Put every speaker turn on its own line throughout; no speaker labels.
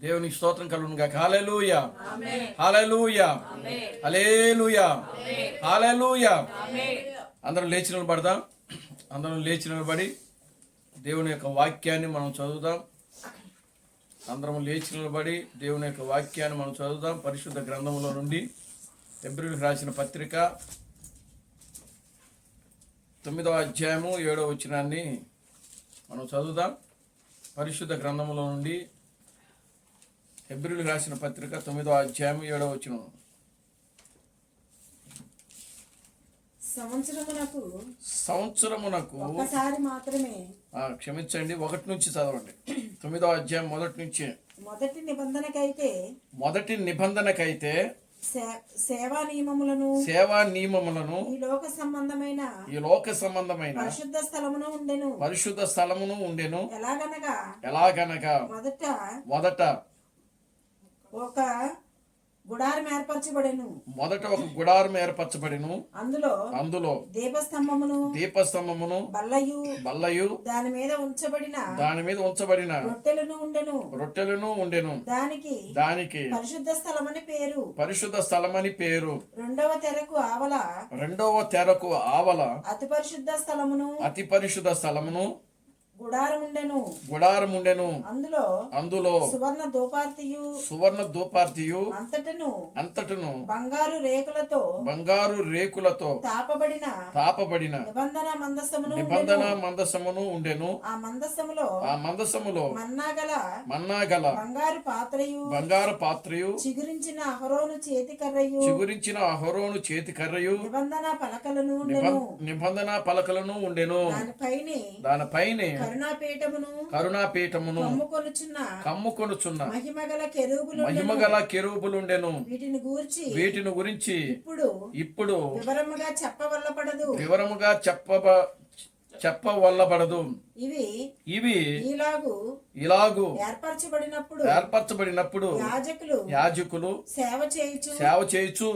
దేవునికి స్తోత్రం కలుగును గాక. హల్లెలూయా, హల్లెలూయా, హల్లెలూయా, హల్లెలూయా. అందరం లేచి నిలబడదాం. అందరం లేచి నిలబడి దేవుని యొక్క వాక్యాన్ని మనం చదువుదాం. అందరం లేచి నిలబడి దేవుని యొక్క వాక్యాన్ని మనం చదువుదాం. పరిశుద్ధ గ్రంథంలో నుండి హెబ్రీయులకు రాసిన పత్రిక 9వ అధ్యాయము 7వ వచనాన్ని మనం చదువుదాం. పరిశుద్ధ గ్రంథంలో నుండి హెబ్రీయులకు రాసిన పత్రిక 9వ అధ్యాయము 7వ వచనం. సంవత్సరమునకు
ఒకసారి మాత్రమే,
క్షమించండి, 1 నుంచి చదవండి. 9వ అధ్యాయం 1 నుంచి. మొదటి నిబంధనకైతే
సేవా నియమములను
ఈ లోక సంబంధమైన పరిశుద్ధ స్థలమును ఉండెను. ఎలాగనగా మొదట
ఒక గుడారం ఏర్పరచబడెను. అందులో దీపస్తంభమును బల్లయు దాని మీద ఉంచబడిన రొట్టెలను ఉండెను. దానికి పరిశుద్ధ స్థలమని పేరు. రెండవ తెరకు ఆవల అతి పరిశుద్ధ స్థలమును గుడారముండెను. అందులో సువర్ణ ధూపార్తియు అంతటను బంగారు రేకులతో తాపబడిన నిబంధన మందసమును ఉండెను. ఆ మందసములో మన్నాగల బంగారు పాత్రయు చిగురించిన అహరోను చేతి కర్రయు నిబంధన పలకలను ఉండెను. దానిపైనే కరుణాపీఠమును కమ్ముకొనుచున్న మహిమగల కెరూబులుండెను. వీటిని గురించి ఇప్పుడు వివరముగా చెప్పవల్లబడదు. ఇవి ఇలాగు ఏర్పరచబడినప్పుడు యాజకులు సేవ చేయుచు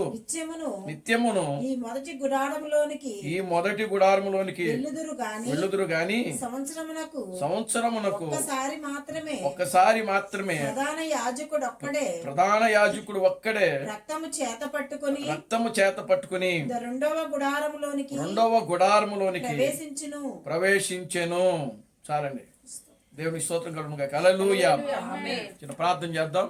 నిత్యమును ఈ మొదటి గుడారములోనికి వెళ్ళుదురు గాని సంవత్సరమునకు ఒక్కసారి మాత్రమే ప్రధాన యాజకుడు ఒక్కడే రక్తము చేత పట్టుకుని రెండవ గుడారములోనికి ప్రవేశించెను. చాలండి. దేవుని స్తోత్రం కలుగును గాక. హల్లెలూయా. చిన్న ప్రార్థన చేద్దాం.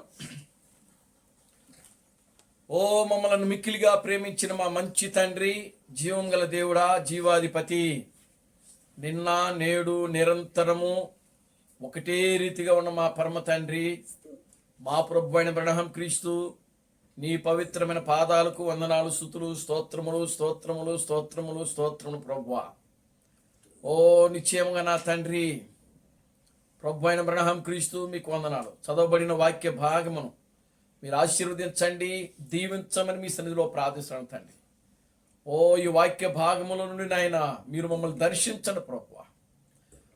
ఓ మమ్మలను మిక్కిలిగా ప్రేమించిన మా మంచి తండ్రి, జీవం గల దేవుడా, జీవాధిపతి, నిన్న నేడు నిరంతరము ఒకటే రీతిగా ఉన్న మా పరమ తండ్రి, మా ప్రభు అయిన బ్రహ్మ క్రీస్తు నీ పవిత్రమైన పాదాలకు వందనాలు, స్తుతులు, స్తోత్రములు ప్రభువా. ఓ నిశ్చయముగా నా తండ్రి ప్రభు అయిన బ్రహ్మ క్రీస్తు మీకు వందనాలు. చదవబడిన వాక్య భాగమును మీరు ఆశీర్వదించండి, దీవించమని మీ సన్నిధిలో ప్రార్థిస్తున్నాను తండ్రి. ఓ ఈ వాక్య భాగముల నుండి నాయన మీరు మమ్మల్ని దర్శించండి ప్రభువా.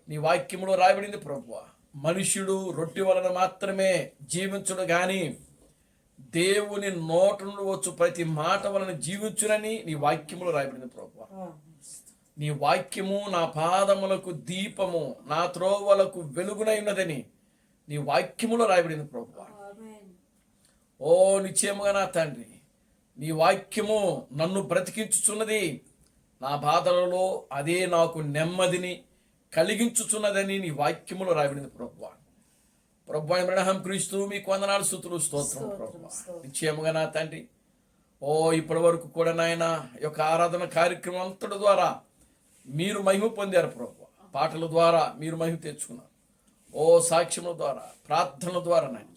నీ వాక్యములో రాయబడింది ప్రభువా, మనుష్యుడు రొట్టె వలన మాత్రమే జీవించుడు గాని దేవుని నోట నుండి వచ్చు ప్రతి మాట వలన జీవించునని నీ వాక్యములో రాయబడింది ప్రభువా. నీ వాక్యము నా పాదములకు దీపము, నా త్రోవలకు వెలుగునై ఉన్నదని నీ వాక్యములో రాయబడింది ప్రభువా. ఓ నిశ్చయముగా నా తండ్రి, నీ వాక్యము నన్ను బ్రతికించుచున్నది. నా బాధలలో అదే నాకు నెమ్మదిని కలిగించుచున్నదని నీ వాక్యములో రాయబడింది ప్రభువా. ప్రభు అయిన బ్రహ్మ క్రీస్తు మీకు వందనాలు, స్తుతులు, స్తోత్రం ప్రభువా. నిశ్చయముగా నా తండ్రి, ఓ ఇప్పటి వరకు కూడా నాయన యొక్క ఆరాధన కార్యక్రమం అంతటి ద్వారా మీరు మహిమ పొందారు ప్రభువా. పాటల ద్వారా మీరు మహిమ తెచ్చుకున్నారు. ఓ సాక్ష్యముల ద్వారా, ప్రార్థనల ద్వారా నాయన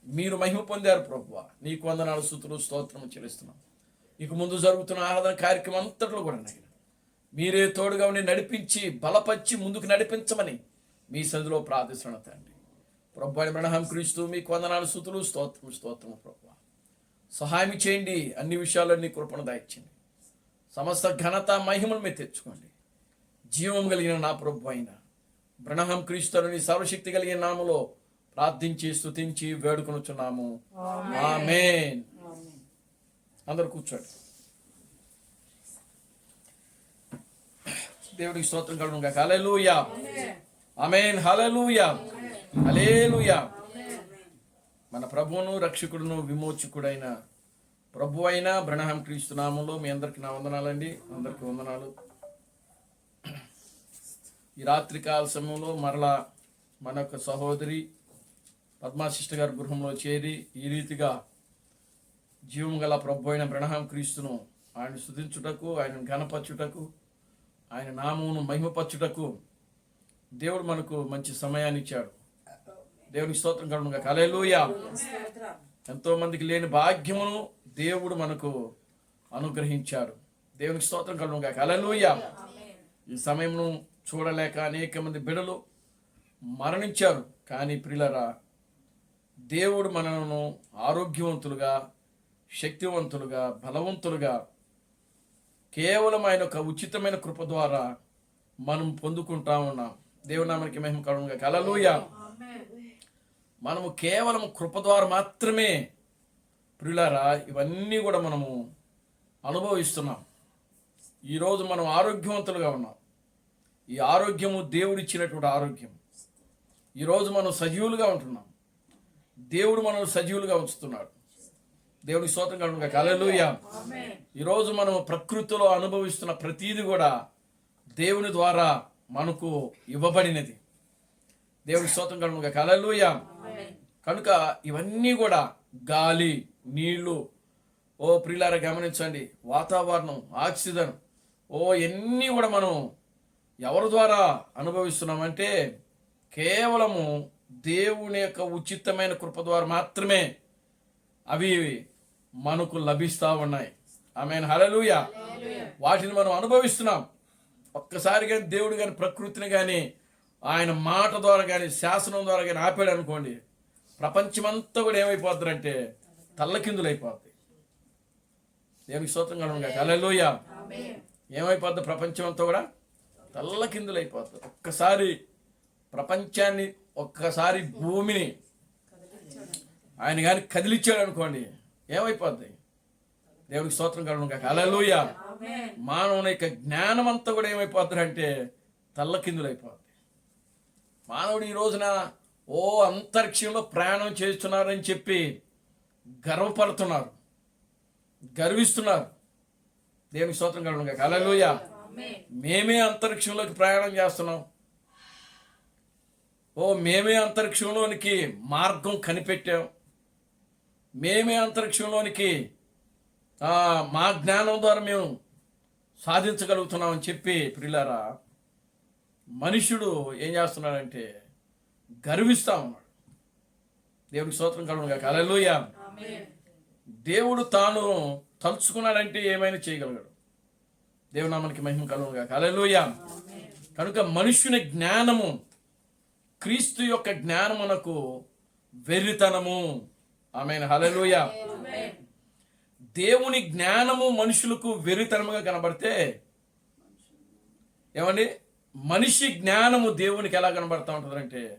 మీరు మహిమ పొందారు ప్రభువా. నీకు వందనాలు, స్తుతులు, స్తోత్రం చెల్లిస్తున్నాం. ఇక ముందు జరుగుతున్న ఆరాధన కార్యక్రమం అంతట్లో కూడా నాయన మీరే తోడుగా ఉండి నడిపించి బలపరిచి ముందుకు నడిపించమని మీ సన్నిధిలో ప్రార్థిస్తున్నాను తండ్రి. ప్రభు అయిన బ్రహ్మ క్రీస్తు మీకు వందనాలు, స్తుతులు, స్తోత్రం ప్రభువా. సహాయం చేయండి, అన్ని విషయాల్లో నీ కృపను దయచేయండి. సమస్త ఘనత మహిమను మీరు తెచ్చుకోండి. జీవం కలిగిన నా ప్రభు అయిన బ్రహ్మ క్రీస్తుని సర్వశక్తి కలిగిన నామములో ప్రార్థించి స్తుతించి వేడుకొనుచున్నాము. ఆమేన్. అందరూ కూర్చోండి. దేవుడికి స్తోత్రం కలుగును గాక. హల్లెలూయా. ఆమేన్. హల్లెలూయా. హల్లెలూయా. మన ప్రభువును రక్షకుడును విమోచకుడైన ప్రభు అయిన బ్రహ్మ క్రీస్తు నామంలో మీ అందరికి నా వందనాలండి. అందరికి వందనాలు. ఈ రాత్రికాల సమయంలో మరలా మన యొక్క సహోదరి పద్మాశిష్ట గారి గృహంలో చేరి ఈ రీతిగా జీవం గల ప్రభు అయిన బ్రహ్మ క్రీస్తును ఆయన స్తుతించుటకు, ఆయన ఘనపరచుటకు, ఆయన నామమును మహిమపరచుటకు దేవుడు మనకు మంచి సమయాన్ని ఇచ్చాడు. దేవునికి స్తోత్రం కలుగునుగా. హల్లెలూయా. ఎంతో మందికి లేని భాగ్యమును దేవుడు మనకు అనుగ్రహించాడు. దేవునికి స్తోత్రం కలుగునుగా. హల్లెలూయా. ఈ సమయమును చూడలేక అనేక మంది బిడ్డలు మరణించారు. కానీ ప్రియులారా, దేవుడు మనను ఆరోగ్యవంతులుగా, శక్తివంతులుగా, బలవంతులుగా కేవలం ఆయన ఒక ఉచితమైన కృప ద్వారా మనం పొందుకుంటా ఉన్నాం. దేవుని నామానికి మహిమ కలుగునుగా. హల్లెలూయా. మనము కేవలం కృప ద్వారా మాత్రమే ప్రియులారా ఇవన్నీ కూడా మనము అనుభవిస్తున్నాం. ఈరోజు మనం ఆరోగ్యవంతులుగా ఉన్నాం. ఈ ఆరోగ్యము దేవుడిచ్చినటువంటి ఆరోగ్యం. ఈరోజు మనం సజీవులుగా ఉంటున్నాం. దేవుడు మనల్ని సజీవులుగా ఉంచుతున్నాడు. దేవుడికి స్తోత్రం కలుగునుగా. హల్లెలూయా. ఈరోజు మనం ప్రకృతిలో అనుభవిస్తున్న ప్రతీది కూడా దేవుని ద్వారా మనకు ఇవ్వబడినది. దేవుడికి స్తోత్రం కలుగునుగా. హల్లెలూయా. కనుక ఇవన్నీ కూడా గాలి, నీళ్లు, ప్రియులారా గమనించండి, వాతావరణం, ఆక్సిజన్, ఇవన్నీ కూడా మనం ఎవరి ద్వారా అనుభవిస్తున్నామంటే కేవలము దేవుని యొక్క ఉచితమైన కృప ద్వారా మాత్రమే అవి మనకు లభిస్తూ ఉన్నాయి. ఆమేన్. హల్లెలూయా. వాటిని మనం అనుభవిస్తున్నాం. ఒక్కసారి కానీ దేవుడు కానీ ప్రకృతిని కానీ ఆయన మాట ద్వారా కానీ శాసనం ద్వారా కానీ ఆపాడు అనుకోండి, ప్రపంచమంతా కూడా ఏమైపోతుందంటే తల్లకిందులైపోద్ది. దేవునికి స్తోత్రం కలుగునుగా. హల్లెలూయా. ఏమైపోద్ది? ప్రపంచమంతా కూడా తల్లకిందులైపోతుంది. ఒక్కసారి ప్రపంచాన్ని, ఒక్కసారి భూమిని ఆయన కానీ కదిలిచ్చాడు అనుకోండి, ఏమైపోద్ది? దేవునికి స్తోత్రం కలుగునుగా. హల్లెలూయా. మానవుని యొక్క జ్ఞానం అంతా కూడా ఏమైపోతుంది అంటే తల్లకిందులైపోద్ది. మానవుడు ఈ రోజున అంతరిక్షంలో ప్రయాణం చేస్తున్నారని చెప్పి గర్వపడుతున్నారు, గర్విస్తున్నారు. దేవునికి స్తోత్రం కలుగునుగా. హల్లెలూయా. మేమే అంతరిక్షంలోకి ప్రయాణం చేస్తున్నాం. మేమే అంతరిక్షంలోనికి మార్గం కనిపెట్టాం. మేమే అంతరిక్షంలోనికి మా జ్ఞానం ద్వారా మేము సాధించగలుగుతున్నామని చెప్పి ప్రియులారా మనుషుడు ఏం చేస్తున్నాడంటే గర్విస్తా ఉన్నాడు. దేవుడికి స్తోత్రం కలుగునుగా. హల్లెలూయా. దేవుడు తాను తలుచుకున్నాడంటే ఏమైనా చేయగలగాడు. దేవుని నామానికి మహిమ కలుగునుగా. హల్లెలూయా. కనుక మనుష్యుని జ్ఞానము, క్రీస్తు యొక్క జ్ఞానమునకు వెర్రితనము. ఆమేన్. హల్లెలూయా. దేవుని జ్ఞానము మనుషులకు వెర్రితనముగా కనబడితే, ఏమండి, మనిషి జ్ఞానము దేవునికి ఎలా కనబడతా ఉంటుందంటే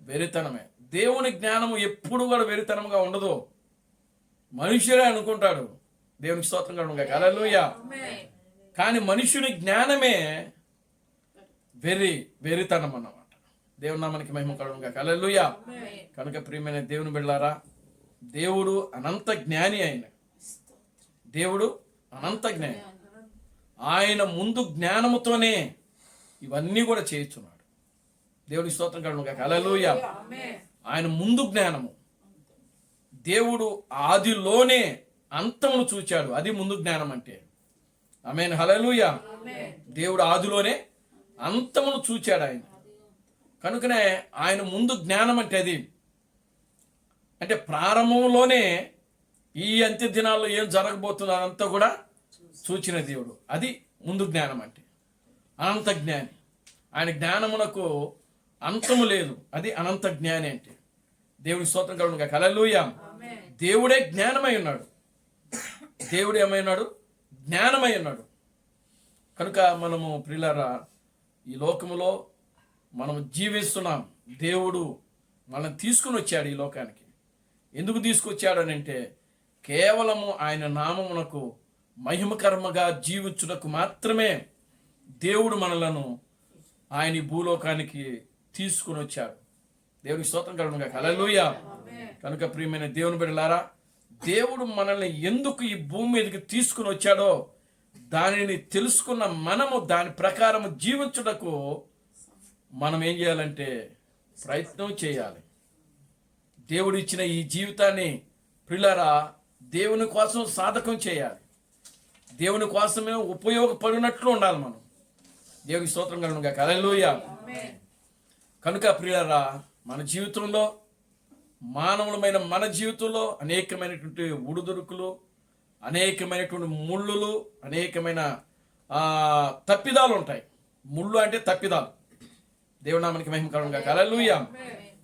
వెర్రితనమే. దేవుని జ్ఞానము ఎప్పుడు కూడా వెర్రితనముగా ఉండదు. మనుషులే అనుకుంటాడు. దేవునికి స్తోత్రం కలుగునుగా. హల్లెలూయా. కానీ మనుషుని జ్ఞానమే వెర్రితనం అన్నమాట. దేవుని నామానికి మహిమ కలుగునుగా. హల్లెలూయా. కనుక ప్రియమైన దేవుని బిడ్డలారా, దేవుడు అనంత జ్ఞాని. దేవుడు అనంత జ్ఞాని. ఆయన ముందు జ్ఞానముతోనే ఇవన్నీ కూడా చేయించున్నాడు. దేవుని స్తోత్రం కలుగునుగా. హల్లెలూయా. ఆయన ముందు జ్ఞానము. దేవుడు ఆదిలోనే అంతమును చూచాడు. అది ముందు జ్ఞానం అంటే. ఆమేన్. హల్లెలూయా. దేవుడు ఆదిలోనే అంతమును చూచాడు ఆయన. కనుకనే ఆయన ముందు జ్ఞానం అంటే అది. అంటే ప్రారంభంలోనే ఈ అంత్య దినాల్లో ఏం జరగబోతుందో అదంతా కూడా చూచిన దేవుడు. అది ముందు జ్ఞానం అంటే. అనంత జ్ఞాని. ఆయన జ్ఞానమునకు అంతము లేదు. అది అనంత జ్ఞాని అంటే. దేవుడి స్తోత్రం కలుగునుగా. హల్లెలూయా. దేవుడే జ్ఞానమై ఉన్నాడు. దేవుడు ఏమై ఉన్నాడు? జ్ఞానమై ఉన్నాడు. కనుక మనము ప్రియులారా ఈ లోకములో మనం జీవిస్తున్నాం. దేవుడు మనల్ని తీసుకుని వచ్చాడు ఈ లోకానికి. ఎందుకు తీసుకొచ్చాడు అని అంటే కేవలము ఆయన నామమునకు మహిమకరముగా జీవించుటకు మాత్రమే దేవుడు మనలను ఆయన భూలోకానికి తీసుకుని వచ్చాడు. దేవునికి స్తోత్రం కలుగునుగా. హల్లెలూయా.
కనుక ప్రియమైన దేవుని బిడ్డలారా, దేవుడు మనల్ని ఎందుకు ఈ భూమి మీదకి తీసుకుని వచ్చాడో దానిని తెలుసుకున్న మనము దాని ప్రకారం జీవించుటకు మనం ఏం చేయాలంటే ప్రయత్నం చేయాలి. దేవుడు ఇచ్చిన ఈ జీవితాన్ని ప్రియులారా దేవుని కోసం సాధకం చేయాలి. దేవుని కోసమే ఉపయోగపడినట్లు ఉండాలి మనం. దేవునికి స్తోత్రం కలుగునుగా. హల్లెలూయా. కనుక ప్రియులారా, మన జీవితంలో మానవులమైన మన జీవితంలో అనేకమైనటువంటి ఉడుదురుకులు, అనేకమైనటువంటి ముళ్ళులు, అనేకమైన తప్పిదాలు ఉంటాయి. ముళ్ళు అంటే తప్పిదాలు. దేవుని నామానికి మహిమ కలుగునుగా. హల్లెలూయా.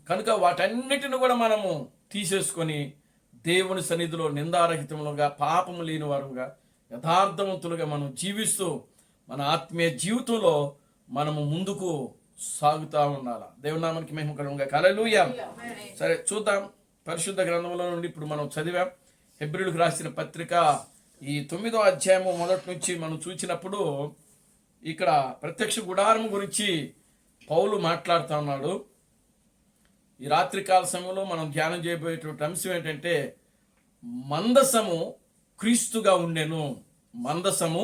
కనుక వాటన్నిటిని కూడా మనము తీసేసుకొని దేవుని సన్నిధిలో నిందారహితములుగా, పాపము లేని వారుగా, యథార్థవంతులుగా మనం జీవిస్తూ మన ఆత్మీయ జీవితంలో మనము ముందుకు సాగుతూ ఉండాలి. దేవుని నామానికి మహిమ కలుగునుగా. హల్లెలూయా. సరే చూద్దాం. పరిశుద్ధ గ్రంథంలో నుండి ఇప్పుడు మనం చదివాం. హెబ్రీయులకు రాసిన పత్రిక ఈ 9వ అధ్యాయము మొదటి నుంచి మనం చూసినప్పుడు ఇక్కడ ప్రత్యక్ష గుడారం గురించి పౌలు మాట్లాడుతూ ఉన్నాడు. ఈ రాత్రికాల సమయంలో మనం ధ్యానం చేయబోయేటువంటి అంశం ఏంటంటే మందసము క్రీస్తుగా ఉండెను. మందసము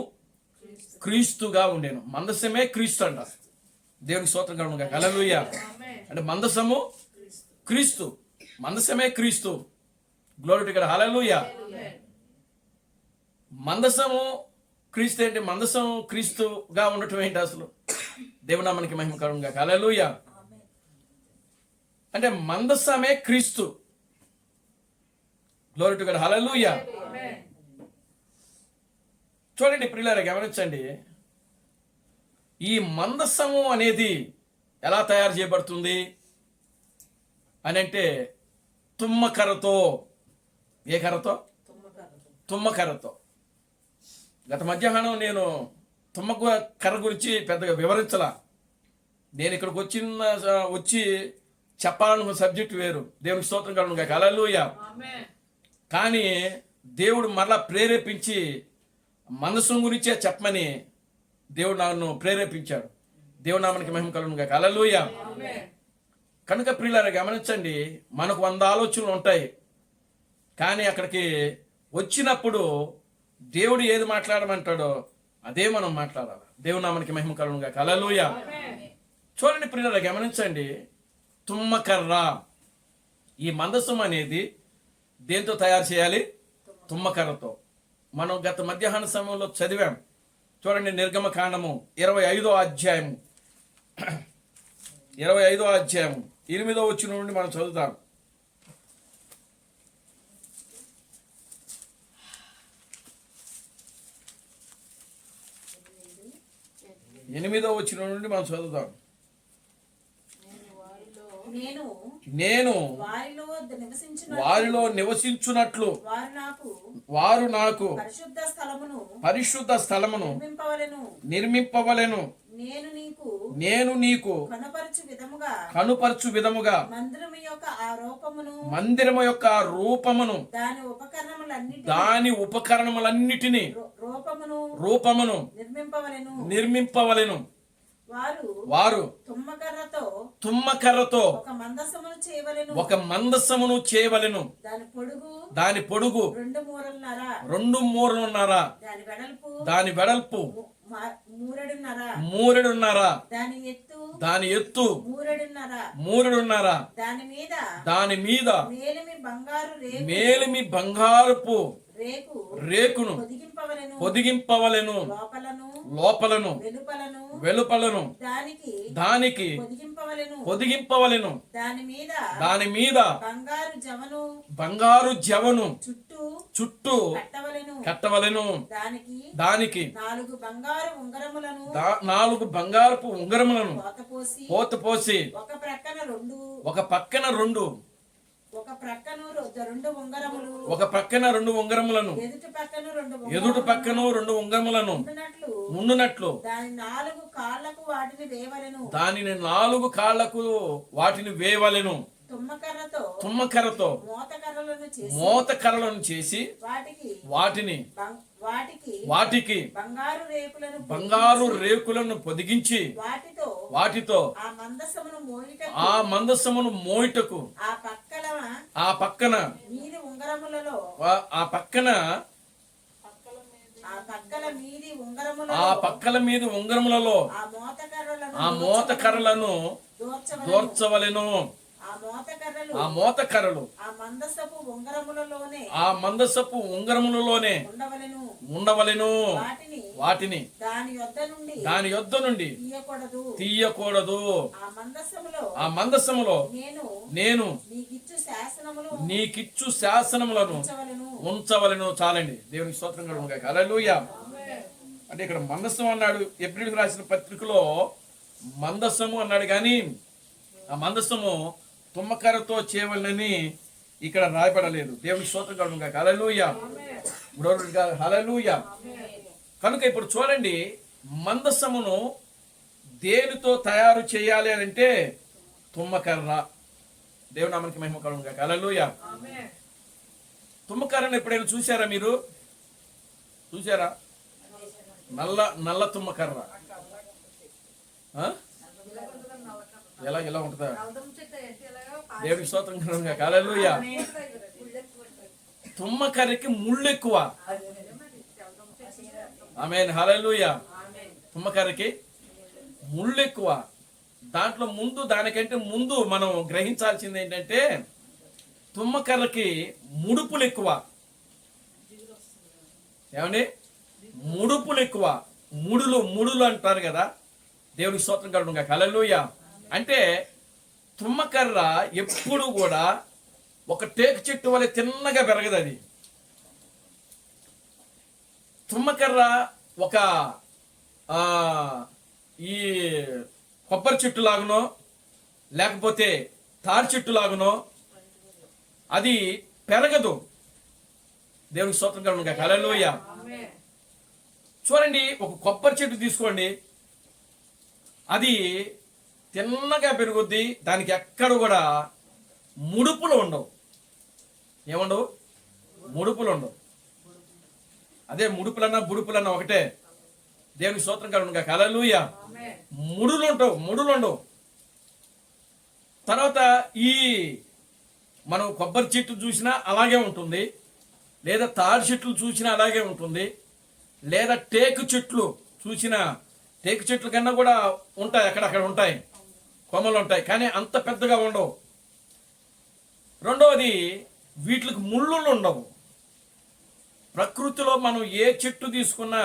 క్రీస్తుగా ఉండెను. మందసమే క్రీస్తు అంట. దేవునికి స్తోత్రం కలుగునుగా. హల్లెలూయా. అంటే మందసము క్రీస్తు, మందసమే క్రీస్తు. Glory to God. హల్లెలూయా. మందసము క్రీస్తు ఏంటి? మందసం క్రీస్తుగా ఉండటం ఏంటి అసలు? దేవుని నామానికి మహిమ కలుగునుగా. హల్లెలూయా. అంటే మందసమే క్రీస్తు. Glory to God. హల్లెలూయా. చూడండి ప్రియులారా, గమనించండి. ఈ మందసము అనేది ఎలా తయారు చేయబడుతుంది అని అంటే తుమ్మకర్రతో. ఏ కర్రతో? తుమ్మకర్రతో. గత మధ్యాహ్నం నేను తుమ్మ కర్ర గురించి పెద్దగా వివరించలా. నేను ఇక్కడికి వచ్చి చెప్పాలనుకున్న సబ్జెక్ట్ వేరు. దేవునికి స్తోత్రం కలుగునుగా. హల్లెలూయా. కానీ దేవుడు మరలా ప్రేరేపించి మందసం గురించే చెప్పమని దేవుడు నన్ను ప్రేరేపించాడు. దేవుడి నామానికి మహిమ కలుగునుగా. హల్లెలూయా. కనుక ప్రియులారా, గమనించండి. మనకు 100 ఆలోచనలు ఉంటాయి, కానీ అక్కడికి వచ్చినప్పుడు దేవుడు ఏది మాట్లాడమంటాడో అదే మనం మాట్లాడాలి. దేవుడి నామానికి మహిమ కలుగునుగా. హల్లెలూయా. చూడండి ప్రియులారా, గమనించండి. తుమ్మకర్ర, ఈ మందసం అనేది దేంతో తయారు చేయాలి? తుమ్మకర్రతో. మనం గత మధ్యాహ్న సమయంలో చదివాం. చూడండి, నిర్గమకాండము 25వ అధ్యాయము 25వ అధ్యాయము 8వ వచనం నుండి మనం చదువుతాం. ఎనిమిదో వచనం నుండి మనం చదువుతాం. నేను వారిలో నివసించున్నట్లు వారు నాకు పరిశుద్ధ స్థలమును నిర్మింపవలెను. నేను నీకు కనుపరచు విధముగా మందిరము యొక్క రూపమును దాని ఉపకరణములన్నిటిని రూపమును నిర్మింపవలెను. వారు తుమ్మకర్రతో ఒక మందసమును చేయవలెను. దాని పొడుగు 2 మూరలున్నర, దాని వెడల్పు 3 దాని ఎత్తు 3 దాని మీద మేలిమి బంగారపు రేకును పొదిగింపవలెను. లోపలను వెలుపలను దానికి పొదిగింపవలెను. దాని మీద బంగారు జవను చుట్టూ కట్టవలెను. దానికి 4 బంగారపు ఉంగరములను పోసి ఒక పక్కన 2 2 ఉంగరములను ఎదుటి పక్కన 2 ఉంగరములను ఉండునట్లు దానిని 4 కాళ్లకు వాటిని వేయవలెను. తుమ్మకర్రతో మోతకర్రలను చేసి వాటికి బంగారు రేకులను పొదిగించి వాటితో ఆ మందసమును మోయుటకు ఆ పక్కన
మీది ఉంగరములలో
ఆ పక్కన
ఆ పక్కల మీది
ఆ
ఉంగరములలో
పక్కల మీద ఉంగరములలో
ఆ మోత కర్రలను
దూర్చవలెను.
దూర్చవలెను. ఆ
ఆ మోత కర్రలు
ఆ మందసపు ఉంగరములలోనే
ఆ మందసపు ఉంగరములలోనే
ఉండవలెను.
ఉండవలెను. వాటిని
దాని యొద్ద నుండి
తీయకూడదు.
ఆ మందసములో
నేను నీకిచ్చు శాసనములను ఉంచవలెను. చాలండి. దేవునికి స్తోత్రం కలుగును గాక. హల్లెలూయా. అంటే ఇక్కడ మందసం అన్నాడు. ఎబ్రిలకు రాసిన పత్రికలో మందసము అన్నాడు, కానీ ఆ మందసము తుమ్మకర్రతో చేయవలనని ఇక్కడ రాయబడలేదు. దేవునికి స్తోత్రం కలుగును గాక. హల్లెలూయా. హల్లెలూయా. కనుక ఇప్పుడు చూడండి, మందసమును దేనితో తయారు చేయాలి అని అంటే తుమ్మకర్ర. దేవుని నామానికి మహిమ కలుగును గాక. హల్లెలూయా. తుమ్మకర్రను ఎప్పుడైనా చూసారా మీరు? చూసారా? నల్ల తుమ్మకర్ర ఎలా ఉంటుందా? దేవునికి స్తోత్రం కలుగును గాక. హల్లెలూయా. తుమ్మకర్రకి ముళ్ళు ఎక్కువ. ఆమేన్. హల్లెలూయా. తుమ్మకర్రకి ముళ్ళు ఎక్కువ. దాంట్లో దానికంటే ముందు మనం గ్రహించాల్సింది ఏంటంటే తుమ్మకర్రకి ముడుపులు ఎక్కువ. ఏమండి? ముడుపులు ఎక్కువ. ముడులు అంటారు కదా. దేవుడికి స్తోత్రం కలుగును గాక. హల్లెలూయా. అంటే తుమ్మకర్ర ఎప్పుడు కూడా ఒక టేకు చెట్టు వలె తిన్నగా పెరగదు. అది తుమ్మకర్ర ఒక ఈ కొబ్బరి చెట్టు లాగునో లేకపోతే తాడి చెట్టు లాగునో అది పెరగదు. దేవునికి స్తోత్రం కలుగును గాక. హల్లెలూయా. చూడండి, ఒక కొబ్బరి చెట్టు తీసుకోండి, అది తిన్నగా పెరుగుద్ది. దానికి ఎక్కడ కూడా ముడుపులు ఉండవు. ఏముండవు? ముడుపులు ఉండవు. అదే ముడుపులన్నా బుడుపులన్నా ఒకటే. దేవునికి స్తోత్రం కలుగును గాక. హల్లెలూయా. ముడులు ఉండవు. తర్వాత ఈ మనం కొబ్బరి చెట్టు చూసినా అలాగే ఉంటుంది, లేదా తాడి చెట్లు చూసినా అలాగే ఉంటుంది, లేదా టేకు చెట్లు చూసినా టేకు చెట్ల కన్నా కూడా ఉంటాయి, అక్కడక్కడ ఉంటాయి, కొమ్మలు ఉంటాయి, కానీ అంత పెద్దగా ఉండవు. రెండవది, వీటికి ముళ్ళు ఉండవు. ప్రకృతిలో మనం ఏ చెట్టు తీసుకున్నా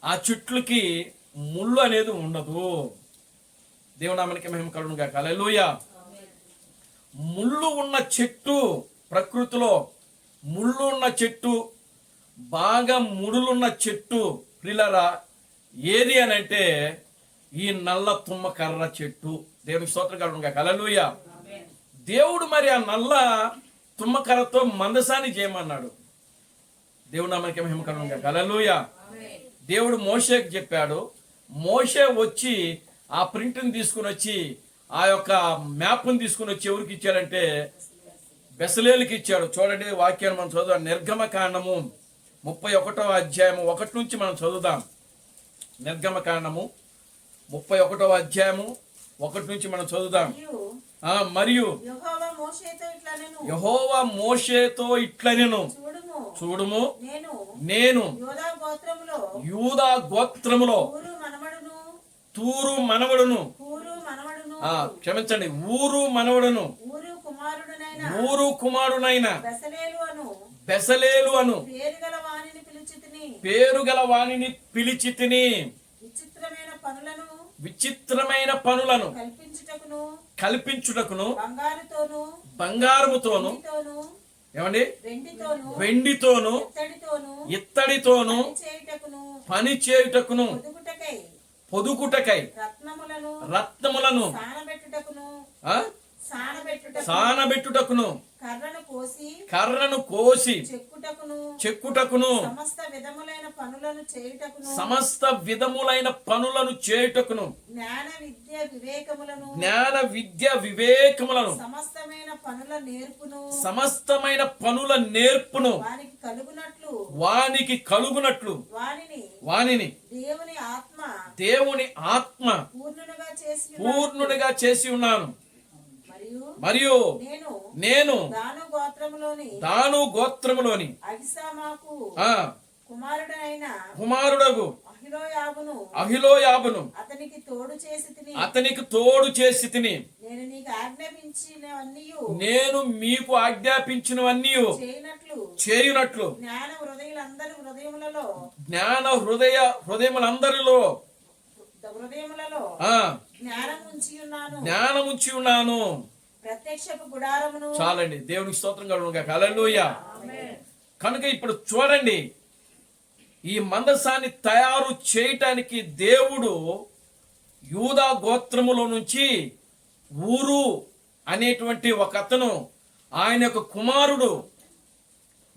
ఆ చెట్లకి ముళ్ళు అనేది ఉండదు. దేవునామానికి మహిమ కలుగును గాక. హల్లెలూయా. ముళ్ళు ఉన్న చెట్టు, ప్రకృతిలో ముళ్ళు ఉన్న చెట్టు, బాగా ముడులున్న చెట్టు ప్రియులారా ఏది అని అంటే ఈ నల్ల తుమ్మకర్ర చెట్టు. దేవునికి స్తోత్రం కలుగును గాక. హల్లెలూయా. దేవుడు మరి ఆ నల్ల తుమ్మకర్రతో మందసాన్ని చేయమన్నాడు. దేవుడు నామానికి మహిమ కలుగును గాక. హల్లెలూయా. దేవుడు మోషేకి చెప్పాడు. మోషే వచ్చి ఆ ప్రింట్ని తీసుకుని వచ్చి ఆ యొక్క మ్యాప్ని తీసుకుని వచ్చి ఎవరికి ఇచ్చాడంటే బెసలేలుకి ఇచ్చాడు. చూడండి, వాక్యాన్ని మనం చదువుదాం. నిర్గమకాండము 31వ అధ్యాయము 1 నుంచి మనం చదువుదాం. నిర్గమకాండము 31వ అధ్యాయము 1 నుంచి మనం చదువుదాం. మరియు యెహోవా మోషేతో ఇట్లనెను, చూడుము, నేను యూదా గోత్రములో తూరు మనవడును, క్షమించండి, ఊరు మనవడును, ఊరు కుమారునైన బెసలేలు అను పేరు గల వానిని పిలిచి తిని విచిత్రమైన పనులను కల్పించుటకును బంగారముతోను ఏమండి వెండితోను ఇత్తడితోను పని చేయుటకును పొదుగుటకై రత్నములను సానబెట్టుటకును కర్రను కోసి చెక్కుటకును సమస్త విధములైన పనులను చేయుటకును జ్ఞాన విద్య వివేకములను సమస్తమైన పనుల నేర్పును వానికి కలుగునట్లు వానిని దేవుని ఆత్మ పూర్ణుడిగా చేసి ఉన్నాను.
మరియు
నేను
నేను
దాను గోత్రములోని
దాను గోత్రములోని
అహిసామాకు
ఆ
కుమారుడైన
కుమారుడగు
అహిలోయాబును
అతనికి
తోడు చేసి
తిని
నేను నీకు ఆజ్ఞాపించినవన్నీయు
నేను మీకు ఆజ్ఞాపించినవన్నీ చేయునట్లు
జ్ఞాన
హృదయములందరిలో
హృదయములలో
ఆ
జ్ఞానముంచి ఉన్నాను.
ప్రత్యక్షపు
గుడారమును
చాలండి. దేవునికి స్తోత్రం కలుగును గాక. హల్లెలూయా. కనుక ఇప్పుడు చూడండి, ఈ మందసాన్ని తయారు చేయటానికి దేవుడు యూదా గోత్రములో నుంచి ఊరు అనేటువంటి ఒక అతను, ఆయన యొక్క కుమారుడు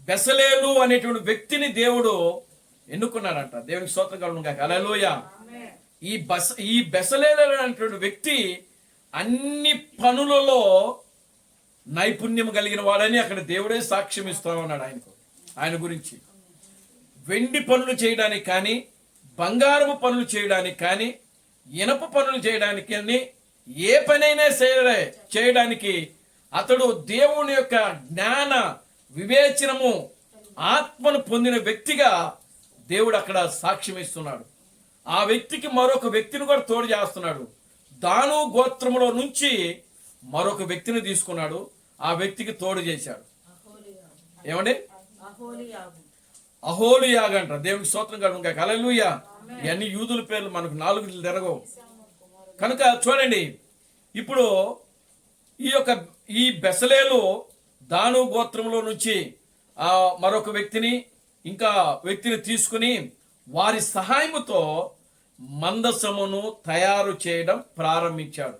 బెసలేలు అనేటువంటి వ్యక్తిని దేవుడు ఎన్నుకున్నాడంట. దేవునికి స్తోత్రం కలుగును గాక. హల్లెలూయా. ఈ బెసలేలు అనేటువంటి వ్యక్తి అన్ని పనులలో నైపుణ్యం కలిగిన వాడని అక్కడ దేవుడే సాక్ష్యం ఇస్తా ఉన్నాడు ఆయన గురించి. వెండి పనులు చేయడానికి కానీ, బంగారము పనులు చేయడానికి కానీ, ఇనప పనులు చేయడానికి కానీ, ఏ పనైనా చేయడానికి అతడు దేవుని యొక్క జ్ఞాన వివేచనము ఆత్మను పొందిన వ్యక్తిగా దేవుడు అక్కడ సాక్ష్యం ఇస్తున్నాడు. ఆ వ్యక్తికి మరొక వ్యక్తిని కూడా తోడు చేస్తున్నాడు. దాను గోత్రములో నుంచి మరొక వ్యక్తిని తీసుకున్నాడు, ఆ వ్యక్తికి తోడు చేశాడు. ఏమండి? అహోలియాగ అంట. దేవునికి స్తోత్రం కలుగును గాక. హల్లెలూయా. ఇవన్నీ యూదుల పేర్లు, మనకు 4 తిరగవు. కనుక చూడండి, ఇప్పుడు ఈ బెసలేలు దాను గోత్రంలో నుంచి మరొక వ్యక్తిని తీసుకుని వారి సహాయముతో మందసమును తయారు చేయడం ప్రారంభించాడు.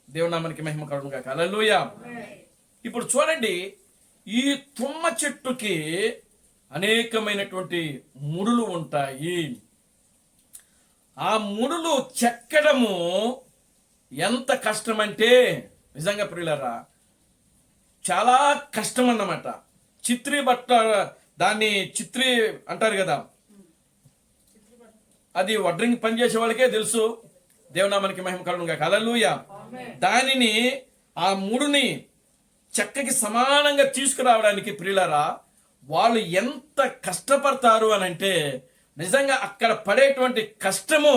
దేవుని నామానికి మహిమ కలుగును గాక. హల్లెలూయా. ఇప్పుడు చూడండి, ఈ తుమ్మ చెట్టుకి అనేకమైనటువంటి ముడులు ఉంటాయి. ఆ ముడులు చెక్కడము ఎంత కష్టమంటే నిజంగా ప్రియులారా, చాలా కష్టం అన్నమాట. చిత్రీ బట్ట, దాన్ని చిత్రీ అంటారు కదా, అది వడ్రింగ్ పనిచేసే వాళ్ళకే తెలుసు. దేవునామానికి మహిమ కలుగును గాక. హల్లెలూయా. దానిని, ఆ ముడుని చెక్కకి సమానంగా తీసుకురావడానికి ప్రియులారా వాళ్ళు ఎంత కష్టపడతారు అని అంటే, నిజంగా అక్కడ పడేటువంటి కష్టము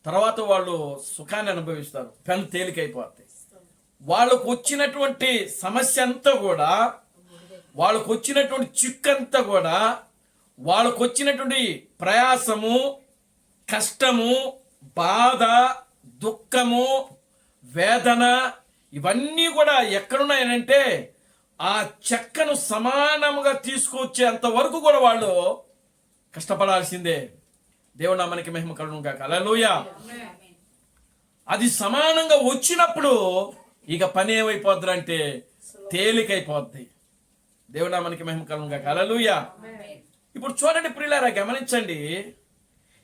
తర్వాత వాళ్ళు సుఖాన్ని అనుభవిస్తారు. పెన్ తేలికైపోతాయి. వాళ్ళకు వచ్చినటువంటి సమస్య అంతా కూడా, వాళ్ళకు వచ్చినటువంటి చిక్కంతా కూడా, వాళ్ళకు వచ్చినటువంటి ప్రయాసము, కష్టము, బాధ, దుఃఖము, వేదన, ఇవన్నీ కూడా ఎక్కడున్నాయనంటే ఆ చెక్కను సమానముగా తీసుకొచ్చేంత వరకు కూడా వాళ్ళు కష్టపడాల్సిందే. దేవుని నామానికి మహిమ కలుగును గాక. హల్లెలూయా. అది సమానంగా వచ్చినప్పుడు ఇక పని ఏమైపోద్ది అంటే తేలికైపోద్ది. దేవుని నామానికి మహిమ కలుగును గాక. హల్లెలూయా. ఇప్పుడు చూడండి ప్రియులారా, గమనించండి.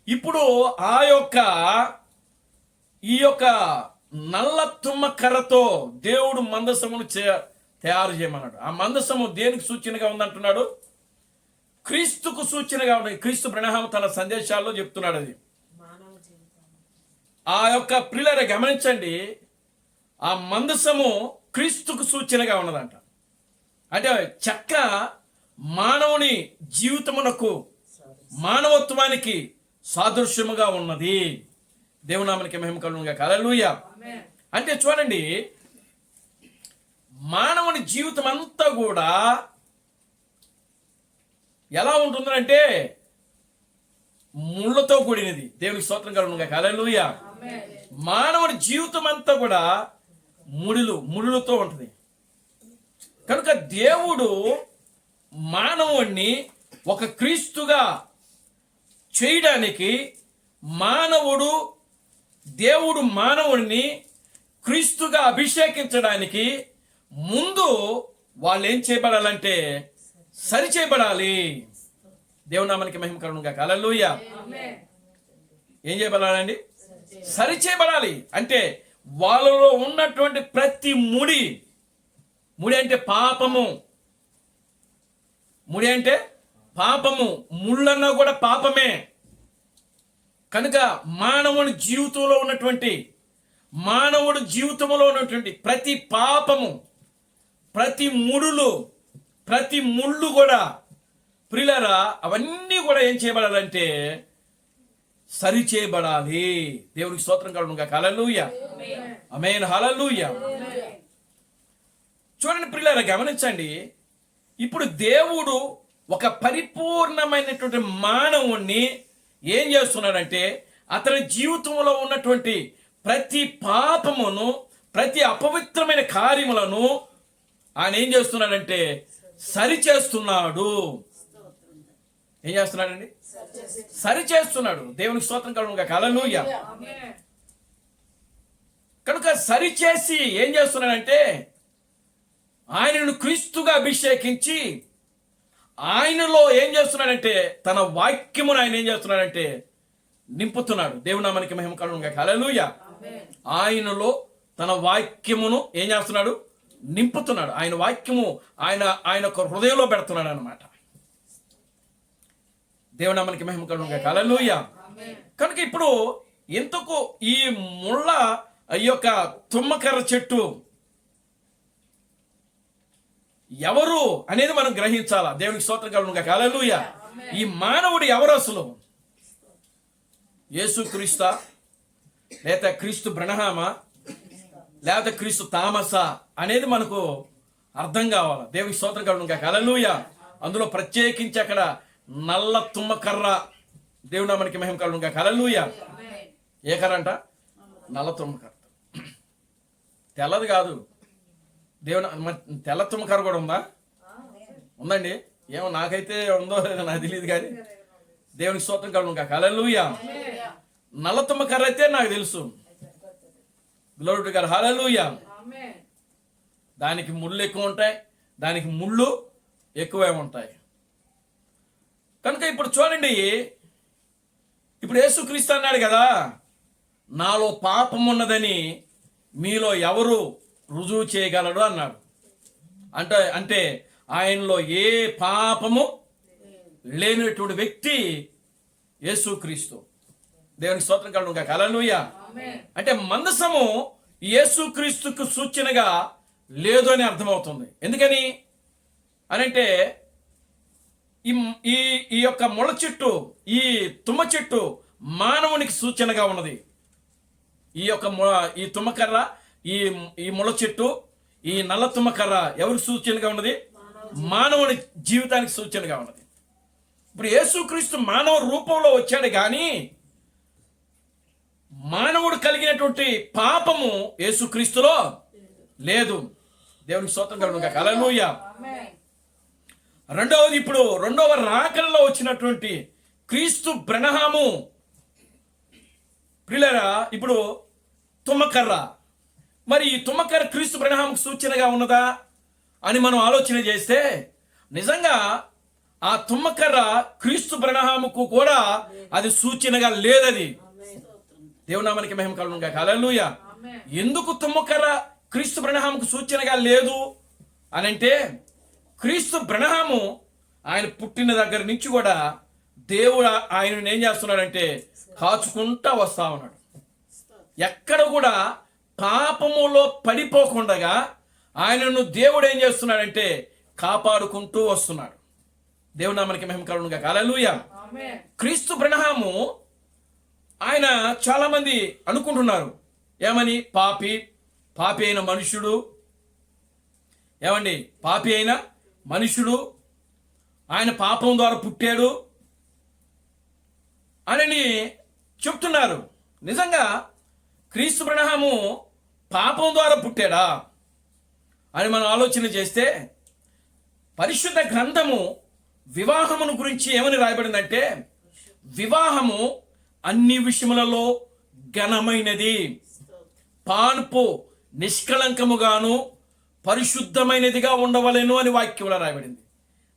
ఇప్పుడు ఈ యొక్క నల్ల తుమ్మ కర్రతో దేవుడు మందసమును తయారు చేయమన్నాడు. ఆ మందసము దేనికి సూచనగా ఉందంటున్నాడు? క్రీస్తుకు సూచనగా ఉంది. క్రీస్తు బ్రహ్మ తన సందేశాల్లో చెప్తున్నాడు. అది ఆ యొక్క ప్రియులారా గమనించండి, ఆ మందసము క్రీస్తుకు సూచనగా ఉన్నదంట. అంటే చెక్క మానవుని జీవితమునకు, మానవత్వానికి సాదృశ్యముగా ఉన్నది. దేవునామానికి మహిమ కలుగును గాక. హల్లెలూయా. అంటే చూడండి, మానవుని జీవితం అంతా కూడా ఎలా ఉంటుందంటే ముళ్ళతో కూడినది. దేవునికి స్తోత్రం కలుగును గాక. హల్లెలూయా. మానవుని జీవితం అంతా కూడా ముళ్ళుతో ఉంటుంది. కనుక దేవుడు మానవుణ్ణి ఒక క్రీస్తుగా చేయడానికి, దేవుడు మానవుడిని క్రీస్తుగా అభిషేకించడానికి ముందు వాళ్ళు ఏం చేయబడాలంటే సరి చేయబడాలి. దేవునామానికి మహిమ కలుగును గాక. హల్లెలూయా. ఏం చేయబడాలండి? సరి చేయబడాలి. అంటే వాళ్ళలో ఉన్నటువంటి ప్రతి ముడి అంటే పాపము. ముడి అంటే పాపము, ముళ్ళన్నా కూడా పాపమే. కనుక మానవుని జీవితంలో ఉన్నటువంటి మానవుడు జీవితంలో ఉన్నటువంటి ప్రతి పాపము, ప్రతి ముడులు, ప్రతి ముళ్ళు కూడా ప్రియులారా అవన్నీ కూడా ఏం చేయబడాలంటే సరి చేయబడాలి. దేవునికి స్తోత్రం కలుగును గాక. హల్లెలూయా, ఆమేన్, హల్లెలూయా. చూడండి ప్రియులారా, గమనించండి. ఇప్పుడు దేవుడు ఒక పరిపూర్ణమైనటువంటి మానవుణ్ణి ఏం చేస్తున్నాడంటే అతని జీవితంలో ఉన్నటువంటి ప్రతి పాపమును, ప్రతి అపవిత్రమైన కార్యములను ఆయన ఏం చేస్తున్నాడంటే సరి చేస్తున్నాడు. ఏం చేస్తున్నాడండి? సరి చేస్తున్నాడు. దేవునికి స్తోత్రం కలుగును గాక. హల్లెలూయా. కనుక సరి చేసి ఏం చేస్తున్నాడంటే ఆయనను క్రీస్తుగా అభిషేకించి ఆయనలో ఏం చేస్తున్నాడంటే తన వాక్యమును ఆయన ఏం చేస్తున్నాడంటే నింపుతున్నాడు. దేవుని నామానికి మహిమ కలుగును గాక. హల్లెలూయా. ఆయనలో తన వాక్యమును ఏం చేస్తున్నాడు? నింపుతున్నాడు. ఆయన వాక్యము ఆయన ఒక హృదయంలో పెడుతున్నాడు అన్నమాట. దేవుని నామానికి మహిమ కలుగును గాక. హల్లెలూయా. కనుక ఇప్పుడు ఎందుకు ఈ ముళ్ళ ఈ యొక్క తుమ్మకర్ర చెట్టు ఎవరు అనేది మనం గ్రహించాలా. దేవునికి స్తోత్రం కలుగును గాక. హల్లెలూయా. ఈ మానవుడు ఎవరు అసలు? యేసు క్రీస్తా, లేదా క్రీస్తు బ్రహ్మమా, లేదా క్రీస్తు తామసా అనేది మనకు అర్థం కావాలి. దేవునికి స్తోత్రం కలుగును గాక. హల్లెలూయా. అందులో ప్రత్యేకించి అక్కడ నల్ల తుమ్మకర్ర, దేవుని నామానికి మహిమ కలుగును గాక. హల్లెలూయా. ఏ కర్ర అంట? నల్ల తుమ్మకర్ర. తెల్లది కాదు. దేవుని తెల్ల తుమ్మకర్ర కూడా ఉందా? ఉందండి. ఏమో నాకైతే ఉందో లేదో నాకు తెలియదు, కానీ దేవునికి స్తోత్రం కలుగును గాక. హల్లెలూయా. నల్ల తుమ్మకర్ర అయితే నాకు తెలుసు. Glory to God. హల్లెలూయా. దానికి ముళ్ళు ఎక్కువ ఉంటాయి, దానికి ముళ్ళు ఎక్కువే ఉంటాయి. కనుక ఇప్పుడు చూడండి, ఇప్పుడు యేసుక్రీస్తు అన్నాడు కదా, నాలో పాపం ఉన్నదని మీలో ఎవరు రుజువు చేయగలడు అన్నాడు. అంటే ఆయనలో ఏ పాపము లేనటువంటి వ్యక్తి యేసుక్రీస్తు. దేవునికి స్తోత్రం కలుగును గాక. హల్లెలూయా. అంటే మందసము యేసుక్రీస్తుకు సూచనగా లేదు అని అర్థమవుతుంది. ఎందుకని అనంటే ఈ యొక్క ముళ్ళ చెట్టు, ఈ తుమ్మ చెట్టు మానవునికి సూచనగా ఉన్నది. ఈ తుమ్మకర్ర, ఈ ముళ్ళ చెట్టు, ఈ నల్ల తుమ్మకర్ర ఎవరికి సూచనగా ఉన్నది? మానవుని జీవితానికి సూచనగా ఉన్నది. ఇప్పుడు యేసుక్రీస్తు మానవ రూపంలో వచ్చాడు, కానీ మానవుడు కలిగినటువంటి పాపము యేసుక్రీస్తులో లేదు. దేవునికి స్తోత్రం కలుగును గాక. హల్లెలూయా. రెండవది, ఇప్పుడు రెండవ రాకడలో వచ్చినటువంటి క్రీస్తు బ్రహ్మము ప్రియులారా, ఇప్పుడు తుమ్మకర్ర. మరి ఈ తుమ్మకర్ర క్రీస్తు బ్రహ్మకు సూచనగా ఉన్నదా అని మనం ఆలోచన చేస్తే నిజంగా ఆ తుమ్మకర్ర క్రీస్తు బ్రహ్మకు కూడా అది సూచనగా లేదది. దేవుని నామానికి మహిమ కలుగును గాక. హల్లెలూయా. ఎందుకు తుమ్మకర్ర క్రీస్తు బ్రహ్మకు సూచనగా లేదు అనంటే క్రీస్తు బ్రహ్మము ఆయన పుట్టిన దగ్గర నుంచి కూడా దేవుడు ఆయనను ఏం చేస్తున్నాడంటే కాచుకుంటా వస్తా ఉన్నాడు. ఎక్కడ కూడా పాపములో పడిపోకుండా ఆయనను దేవుడు ఏం చేస్తున్నాడంటే కాపాడుకుంటూ వస్తున్నాడు. దేవుని నామానికి మహిమ కలుగును గాక. హల్లెలూయా. క్రీస్తు బ్రహ్మము ఆయన చాలా మంది అనుకుంటున్నారు ఏమని, పాపి అయిన మనుష్యుడు, ఏమండి పాపి అయిన మనుష్యుడు, ఆయన పాపం ద్వారా పుట్టాడు అని చెప్తున్నారు. నిజంగా క్రీస్తు బ్రహ్మము పాపం ద్వారా పుట్టాడా అని మనం ఆలోచన చేస్తే పరిశుద్ధ గ్రంథము వివాహమును గురించి ఏమని రాయబడిందంటే, వివాహము అన్ని విషయములలో ఘనమైనది, పాన్పు నిష్కళంకముగాను పరిశుద్ధమైనదిగా ఉండవలెను అని వాక్యంలో రాయబడింది.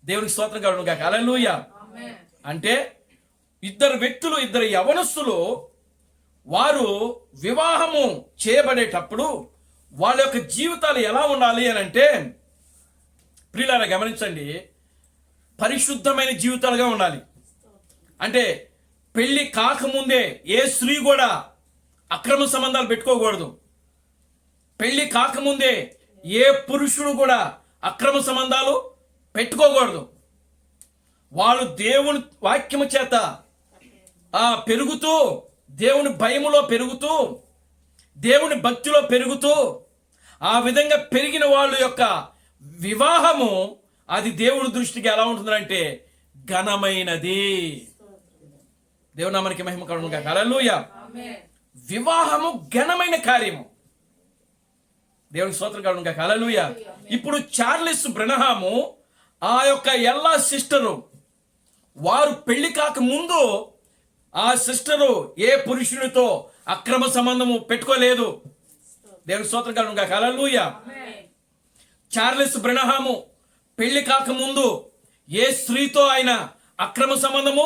దేవునికి స్తోత్రం కలుగును గాక. హల్లెలూయా. అంటే ఇద్దరు వ్యక్తులు, ఇద్దరు యవనస్తులు, వారు వివాహము చేయబడేటప్పుడు వాళ్ళ యొక్క జీవితాలు ఎలా ఉండాలి అని అంటే ప్రియులారా గమనించండి, పరిశుద్ధమైన జీవితాలుగా ఉండాలి. అంటే పెళ్లి కాకముందే ఏ స్త్రీ కూడా అక్రమ సంబంధాలు పెట్టుకోకూడదు. పెళ్లి కాకముందే ఏ పురుషుడు కూడా అక్రమ సంబంధాలు పెట్టుకోకూడదు. వాళ్ళు దేవుని వాక్యము చేత పెరుగుతూ, దేవుని భయములో పెరుగుతూ, దేవుని భక్తిలో పెరుగుతూ, ఆ విధంగా పెరిగిన వాళ్ళ యొక్క వివాహము అది దేవుని దృష్టికి ఎలా ఉంటుందంటే ఘనమైనది. దేవుని నామానికి మహిమ కలుగును గాక. హల్లెలూయా. వివాహము ఘనమైన కార్యము. దేవునికి స్తోత్రం కలుగును గాక. హల్లెలూయా. ఇప్పుడు చార్లెస్ బ్రనహాము ఆ యొక్క ఎల్లా సిస్టరు వారు పెళ్లి కాక ముందు ఆ సిస్టరు ఏ పురుషునితో అక్రమ సంబంధము పెట్టుకోలేదు. దేవునికి స్తోత్రం కలుగును గాక. హల్లెలూయా. చార్లెస్ బ్రనహాము పెళ్లి కాక ముందు ఏ స్త్రీతో ఆయన అక్రమ సంబంధము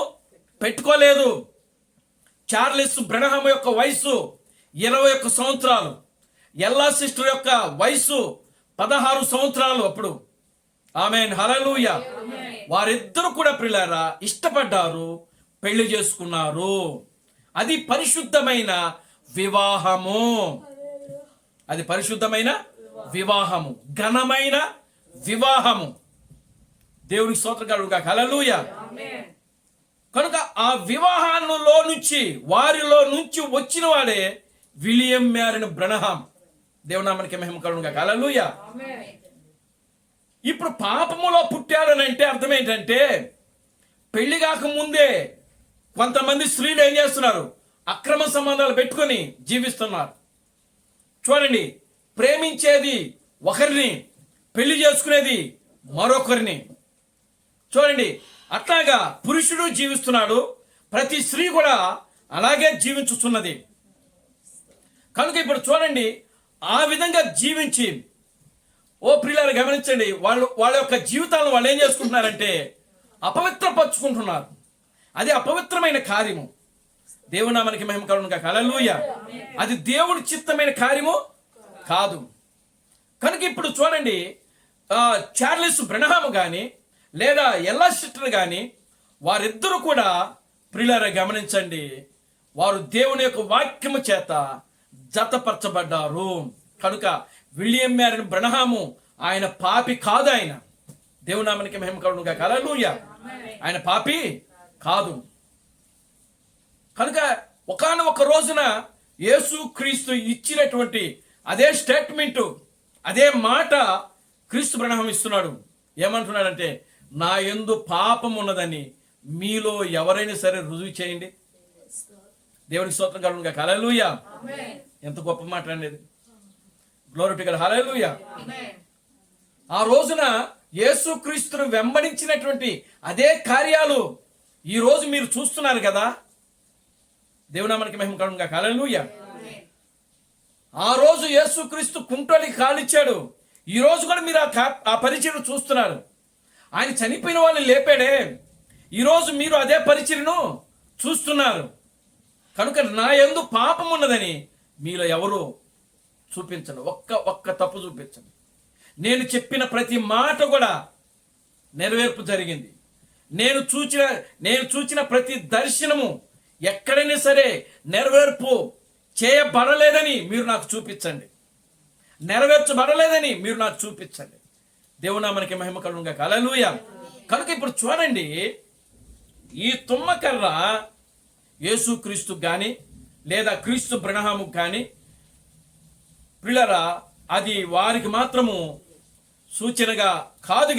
పెట్టుకోలేదు. చార్లెస్ బ్రనహాము యొక్క వయసు 21 సంవత్సరాలు, ఎల్లా సిస్టర్ యొక్క వయసు 16 సంవత్సరాలు అప్పుడు. ఆమేన్, హల్లెలూయా. వారిద్దరూ కూడా ప్రియులారా ఇష్టపడ్డారు, పెళ్లి చేసుకున్నారు. అది పరిశుద్ధమైన వివాహము. అది పరిశుద్ధమైన వివాహము, ఘనమైన వివాహము. దేవునికి స్తోత్రం కలుగును గాక. హల్లెలూయా. కనుక ఆ వివాహాలలో నుంచి, వారిలో నుంచి వచ్చిన వాడే విలియం మ్యారిన్ బ్రనహాం. దేవుని నామానికి మహిమ కలుగును గాక. హల్లెలూయా. ఇప్పుడు పాపములో పుట్టాడని అంటే అర్థం ఏంటంటే పెళ్లి కాక ముందే కొంతమంది స్త్రీలు ఏం చేస్తున్నారు, అక్రమ సంబంధాలు పెట్టుకొని జీవిస్తున్నారు. చూడండి, ప్రేమించేది ఒకరిని, పెళ్లి చేసుకునేది మరొకరిని. చూడండి, అట్లాగా పురుషుడు జీవిస్తున్నాడు, ప్రతి స్త్రీ కూడా అలాగే జీవించుతున్నది. కనుక ఇప్పుడు చూడండి, ఆ విధంగా జీవించి, ఓ ప్రియులారా గమనించండి, వాళ్ళ యొక్క జీవితాలను వాళ్ళు ఏం చేసుకుంటున్నారంటే అపవిత్రపరుచుకుంటున్నారు. అది అపవిత్రమైన కార్యము. దేవుని నామానికి మహిమ కలుగును గాక. హల్లెలూయా. అది దేవుని చిత్తమైన కార్యము కాదు. కనుక ఇప్పుడు చూడండి, చార్లెస్ బ్రనహాము కానీ లేదా ఎల్లా సిస్టర్ కానీ వారిద్దరూ కూడా ప్రియులారా గమనించండి, వారు దేవుని యొక్క వాక్యము చేత జతపరచబడ్డారు. కనుక విలియం మ్యారిన్ బ్రనహాము ఆయన పాపి కాదు. ఆయన దేవుని నామానికి మహిమ కలుగును గాక. హల్లెలూయా. ఆయన పాపి కాదు. కనుక ఒకానొక రోజున యేసు క్రీస్తు ఇచ్చినటువంటి అదే స్టేట్మెంటు, అదే మాట క్రీస్తు బ్రనహాం ఇస్తున్నాడు. ఏమంటున్నాడంటే, నా యందు పాపం ఉన్నదని మీలో ఎవరైనా సరే రుజువు చేయండి. దేవునికి స్తోత్రం కలుగును గాక. హల్లెలూయా. ఎంత గొప్ప మాట అనేది. Glory to God. హల్లెలూయా. ఆ రోజున యేసు క్రీస్తును వెంబడించినటువంటి అదే కార్యాలు ఈ రోజు మీరు చూస్తున్నారు కదా. దేవుని నామానికి మహిమ కలుగును గాక. హల్లెలూయా. ఆ రోజు యేసు క్రీస్తు కుంటోలికి కాలిచ్చాడు. ఈ రోజు కూడా మీరు ఆ పరిచయం చూస్తున్నారు. ఆయన చనిపోయిన వాళ్ళని లేపాడే, ఈరోజు మీరు అదే పరిచయను చూస్తున్నారు. కనుక నా యందు పాపం ఉన్నదని మీలో ఎవరు చూపించండి, ఒక్క తప్పు చూపించండి. నేను చెప్పిన ప్రతి మాట కూడా నెరవేర్పు జరిగింది. నేను చూచిన ప్రతి దర్శనము ఎక్కడైనా సరే నెరవేర్పు చేయబడలేదని మీరు నాకు చూపించండి, నెరవేర్చబడలేదని మీరు నాకు చూపించండి. దేవుని నామానికి మహిమ కలుగును గాక. హల్లెలూయా. కనుక ఇప్పుడు చూడండి, ఈ తుమ్మకర్ర యేసు క్రీస్తు కానీ లేదా క్రీస్తు బ్రనహాము కానీ ప్రియులారా అది వారికి మాత్రము సూచనగా కాదు.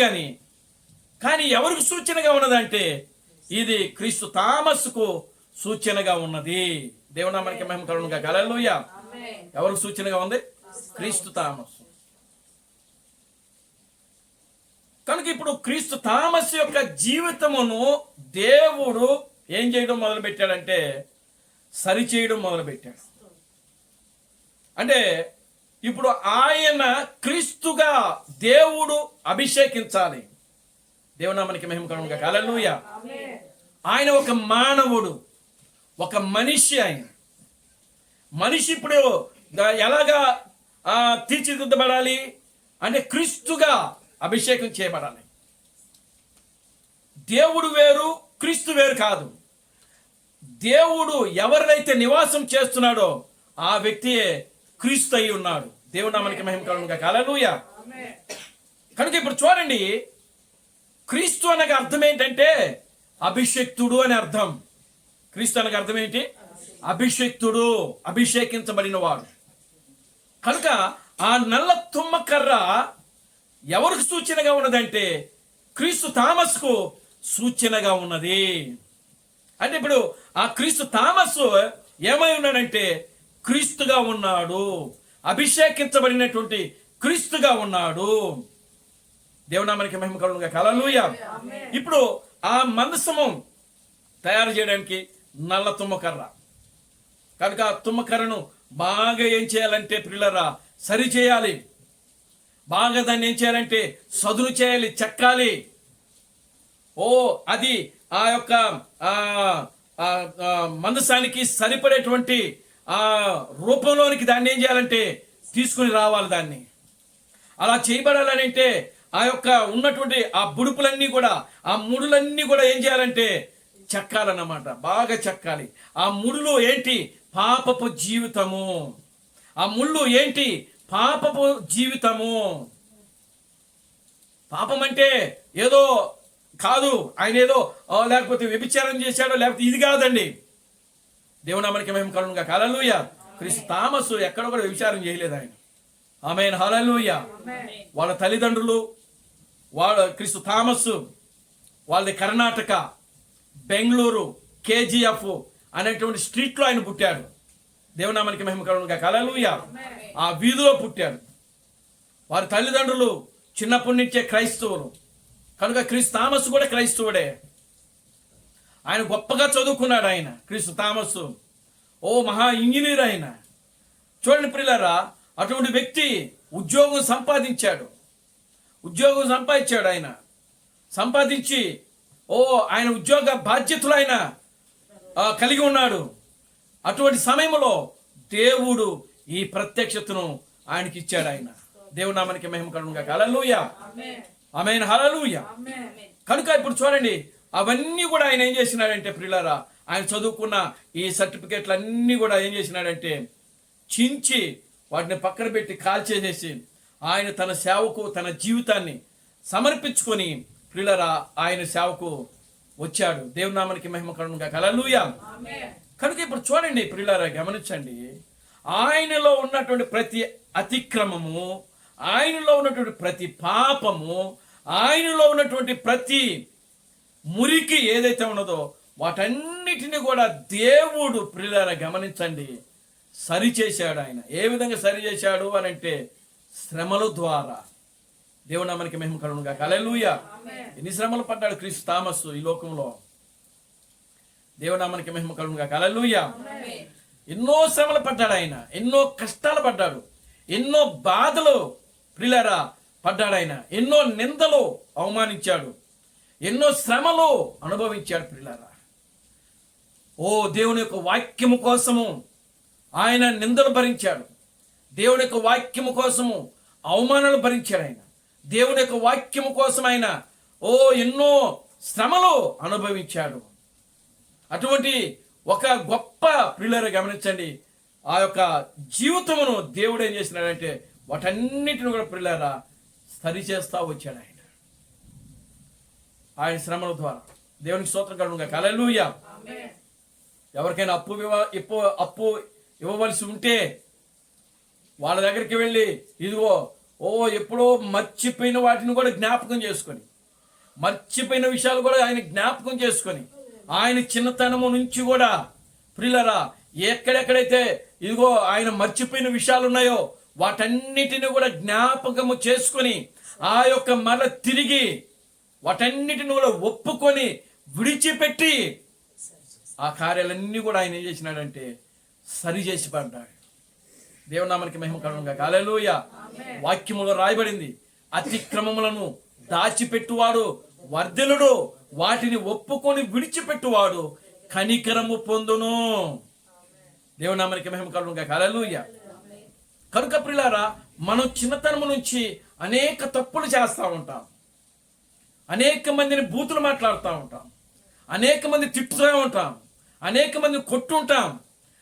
కానీ ఎవరికి సూచనగా ఉన్నదంటే ఇది క్రీస్తు థామస్కు సూచనగా ఉన్నది. దేవుని నామానికి మహిమ కలుగును గాక. హల్లెలూయా. ఎవరికి సూచనగా ఉంది? క్రీస్తు థామస్. కనుక ఇప్పుడు క్రీస్తు థామస్ యొక్క జీవితమును దేవుడు ఏం చేయడం మొదలు పెట్టాడంటే సరిచేయడం మొదలు పెట్టాడు. అంటే ఇప్పుడు ఆయన క్రీస్తుగా దేవుడు అభిషేకించాలి. దేవునామానికి మహిమ కలుగును గాక. హల్లెలూయా. ఆయన ఒక మానవుడు, ఒక మనిషి. ఆయన మనిషి ఇప్పుడు ఎలాగా తీర్చిదిద్దబడాలి అంటే క్రీస్తుగా అభిషేకం చేయబడాలి. దేవుడు వేరు, క్రీస్తు వేరు కాదు. దేవుడు ఎవరినైతే నివాసం చేస్తున్నాడో ఆ వ్యక్తియే క్రీస్తు అయి ఉన్నాడు. దేవుని నామానికి మహిమ కలుగును గాక. హల్లెలూయా. కనుక ఇప్పుడు చూడండి, క్రీస్తు అనగా అర్థం ఏంటంటే అభిషేక్తుడు అని అర్థం. క్రీస్తు అనగా అర్థం ఏంటి? అభిషేక్తుడు, అభిషేకించబడిన వాడు. కనుక ఆ నల్ల తుమ్మకర్ర ఎవరికి సూచనగా ఉన్నదంటే క్రీస్తు థామస్కు సూచనగా ఉన్నది. అంటే ఇప్పుడు ఆ క్రీస్తు థామస్ ఏమై ఉన్నాడంటే క్రీస్తుగా ఉన్నాడు, అభిషేకించబడినటువంటి క్రీస్తుగా ఉన్నాడు. దేవునామానికి మహిమ కలుగును గాక. హల్లెలూయా. ఇప్పుడు ఆ మందసము తయారు చేయడానికి నల్ల తుమ్మకర్ర. కనుక ఆ తుమ్మకర్రను బాగా ఏం చేయాలంటే ప్రియులారా, సరి చేయాలి. బాగా దాన్ని ఏం చేయాలంటే సదును చేయాలి, చెక్కాలి. అది ఆ యొక్క మందసానికి సరిపడేటువంటి ఆ రూపంలోనికి దాన్ని ఏం చేయాలంటే తీసుకుని రావాలి. దాన్ని అలా చేయబడాలని అంటే ఆ యొక్క ఉన్నటువంటి ఆ బుడుపులన్నీ కూడా, ఆ ముడులన్నీ కూడా ఏం చేయాలంటే చెక్కాలన్నమాట. బాగా చెక్కాలి. ఆ ముడులు ఏంటి? పాపపు జీవితము. ఆ ముళ్ళు ఏంటి? పాపపు జీవితము. పాపం అంటే ఏదో కాదు, ఆయన ఏదో లేకపోతే వ్యభిచారం చేశాడో లేకపోతే ఇది కాదండి. దేవునామానికి మహిమ కలుగును గాక. హల్లెలూయా. క్రీస్తు థామస్ ఎక్కడ కూడా వ్యభిచారం చేయలేదు ఆయన. ఆమేన్. హల్లెలూయా. వాళ్ళ తల్లిదండ్రులు, వాళ్ళ క్రీస్తు థామస్ వాళ్ళది కర్ణాటక, బెంగళూరు, కేజీఎఫ్ అనేటువంటి స్ట్రీట్లో ఆయన పుట్టాడు. దేవునామానికి మహిమ కలుగును గాక. హల్లెలూయా. ఆ వీధిలో పుట్టాడు. వారి తల్లిదండ్రులు చిన్నప్పటి నుంచే క్రైస్తవులు. కనుక క్రీస్తు థామస్ కూడా క్రైస్తవుడే. ఆయన గొప్పగా చదువుకున్నాడు. ఆయన క్రీస్తు థామస్ మహా ఇంజనీర్ ఆయన. చూడండి ప్రియులారా, అటువంటి వ్యక్తి ఉద్యోగం సంపాదించాడు. ఆయన సంపాదించి ఆయన ఉద్యోగ బాధ్యతలు ఆయన కలిగి ఉన్నాడు. అటువంటి సమయంలో దేవుడు ఈ ప్రత్యక్షతను ఆయనకి ఇచ్చాడు. ఆయన దేవునామానికి మహిమ కలుగును గాక. హల్లెలూయా. ఆమేన్. హల్లెలూయా. కనుక ఇప్పుడు చూడండి, అవన్నీ కూడా ఆయన ఏం చేసినాడంటే ప్రియులారా, ఆయన చదువుకున్న ఈ సర్టిఫికెట్లు అన్నీ కూడా ఏం చేసినాడంటే చించి వాటిని పక్కన పెట్టి కాల్చేసేసి ఆయన తన సేవకు తన జీవితాన్ని సమర్పించుకొని ప్రియులారా ఆయన సేవకు వచ్చాడు. దేవునామానికి మహిమ కలుగును గాక. హల్లెలూయా. కనుక ఇప్పుడు చూడండి ప్రియులారా, గమనించండి, ఆయనలో ఉన్నటువంటి ప్రతి అతిక్రమము, ఆయనలో ఉన్నటువంటి ప్రతి పాపము, ఆయనలో ఉన్నటువంటి ప్రతి మురికి ఏదైతే ఉన్నదో వాటన్నిటిని కూడా దేవుడు ప్రియులారా గమనించండి సరిచేశాడు. ఆయన ఏ విధంగా సరిచేశాడు అని అంటే శ్రమల ద్వారా. దేవునామానికి మహిమ కలుగును గాక. హల్లెలూయా. ఎన్ని శ్రమలు పడ్డాడు క్రీస్తు థామస్ ఈ లోకంలో. దేవునామానికి మహిమ కలుగును గాక. హల్లెలూయా. ఎన్నో శ్రమలు పడ్డాడు ఆయన, ఎన్నో కష్టాలు పడ్డాడు, ఎన్నో బాధలు ప్రియులారా పడ్డాడు ఆయన, ఎన్నో నిందలు అవమానించాడు, ఎన్నో శ్రమలు అనుభవించాడు ప్రియులారా. దేవుని యొక్క వాక్యము కోసము ఆయన నిందలు భరించాడు. దేవుని యొక్క వాక్యము కోసము అవమానాలు భరించాడు ఆయన. దేవుని యొక్క వాక్యము కోసం ఆయన ఎన్నో శ్రమలు అనుభవించాడు. అటువంటి ఒక గొప్ప ప్రియులారా గమనించండి, ఆ యొక్క జీవితమును దేవుడు ఏం చేసినాడంటే వాటన్నిటిని కూడా ప్రియులారా సరి చేస్తా వచ్చాడు ఆయన శ్రమల ద్వారా. దేవునికి స్తోత్రం కలుగును గాక. హల్లెలూయా. ఎవరికైనా అప్పు ఇవ్వవలసి ఉంటే వాళ్ళ దగ్గరికి వెళ్ళి ఇదిగో ఎప్పుడో మర్చిపోయిన వాటిని కూడా జ్ఞాపకం చేసుకొని, మర్చిపోయిన విషయాలు కూడా ఆయన జ్ఞాపకం చేసుకొని, ఆయన చిన్నతనము నుంచి కూడా ప్రియులారా ఎక్కడెక్కడైతే ఇదిగో ఆయన మర్చిపోయిన విషయాలు ఉన్నాయో వాటన్నిటిని కూడా జ్ఞాపకము చేసుకొని ఆ యొక్క మరల తిరిగి వాటన్నిటిని కూడా ఒప్పుకొని విడిచిపెట్టి ఆ కార్యాలన్నీ కూడా ఆయన ఏం చేసినాడంటే సరి చేసి పడ్డాడు. దేవునామానికి మహిమ కలుగును గాక. హల్లెలూయా. వాక్యములో రాయబడింది, అతిక్రమములను దాచిపెట్టువాడు వర్ధిల్లుడు, వాటిని ఒప్పుకొని విడిచిపెట్టువాడు కనికరము పొందును. దేవునామానికి మహిమ కలుగును గాక. హల్లెలూయా. కనుక ప్రియులారా, మనం చిన్నతనము నుంచి అనేక తప్పులు చేస్తూ ఉంటాం, అనేక మందిని బూతులు మాట్లాడుతూ ఉంటాం, అనేక మంది తిట్టుతూ ఉంటాం, అనేక మందిని కొట్టుంటాం,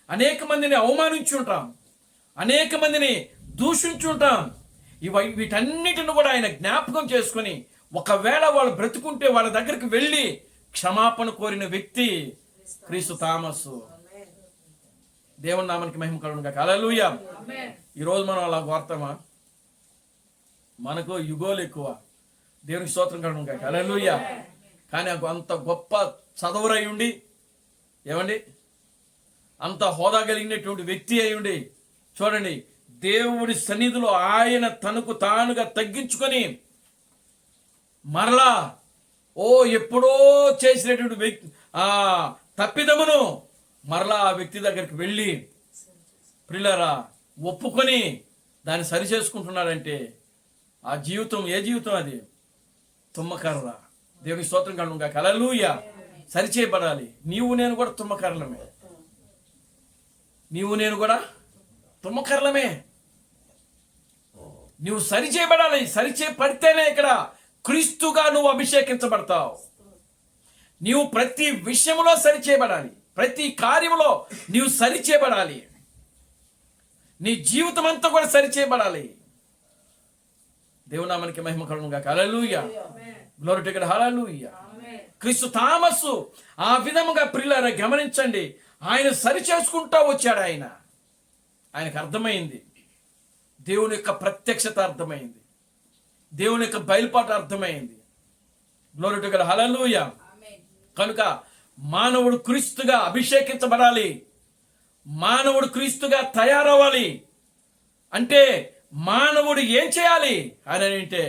అనేక మందిని అవమానించి ఉంటాం, అనేక మందిని దూషించుంటాం. వీటన్నిటిని కూడా ఆయన జ్ఞాపకం చేసుకుని ఒకవేళ వాళ్ళు బ్రతుకుంటే వాళ్ళ దగ్గరికి వెళ్ళి క్షమాపణ కోరిన వ్యక్తి క్రీస్తు థామస్. దేవుని నామానికి మహిమ కలుగును గాక. హల్లెలూయా. ఈరోజు మనం అలా కోరతామా? మనకు యుగోలు ఎక్కువ. దేవునికి స్తోత్రం కలుగును గాక. హల్లెలూయా. కానీ అంత గొప్ప చదువురై ఉండి, ఏమండి, అంత హోదా కలిగినటువంటి వ్యక్తి అయి ఉండి, చూడండి, దేవుడి సన్నిధిలో ఆయన తనకు తానుగా తగ్గించుకొని మరలా ఎప్పుడో చేసినటువంటి వ్యక్తి తప్పిదమును మరలా ఆ వ్యక్తి దగ్గరికి వెళ్ళి ప్రియులారా ఒప్పుకొని దాన్ని సరి చేసుకుంటున్నాడంటే ఆ జీవితం ఏ జీవితం అది? తుమ్మకర్ర. దేవుని స్తోత్రం కలుగును గాక. హల్లెలూయా. సరిచేయబడాలి. నీవు నేను కూడా తుమ్మకర్రలమే. నీవు నేను కూడా తుమ్మకర్రలమే. నువ్వు సరిచేయబడాలి. సరిచేయబడితేనే ఇక్కడ క్రీస్తుగా నువ్వు అభిషేకించబడతావు. నీవు ప్రతి విషయంలో సరిచేయబడాలి. ప్రతి కార్యంలో నీవు సరిచేయబడాలి. నీ జీవితం అంతా కూడా సరిచేయబడాలి. దేవుని నామానికి మహిమ కలుగును గాక. Hallelujah. Glory to God. Hallelujah. క్రీస్తు థామస్ ఆ విధముగా ప్రియులారా గమనించండి, ఆయన సరి చేసుకుంటా వచ్చాడు. ఆయనకు అర్థమైంది, దేవుని యొక్క ప్రత్యక్షత అర్థమైంది, దేవుని యొక్క బయలుపాటు అర్థమైంది. Glory to God. హల్లెలూయా. కనుక మానవుడు క్రీస్తుగా అభిషేకించబడాలి. మానవుడు క్రీస్తుగా తయారవ్వాలి. అంటే మానవుడు ఏం చేయాలి అని అంటే,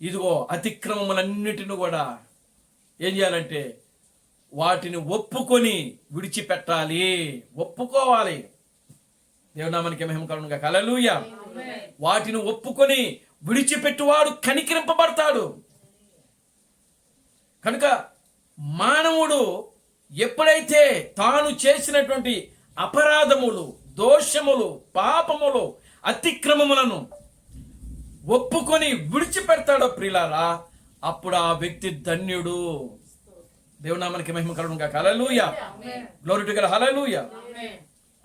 ఇదిగో అతిక్రమములన్నిటిని కూడా ఏం చేయాలంటే వాటిని ఒప్పుకొని విడిచిపెట్టాలి. ఒప్పుకోవాలి. దేవునామానికి మహిమ కలుగును గాక. హల్లెలూయా. వాటిని ఒప్పుకొని విడిచిపెట్టువాడు కనికరింపబడతాడు. కనుక మానవుడు ఎప్పుడైతే తాను చేసినటువంటి అపరాధములు, దోషములు, పాపములు, అతిక్రమములను ఒప్పుకొని విడిచిపెడతాడో ప్రియులారా, అప్పుడు ఆ వ్యక్తి ధన్యుడు. దేవునామానికి మహిమ కలుగును గాక. Hallelujah. Glory to God. Hallelujah.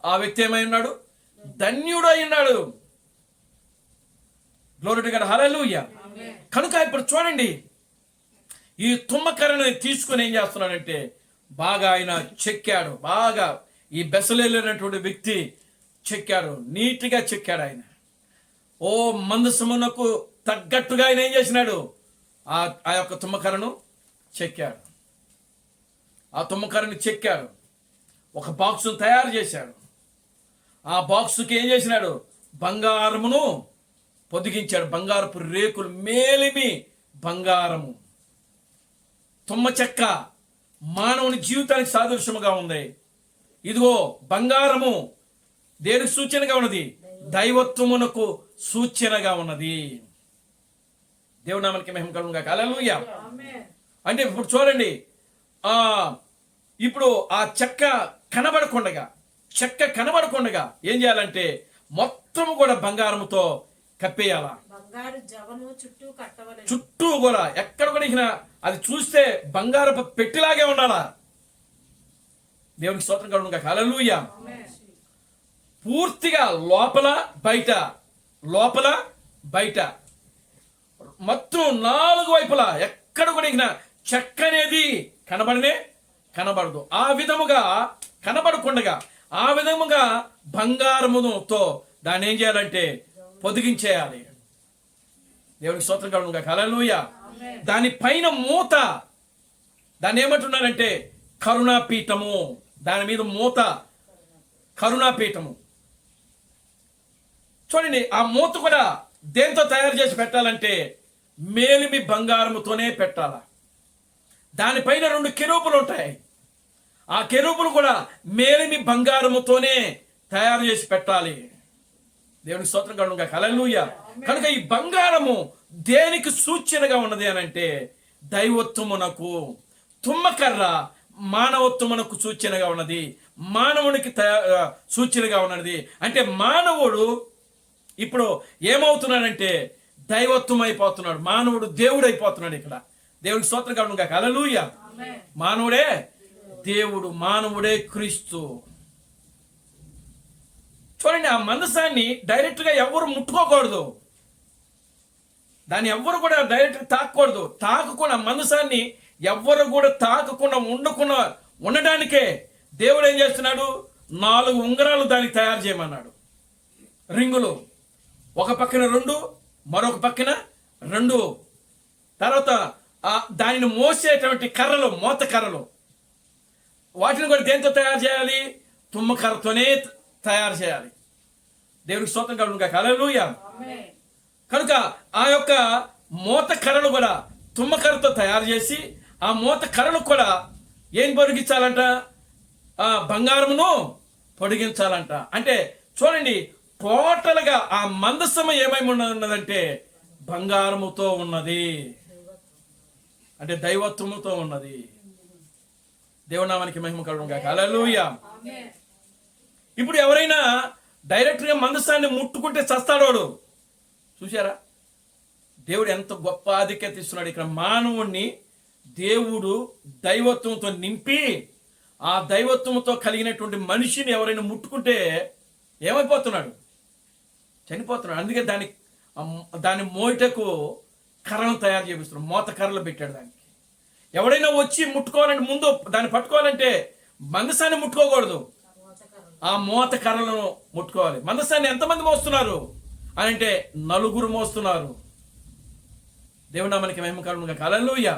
ఆ వ్యక్తి ఏమై ఉన్నాడు? ధన్యుడు అయి ఉన్నాడు. Glory to God. హల్లెలూయా. కనుక ఇప్పుడు చూడండి, ఈ తుమ్మకర్రని తీసుకుని ఏం చేస్తున్నాడంటే బాగా ఆయన చెక్కాడు. బాగా ఈ బెసలేనటువంటి వ్యక్తి చెక్కాడు, నీట్గా చెక్కాడు. ఆయన మందసమునకు తగ్గట్టుగా ఆయన ఏం చేసినాడు? ఆ యొక్క తుమ్మకర్రను చెక్కాడు. ఆ తుమ్మకర్రని చెక్కాడు. ఒక బాక్సును తయారు చేశాడు. ఆ బాక్సుకి ఏం చేసినాడు? బంగారమును పొదిగించాడు. బంగారపు రేకులు, మేలిమి బంగారము. తుమ్మ చెక్క మానవుని జీవితానికి సాదృశ్యముగా ఉంది. ఇదిగో బంగారము దేనికి సూచనగా ఉన్నది? దైవత్వమునకు సూచనగా ఉన్నది. దేవునామానికి మహిమ కలుగును గాక. హల్లెలూయా. అంటే ఇప్పుడు చూడండి, ఇప్పుడు ఆ చెక్క కనబడకుండగా ఏం చేయాలంటే మొత్తం కూడా బంగారముతో కప్పేయాలా. చుట్టూ కూడా ఎక్కడ కూడా అది చూస్తే బంగారపు పెట్టిలాగే ఉండాలా. దేవునికి స్తోత్రం కలుగును గాక. హల్లెలూయా. పూర్తిగా లోపల బయట మొత్తం 4 వైపులా ఎక్కడ కూడా చెక్క అనేది కనబడదు. ఆ విధముగా కనబడకుండగా ఆ విధముగా బంగారముతో దాన్ని ఏం చేయాలంటే పొదిగించేయాలి. దేవునికి స్తోత్రం కలుగును గాక. హల్లెలూయా. దాని పైన మూత, దాన్ని ఏమంటున్నారంటే కరుణాపీఠము. దాని మీద మూత కరుణాపీఠము. చూడండి, ఆ మూత కూడా దేంతో తయారు చేసి పెట్టాలంటే మేలిమి బంగారముతోనే పెట్టాల. దానిపైన 2 కెరూబులు ఉంటాయి. ఆ కెరూబులు కూడా మేలిమి బంగారముతోనే తయారు చేసి పెట్టాలి. దేవునికి స్తోత్రం కలుగును గాక. హల్లెలూయా. కనుక ఈ బంగారము దేనికి సూచనగా ఉన్నది అని అంటే దైవత్వమునకు. తుమ్మకర్ర మానవత్వమునకు సూచనగా ఉన్నది, మానవునికి సూచనగా ఉన్నది. అంటే మానవుడు ఇప్పుడు ఏమవుతున్నాడంటే దైవత్వం అయిపోతున్నాడు. మానవుడు దేవుడు అయిపోతున్నాడు. ఇక్కడ దేవునికి స్తోత్రం కలుగును గాక. హల్లెలూయా. మానవుడే దేవుడు, మానవుడే క్రీస్తు. చూడండి, ఆ మందసాన్ని డైరెక్ట్గా ఎవరు ముట్టుకోకూడదు, దాన్ని ఎవ్వరు కూడా డైరెక్ట్గా తాకూడదు. తాకకుండా మందసాన్ని ఎవ్వరు కూడా తాకకుండా ఉండడానికే దేవుడు ఏం చేస్తున్నాడు, 4 ఉంగరాలు దానికి తయారు చేయమన్నాడు. రింగులు, ఒక పక్కన 2, మరొక పక్కన 2. తర్వాత దానిని మోసేటువంటి కర్రలు, మోత కర్రలు, వాటిని కూడా దేంతో తయారు చేయాలి, తుమ్మకర్రతోనే తయారు చేయాలి. దేవుడికి స్తోత్రం కలుగును గాక. హల్లెలూయా. కనుక ఆ యొక్క మోత కర్రలు కూడా తుమ్మకర్రతో తయారు చేసి, ఆ మోత కర్రలు కూడా ఏం పొడిగించాలంట, బంగారమును పొడిగించాలంట. అంటే చూడండి, టోటల్గా ఆ మందసము ఏమేమి ఉన్నదంటే బంగారముతో ఉన్నది, అంటే దైవత్వముతో ఉన్నది. దేవునామానికి మహిమ కలుగును గాక. హల్లెలూయా. ఇప్పుడు ఎవరైనా డైరెక్ట్గా మందసాన్ని ముట్టుకుంటే చస్తాడోడు. చూశారా, దేవుడు ఎంత గొప్ప ఆధిక్యత ఇస్తున్నాడు. ఇక్కడ మానవుణ్ణి దేవుడు దైవత్వంతో నింపి, ఆ దైవత్వంతో కలిగినటువంటి మనిషిని ఎవరైనా ముట్టుకుంటే ఏమైపోతున్నాడు, చనిపోతున్నాడు. అందుకే దాన్ని మోయటకు కర్రలు తయారు చేపిస్తున్నాడు, మోత కర్రలు పెట్టాడు దానికి. ఎవడైనా వచ్చి ముట్టుకోవాలంటే, ముందు దాన్ని పట్టుకోవాలంటే మందసాన్ని ముట్టుకోకూడదు, ఆ మోత కర్రలను ముట్టుకోవాలి. మందసాన్ని ఎంతమంది మోస్తున్నారు అని అంటే 4 మోస్తున్నారు. దేవుని నామానికి మహిమ కలుగును గాక. హల్లెలూయా.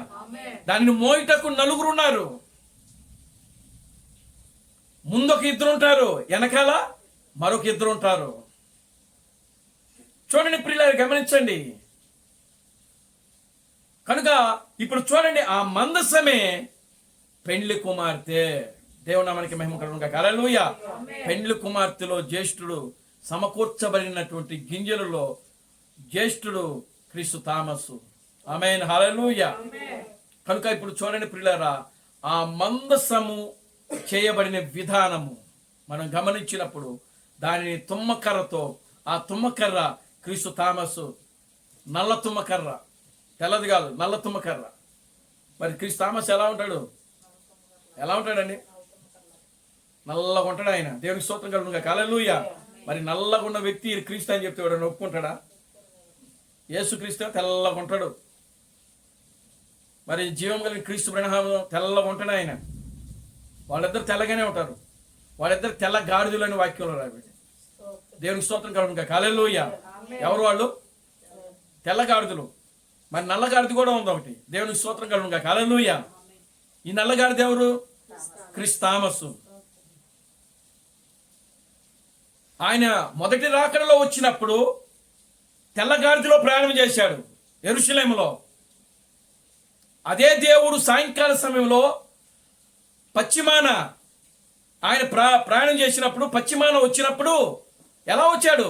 దానిని మోయటకు 4 ఉన్నారు. ముందొక 2 ఉంటారు, వెనకాల మరొక 2 ఉంటారు. చూడండి ప్రియులారా, గమనించండి. కనుక ఇప్పుడు చూడండి, ఆ మందసమే పెండ్లి కుమార్తె. దేవుని నామానికి మహిమ కలుగును గాక. హల్లెలూయా. పెండ్లి కుమార్తెలో జ్యేష్ఠుడు, సమకూర్చబడినటువంటి గింజలలో జ్యేష్ఠుడు క్రీస్తు థామసు. ఆమేన్. హల్లెలూయా. కనుక ఇప్పుడు చూడండి ప్రియులారా, ఆ మందసము చేయబడిన విధానము మనం గమనించినప్పుడు దానిని తుమ్మకర్రతో, ఆ తుమ్మకర్ర క్రీస్తు థామసు, నల్ల తుమ్మకర్ర, తెల్లది కాదు, నల్ల తుమ్మకర్ర. మరి క్రీస్తు థామస్ ఎలా ఉంటాడు, ఎలా ఉంటాడండి, నల్లగా ఉంటాడు ఆయన. దేవునికి స్తోత్రం కలుగును గాక. హల్లెలూయా. మరి నల్లగా ఉన్న వ్యక్తి క్రీస్తు అని చెప్తే వాడు ఒప్పుకుంటాడా? యేసు క్రీస్తు తెల్లగా ఉంటాడు. మరి జీవం కలిగిన క్రీస్తు బ్రహ్మ తెల్లగా ఉంటాడు ఆయన. వాళ్ళిద్దరు తెల్లగానే ఉంటారు. వాళ్ళిద్దరు తెల్ల గాడిదలు అని వాక్యంలో రాబడి. దేవునికి స్తోత్రం కలుగును గాక. హల్లెలూయా. ఎవరు వాళ్ళు? తెల్ల గాడిదలు. మరి నల్ల గాడిద కూడా ఉంది ఒకటి. దేవునికి స్తోత్రం కలుగును గాక. హల్లెలూయా. ఈ నల్ల గాడిద ఎవరు? క్రీస్తు థామసు. ఆయన మొదటి రాకడలో వచ్చినప్పుడు తెల్ల గాడిదలో ప్రయాణం చేశాడు యెరూషలేములో. అదే దేవుడు సాయంకాల సమయంలో పశ్చిమాన ఆయన ప్రయాణం చేసినప్పుడు, పశ్చిమాన వచ్చినప్పుడు ఎలా వచ్చాడు?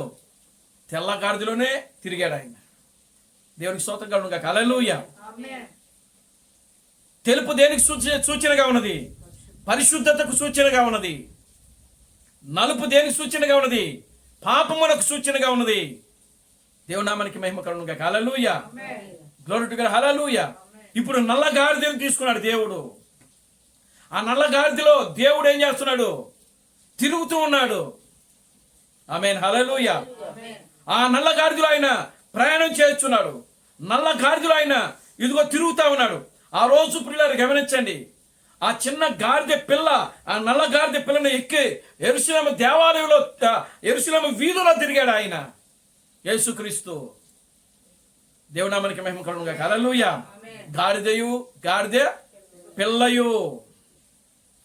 తెల్ల గాడిదలోనే తిరిగాడు ఆయన. దేవునికి స్తోత్రం కలుగును గాక. హల్లెలూయా. తెలుపు దేనికి సూచనగా ఉన్నది? పరిశుద్ధతకు సూచనగా ఉన్నది. నలుపు దేనికి సూచనగా ఉన్నది? పాపమునకు సూచనగా ఉన్నది. దేవునామానికి మహిమ కలుగును గాక. Hallelujah. Glory to God. Hallelujah. ఇప్పుడు నల్ల గాడిదను తీసుకున్నాడు దేవుడు. ఆ నల్ల గాడిదలో దేవుడు ఏం చేస్తున్నాడు? తిరుగుతూ ఉన్నాడు. ఆమేన్. హల్లెలూయా. ఆ నల్ల గాడిదలో ఆయన ప్రయాణం చేస్తున్నాడు. నల్ల గాడిదలో ఆయన ఇదిగో తిరుగుతా ఉన్నాడు. ఆ రోజు పిల్లలు గమనించండి, ఆ చిన్న గాడిద పిల్ల, ఆ నల్ల గాడిద పిల్లని ఎక్కి యెరూషలేము దేవాలయంలో, యెరూషలేము వీధిలో తిరిగాడు ఆయన, యేసుక్రీస్తు. దేవునామానికి మహిమ కలుగును గాక. హల్లెలూయా. గాడిదయు, గాడిద పిల్లయు,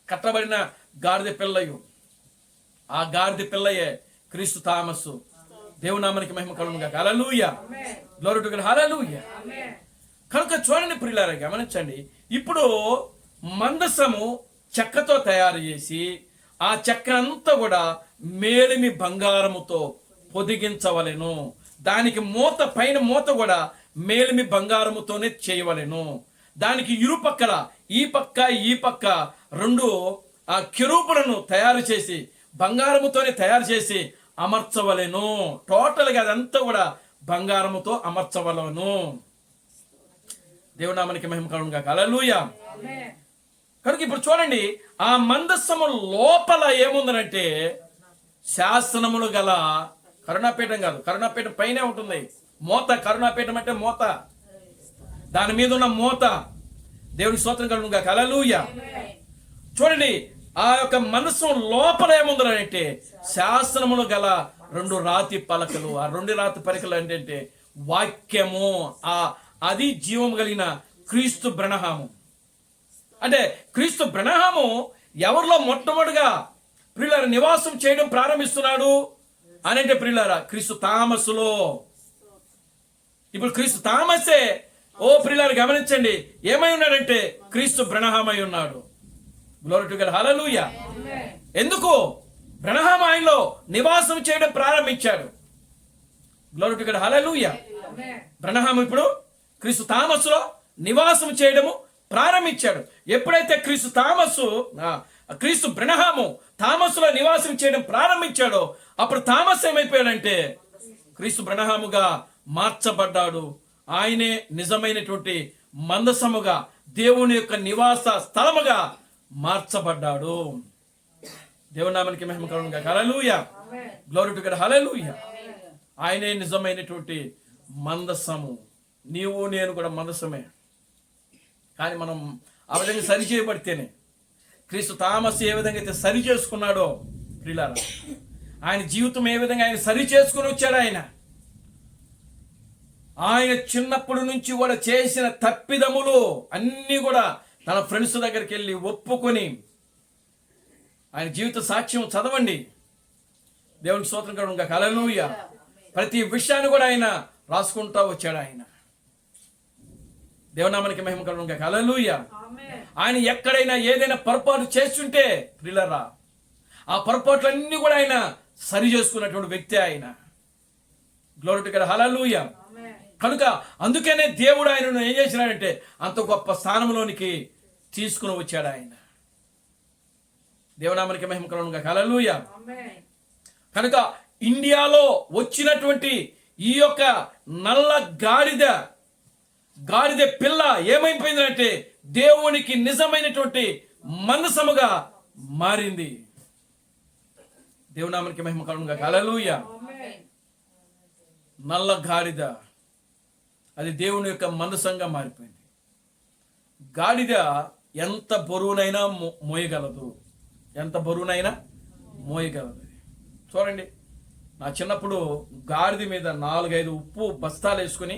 కట్టబడిన గాడిద పిల్లయు, ఆ గాడిద పిల్లయే క్రీస్తు థామసు. దేవునామానికి మహిమ కలుగును గాక. Hallelujah. Glory to God. Hallelujah. కనుక చూడండి ప్రియులారా, గమనించండి. ఇప్పుడు మందసము చెక్కతో తయారు చేసి, ఆ చెక్క అంతా కూడా మేలిమి బంగారముతో పొదిగించవలెను. దానికి మూత, పైన మూత కూడా మేలిమి బంగారముతోనే చేయవలెను. దానికి ఇరుపక్కల, ఈ పక్క ఈ పక్క 2 ఆ కెరూబులను తయారు చేసి, బంగారముతోనే తయారు చేసి అమర్చవలెను. టోటల్గా అదంతా కూడా బంగారముతో అమర్చవలను. దేవునామానికి మహిమ కలుగును గాక. హల్లెలూయా. కనుక ఇప్పుడు చూడండి, ఆ మందసము లోపల ఏముందనంటే శాసనములు గల, కరుణాపీఠం కాదు, కరుణాపీఠం పైనే ఉంటుంది మోత. కరుణాపీఠం అంటే మోత, దాని మీద ఉన్న మోత. దేవుని స్తోత్రం కలుగును గాక. హల్లెలూయా. చూడండి, ఆ యొక్క మనసు లోపల ఏముందంటే శాసనములు గల 2 రాతి పలకలు. ఆ 2 రాతి పలకలు ఏంటంటే వాక్యము. అది జీవము కలిగిన క్రీస్తు బ్రనహాము. అంటే క్రీస్తు బ్రనహాము ఎవరిలో మొట్టమొదటిగా ప్రియులారా నివాసం చేయడం ప్రారంభిస్తున్నాడు అని అంటే ప్రియులారా క్రీస్తు థామసులో. ఇప్పుడు క్రీస్తు థామసే ప్రియులారా గమనించండి, ఏమై ఉన్నాడంటే క్రీస్తు బ్రనహాం అయి ఉన్నాడు. Glory to God. హల్లెలూయా. ఎందుకు? బ్రనహాం ఆయనలో నివాసం చేయడం ప్రారంభించాడు. Glory to God. Hallelujah. Branham ఇప్పుడు క్రీస్తు థామస్లో నివాసం చేయడము ప్రారంభించాడు. ఎప్పుడైతే క్రీస్తు బ్రనహాము థామస్లో నివాసం చేయడం ప్రారంభించాడో అప్పుడు థామస్ ఏమైపోయాడంటే క్రీస్తు బ్రనహాముగా మార్చబడ్డాడు. ఆయనే నిజమైనటువంటి మందసముగా, దేవుని యొక్క నివాస స్థలముగా మార్చబడ్డాడు. దేవుని నామానికి మహిమ కలుగును గాక. Hallelujah. Glory to God. Hallelujah. ఆయనే నిజమైనటువంటి మందసము. నీవు నేను కూడా మందసమే. కానీ మనం ఆ విధంగా సరి చేయబడితేనే, క్రీస్తు థామస్ ఏ విధంగా అయితే సరి చేసుకున్నాడో ప్రియులారా, ఆయన జీవితం ఏ విధంగా ఆయన సరి చేసుకుని వచ్చాడు. ఆయన చిన్నప్పటి నుంచి కూడా చేసిన తప్పిదములు అన్నీ కూడా తన ఫ్రెండ్స్ దగ్గరికి వెళ్ళి ఒప్పుకొని, ఆయన జీవిత సాక్ష్యం చదవండి. దేవునికి స్తోత్రం కలుగును గాక. హల్లెలూయా. ప్రతి విషయాన్ని కూడా ఆయన రాసుకుంటా వచ్చాడు. దేవునామానికి మహిమ కలుగును గాక. హల్లెలూయా. ఆయన ఎక్కడైనా ఏదైనా పొరపాటు చేస్తుంటే ప్రియులారా ఆ పొరపాట్లన్నీ కూడా ఆయన సరి చేసుకున్నటువంటి వ్యక్తి ఆయన. Glory to God. హల్లెలూయా. కనుక అందుకనే దేవుడు ఆయనను ఏం చేసినాడంటే అంత గొప్ప స్థానంలోనికి తీసుకుని వచ్చాడు ఆయన. దేవునామానికి మహిమ కలుగును గాక. హల్లెలూయా. కనుక ఇండియాలో వచ్చినటువంటి ఈ యొక్క నల్ల గాడిద పిల్ల ఏమైపోయిందంటే దేవునికి నిజమైనటువంటి మనసముగా మారింది. దేవునామానికి మహిమ కలుగును గాక. హల్లెలూయా. నల్ల గాడిద అది దేవుని యొక్క మనసంగా మారిపోయింది. గాడిద ఎంత బరువునైనా మోయగలదు, ఎంత బరువునైనా మోయగలదు. చూడండి, నా చిన్నప్పుడు గాడిద మీద 4-5 ఉప్పు బస్తాలు వేసుకుని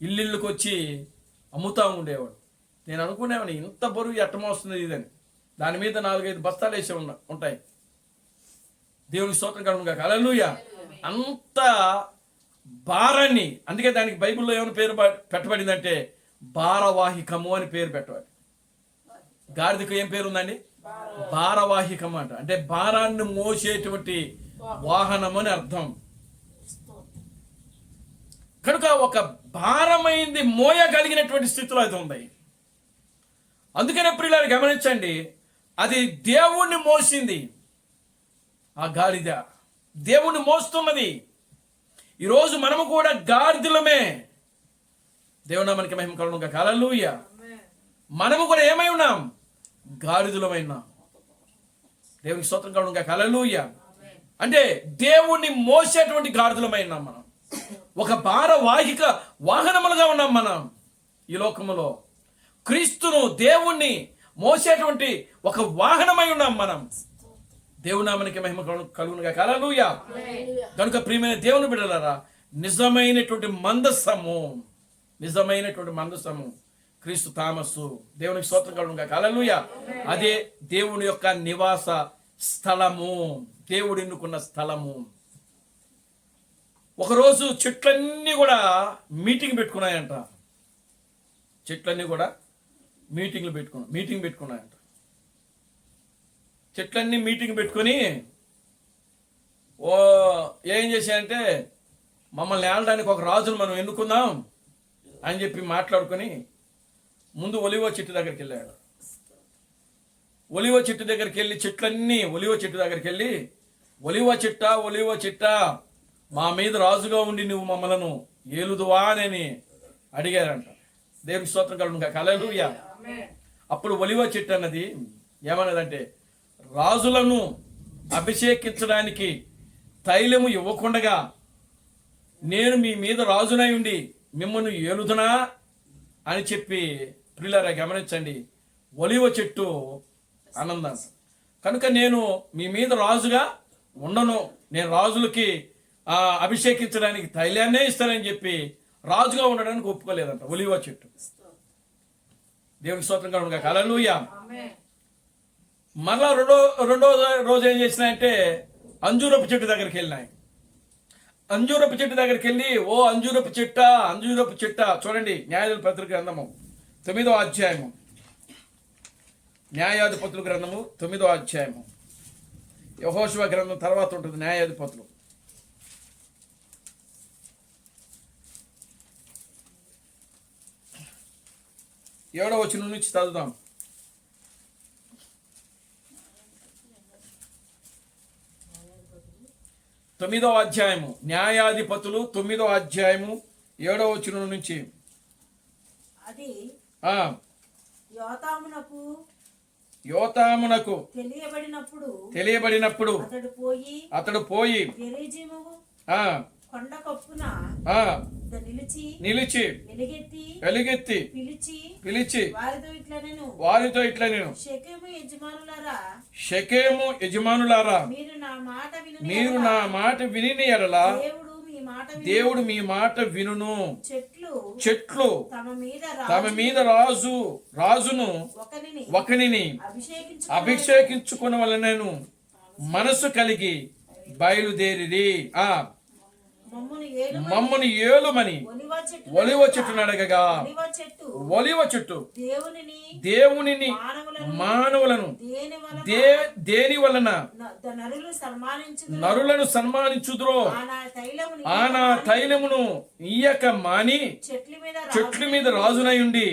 ఇల్లుకి వచ్చి అమ్ముతా ఉండేవాడు. నేను అనుకునేవాడిని ఇంత బరువు ఎట్టమొస్తుంది ఇదని. దాని మీద 4-5 బస్తాలు వేసి ఉంటాయి. దేవునికి స్తోత్రం కలుగును గాక. హల్లెలూయా. అంత భారాన్ని, అందుకే దానికి బైబిల్లో ఏమైనా పేరు పెట్టబడిందంటే భారవాహికము అని పేరు పెట్టవాలి. గాడిదకు ఏం పేరు ఉందండి? భారవాహికం అంట. అంటే భారాన్ని మోసేటువంటి వాహనం అని అర్థం. కనుక ఒక భారమైంది మోయగలిగినటువంటి స్థితిలో అది ఉంది. అందుకనే ప్రియులారా గమనించండి, అది దేవుణ్ణి మోసింది. ఆ గాడిద దేవుణ్ణి మోస్తున్నది. ఈరోజు మనము కూడా గాడిదలమే. దేవునామానికి మహిమ కలుగును గాక. హల్లెలూయా. మనము కూడా ఏమై ఉన్నాం? గాడిదలమై ఉన్నాం. దేవునికి స్తోత్రం కలుగును గాక. హల్లెలూయా. అంటే దేవుణ్ణి మోసేటువంటి గాడిదలమై ఉన్నాం మనం. ఒక భారవాహిక వాహనములుగా ఉన్నాం మనం ఈ లోకములో. క్రీస్తును దేవుణ్ణి మోసేటువంటి ఒక వాహనమై ఉన్నాం మనం. దేవునామానికి మహిమ కలుగును గాక. హల్లెలూయా. కనుక ప్రియమైన దేవుని బిడ్డలారా, నిజమైనటువంటి మందసము క్రీస్తు థామసు. దేవునికి స్తోత్రం కలుగును గాక. హల్లెలూయా. అదే దేవుని యొక్క నివాస స్థలము, దేవుడు ఎన్నుకున్న స్థలము. ఒకరోజు చెట్లన్నీ కూడా మీటింగ్ పెట్టుకున్నాయంట. చెట్లన్నీ కూడా మీటింగ్ పెట్టుకున్నాయంట. చెట్లన్నీ మీటింగ్ పెట్టుకొని ఏం చేశాయంటే, మమ్మల్ని ఏలడానికి ఒక రాజును మనం ఎన్నుకుందాం అని చెప్పి మాట్లాడుకొని ముందు ఒలివ చెట్టు దగ్గరికి వెళ్ళాడు. ఒలివ చెట్టు దగ్గరికి వెళ్ళి చెట్లన్నీ ఒలివ చెట్టు దగ్గరికి వెళ్ళి ఒలివ చెట్ట మా మీద రాజుగా ఉండి నువ్వు మమ్మలను ఏలుదువా అని అడిగారంట. దేవుని స్తోత్రం కలుగును గాక. హల్లెలూయా. అప్పుడు ఒలివ చెట్టు అన్నది ఏమన్నదంటే, రాజులను అభిషేకించడానికి తైలము ఇవ్వకుండగా నేను మీ మీద రాజునై ఉండి మిమ్మల్ని ఏలుదునా అని చెప్పి ప్రియులారా గమనించండి, ఒలివ చెట్టు ఆనందం. కనుక నేను మీ మీద రాజుగా ఉండను, నేను రాజులకి అభిషేకించడానికి తైలాన్నే ఇస్తానని చెప్పి రాజుగా ఉండడానికి ఒప్పుకోలేదంట ఒలివ చెట్టు. దేవునికి స్తోత్రం కలుగును గాక. హల్లెలూయా. మరలా రెండో రోజు ఏం చేసినాయంటే అంజూరపు చెట్టు దగ్గరికి వెళ్ళినాయి. అంజూరపు చెట్టు దగ్గరికి వెళ్ళి, ఓ అంజూరపు చెట్ట చూడండి, న్యాయాధిపతుల పత్రిక గ్రంథము 9వ అధ్యాయము, న్యాయాధిపతుల గ్రంథము 9వ అధ్యాయము, యెహోషువ గ్రంథం తర్వాత ఉంటుంది న్యాయాధిపతులు. ఏడవ వచనం నుంచి చదువుదాం. తొమ్మిదవ అధ్యాయము, న్యాయాధిపతులు 9వ అధ్యాయము 7వ వచనం నుంచి.
అది
ఆ
యోతామునకు
తెలియబడినప్పుడు అతడు పోయి ఆ
కొండ కప్పున
నిలిచి ఎలుగెత్తి పిలిచి వారితో ఇట్లా నేను షెకెము యజమానులారా, మీరు నా మాట విని ఎడలా దేవుడు మీ మాట వినును. చెట్లు తమ మీద రాజును ఒకనిని అభిషేకించుకున్న వలనను మనసు కలిగి బయలుదేరిరి. మమ్మను ఏలుమని ఒలివ చెట్టును అడగగా ఒలివ చెట్టు దేవునిని మానవులను దేని వలన నరులను సన్మానించుదురో ఆనా తైలమును ఇయ్యక మాని చెట్ల మీద రాజునై ఉండి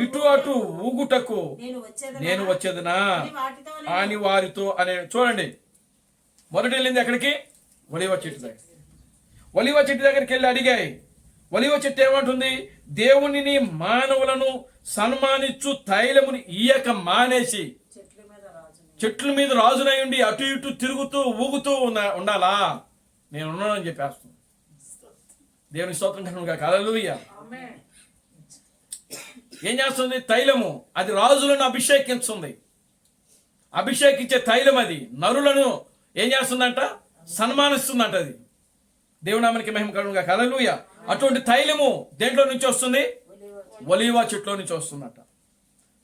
ఇటు అటు ఊగుటకు నేను వచ్చేదనా అని వారితో అనే. చూడండి, మొదటి వెళ్ళింది ఎక్కడికి? ఒలివ చెట్టు దగ్గర. ఒలివ చెట్టు దగ్గరికి వెళ్ళి అడిగాయి. ఒలివ చెట్టు ఏమంటుంది? దేవునిని మానవులను సన్మానించు తైలముని ఇయ్యక మానేసి చెట్ల మీద రాజునై ఉండి అటు ఇటు తిరుగుతూ ఊగుతూ ఉండాలా? నేను ఉన్నానని చెప్పేస్తాను. దేవుని స్తోత్రం కలుగును గాక. హల్లెలూయా. ఏం చేస్తుంది? తైలము అది రాజులను అభిషేకించుంది. అభిషేకించే తైలం అది నరులను ఏం చేస్తుందంట? సన్మానిస్తుందంట. అది దేవునామానికి మహిమ కలుగును గాక. హల్లెలూయా. అటువంటి తైలము దేంట్లో నుంచి వస్తుంది? ఒలీవ చెట్లో నుంచి వస్తుందట.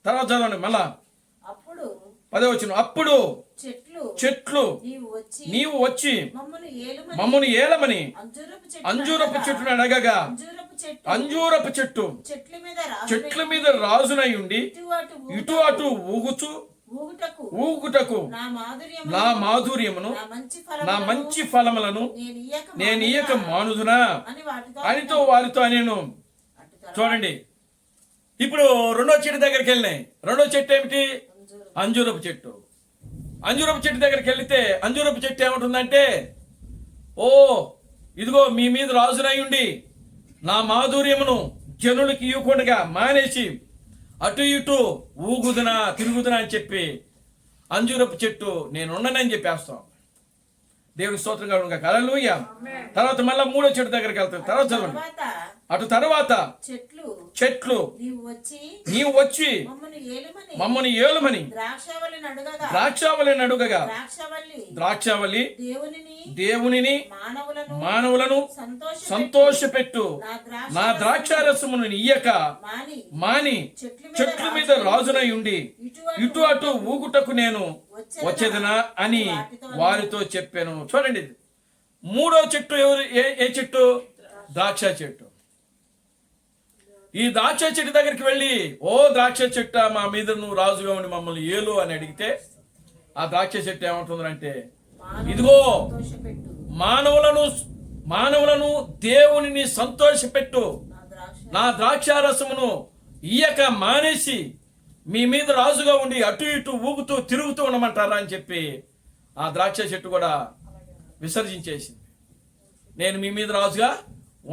తర్వాత చదవండి మళ్ళా 10వ వచనం. అప్పుడు చెట్లు నీవు వచ్చి మమ్మను ఏలమని అంజూరపు చెట్టును అడగగా అంజూరపు చెట్ల మీద రాజునై ఉండి ఇటు అటు ఊగుటకు నా మాధుర్యమును నా మంచి ఫలములను నేను ఇయ్యక మానుదునా అనితో వారితో నేను. చూడండి, ఇప్పుడు రెండో చెట్టు దగ్గరికి వెళ్ళినాయి. రెండో చెట్టు ఏమిటి? అంజూరపు చెట్టు. అంజూరపు చెట్టు దగ్గరికి వెళితే అంజూరపు చెట్టు ఏమంటుందంటే, ఓ ఇదిగో మీ మీద రాజునై ఉండి నా మాధుర్యమును జనులకి ఇవ్వకుండా మానేసి అటు ఇటు ఊగుదునా తిరుగుదునా అని చెప్పి అంజూరపు చెట్టు నేను ఉండనని చెప్పేస్తాం. దేవుని స్తోత్రం కలుగును గాక. హల్లెలూయా. తర్వాత మళ్ళీ మూడో చెట్టు దగ్గరికి వెళ్తాం. తర్వాత చదవండి. అటు తర్వాత చెట్లు నీవు వచ్చి మమ్మను ఏలుమని ద్రాక్షావళిని అడుగగా ద్రాక్షావళి దేవునిని మానవులను సంతోషపెట్టు నా ద్రాక్షారసమును ఇయ్యక మాని చెట్ల మీద రాజునై ఉండి ఇటు అటు ఊగుటకు నేను వచ్చేదనా అని వారితో చెప్పాను. చూడండి, మూడో చెట్టు ఏ చెట్టు? ద్రాక్ష చెట్టు. ఈ ద్రాక్ష చెట్టు దగ్గరికి వెళ్ళి, ఓ ద్రాక్ష చెట్ట మా మీద నువ్వు రాజుగా ఉండి మమ్మల్ని ఏలు అని అడిగితే ఆ ద్రాక్ష చెట్టు ఏమంటుందంటే, ఇదిగో మానవులను దేవునిని సంతోషపెట్టు నా ద్రాక్షారసమును ఇయ్యక మానేసి మీ మీద రాజుగా ఉండి అటు ఇటు ఊగుతూ తిరుగుతూ ఉండమంటారా అని చెప్పి ఆ ద్రాక్ష చెట్టు కూడా విసర్జించేసింది. నేను మీ మీద రాజుగా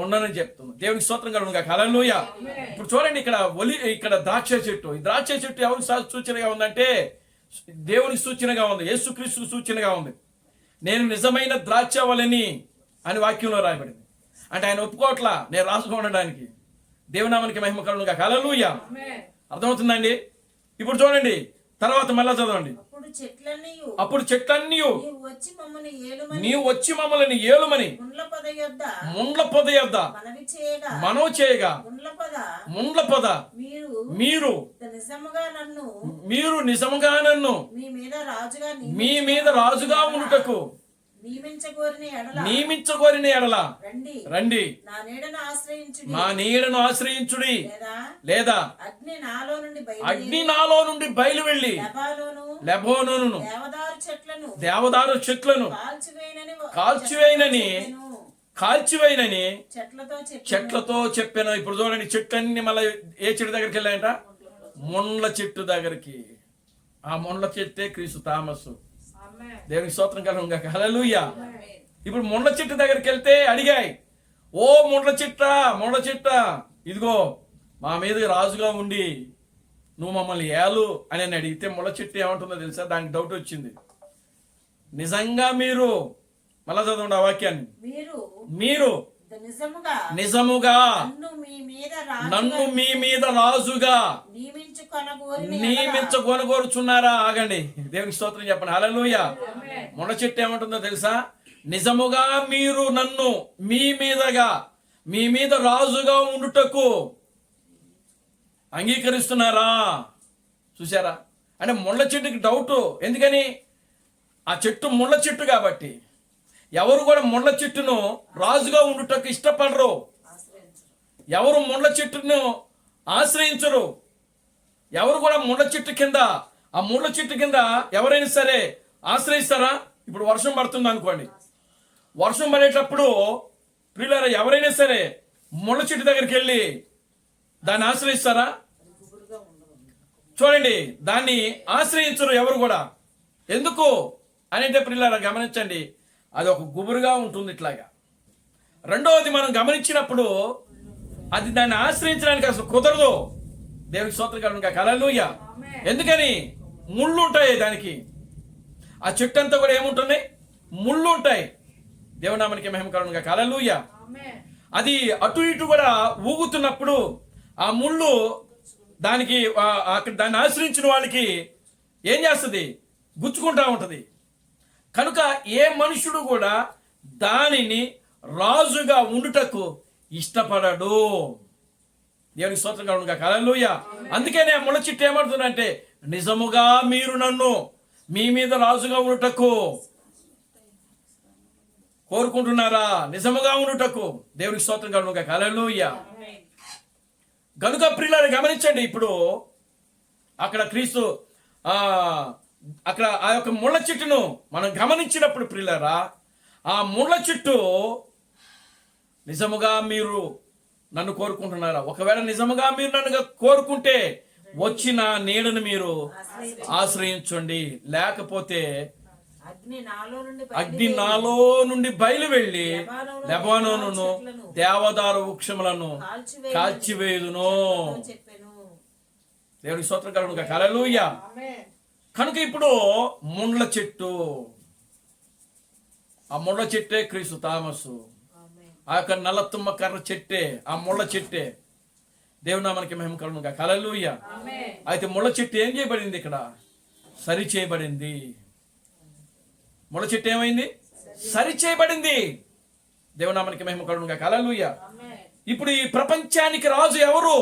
ఉండనని చెప్తున్నాను. దేవునికి స్తోత్రం కలుగును గాక. హల్లెలూయా. ఇప్పుడు చూడండి, ఇక్కడ ద్రాక్ష చెట్టు. ఈ ద్రాక్ష చెట్టు ఎవరికి సూచనగా ఉందంటే దేవునికి సూచనగా ఉంది, యేసుక్రీస్తుకు సూచనగా ఉంది. నేను నిజమైన ద్రాక్షవల్లిని అని వాక్యంలో రాయబడింది. అంటే ఆయన ఒప్పుకోవట్లా నేను రాసుగా ఉండడానికి. దేవునామానికి మహిమ కలుగును గాక. హల్లెలూయా. అర్థమవుతుందండి? ఇప్పుడు చూడండి, తర్వాత మళ్ళా చదవండి. అప్పుడు చెట్లన్నీ నీవు వచ్చి మమ్మల్ని ఏలుమని ముండ్ల పొద యొద్ద మనవి చేయగా ముండ్ల పొద మీరు నిజముగా నన్ను మీ మీద రాజుగా ఉండుటకు నియమించగోరిన ఎడల రండి, నా నీడను ఆశ్రయించుడి, లేదా అగ్ని నాలో నుండి బయలు వెళ్ళి లెబానోను దేవదారు చెట్లను కాల్చివేయనని చెట్లతో చెప్పాను. ఇప్పుడు చూడండి, చెట్లన్నీ మళ్ళీ ఏ చెట్టు దగ్గరికి వెళ్ళాయంట? ముండ్ల చెట్టు దగ్గరికి. ఆ ముండ్ల చెట్టే క్రీస్తు తామస్సు. దేవునికి స్తోత్రం కలుగును గాక. హల్లెలూయా. ఇప్పుడు ముండ్ల చెట్టు దగ్గరికి వెళ్తే అడిగాయి, ఓ ముండ్ల చెట్ట ఇదిగో మా మీద రాజుగా ఉండి నువ్వు మమ్మల్ని ఏలు అని అడిగితే ముళ్ళ చెట్టు ఏమంటుందో తెలుసా? దానికి డౌట్ వచ్చింది. నిజంగా మీరు, మళ్ళా చదవండి ఆ వాక్యాన్ని, మీరు నిజముగా నన్ను మీ మీద రాజుగా నియమించగొనగోరుచున్నారా? ఆగండి, దేవునికి స్తోత్రం చెప్పండి. హల్లెలూయా. ముళ్ళ చెట్టు ఏమంటుందో తెలుసా? నిజముగా మీరు నన్ను మీ మీద రాజుగా ఉండుటకు అంగీకరిస్తున్నారా? చూసారా? అంటే ముళ్ళ చెట్టుకి డౌట్. ఎందుకని? ఆ చెట్టు ముళ్ళ చెట్టు కాబట్టి. ఎవరు కూడా ముళ్ళ చెట్టును రాజుగా ఉండుటకు ఇష్టపడరు. ఎవరు ముళ్ళ చెట్టును ఆశ్రయించరు. ఎవరు కూడా ముళ్ళ చెట్టు కింద, ఆ ముళ్ళ చెట్టు కింద ఎవరైనా సరే ఆశ్రయిస్తారా? ఇప్పుడు వర్షం పడుతుంది అనుకోండి, వర్షం పడేటప్పుడు ప్రియులారా ఎవరైనా సరే ముళ్ళ చెట్టు దగ్గరికి వెళ్ళి దాన్ని ఆశ్రయిస్తారా? చూడండి, దాన్ని ఆశ్రయించరు ఎవరు కూడా. ఎందుకు అంటే ప్రియులారా గమనించండి, అది ఒక గుబురుగా ఉంటుంది ఇట్లాగా. రెండవది మనం గమనించినప్పుడు అది దాన్ని ఆశ్రయించడానికి అసలు కుదరదు. దేవునికి స్తోత్రం కలుగును గాక. హల్లెలూయా. ఎందుకని? ముళ్ళు ఉంటాయి దానికి. ఆ చెట్టు అంతా కూడా ఏముంటుంది? ముళ్ళు ఉంటాయి. దేవునామానికి మహిమ కలుగును గాక. హల్లెలూయా. అది అటు ఇటు కూడా ఊగుతున్నప్పుడు ఆ ముళ్ళు దానికి దాన్ని ఆశ్రయించిన వాళ్ళకి ఏం చేస్తుంది? గుచ్చుకుంటా ఉంటది. కనుక ఏ మనుషుడు కూడా దానిని రాజుగా ఉండుటకు ఇష్టపడడు. దేవునికి స్తోత్రం కలుగును గాక. హల్లెలూయా. అందుకనే ఆ ముళ్ళ చెట్టు ఏమంటుందంటే, నిజముగా మీరు నన్ను మీ మీద రాజుగా ఉండుటకు కోరుకుంటున్నారా? నిజముగా ఉండుటకు. దేవునికి స్తోత్రం కలుగును గాక. హల్లెలూయా. గనుక ప్రియులారా గమనించండి, ఇప్పుడు అక్కడ క్రీస్తు అక్కడ ఆ యొక్క ముళ్ళ చెట్టును మనం గమనించినప్పుడు ప్రియులారా, ఆ ముళ్ళ చెట్టు నిజముగా మీరు నన్ను కోరుకుంటున్నారా? ఒకవేళ నిజముగా మీరు నన్ను కోరుకుంటే వచ్చిన నీడను మీరు ఆశ్రయించండి, లేకపోతే అగ్ని నాలో నుండి బయలు వెళ్ళి లెబానోను దేవదారు వృక్షములను కాల్చివేయుదును. దేవునికి స్తోత్రం కలుగును గాక. హల్లెలూయా. కనుక ఇప్పుడు ముండ్ల చెట్టు, ఆ ముళ్ళ చెట్టే క్రీస్తు తామస్సు. ఆ యొక్క నల్లతుమ్మ కర్ర చెట్టే ఆ ముళ్ళ చెట్టే. దేవునామానికి మహిమ కలుగును గాక. హల్లెలూయా. అయితే ముళ్ళ చెట్టు ఏం చేయబడింది? ఇక్కడ సరి చేయబడింది. ముళ్ళ చెట్టు ఏమైంది? సరి చేయబడింది. దేవునామానికి మహిమ కలుగును గాక. హల్లెలూయా. ఇప్పుడు ఈ ప్రపంచానికి రాజు ఎవరు?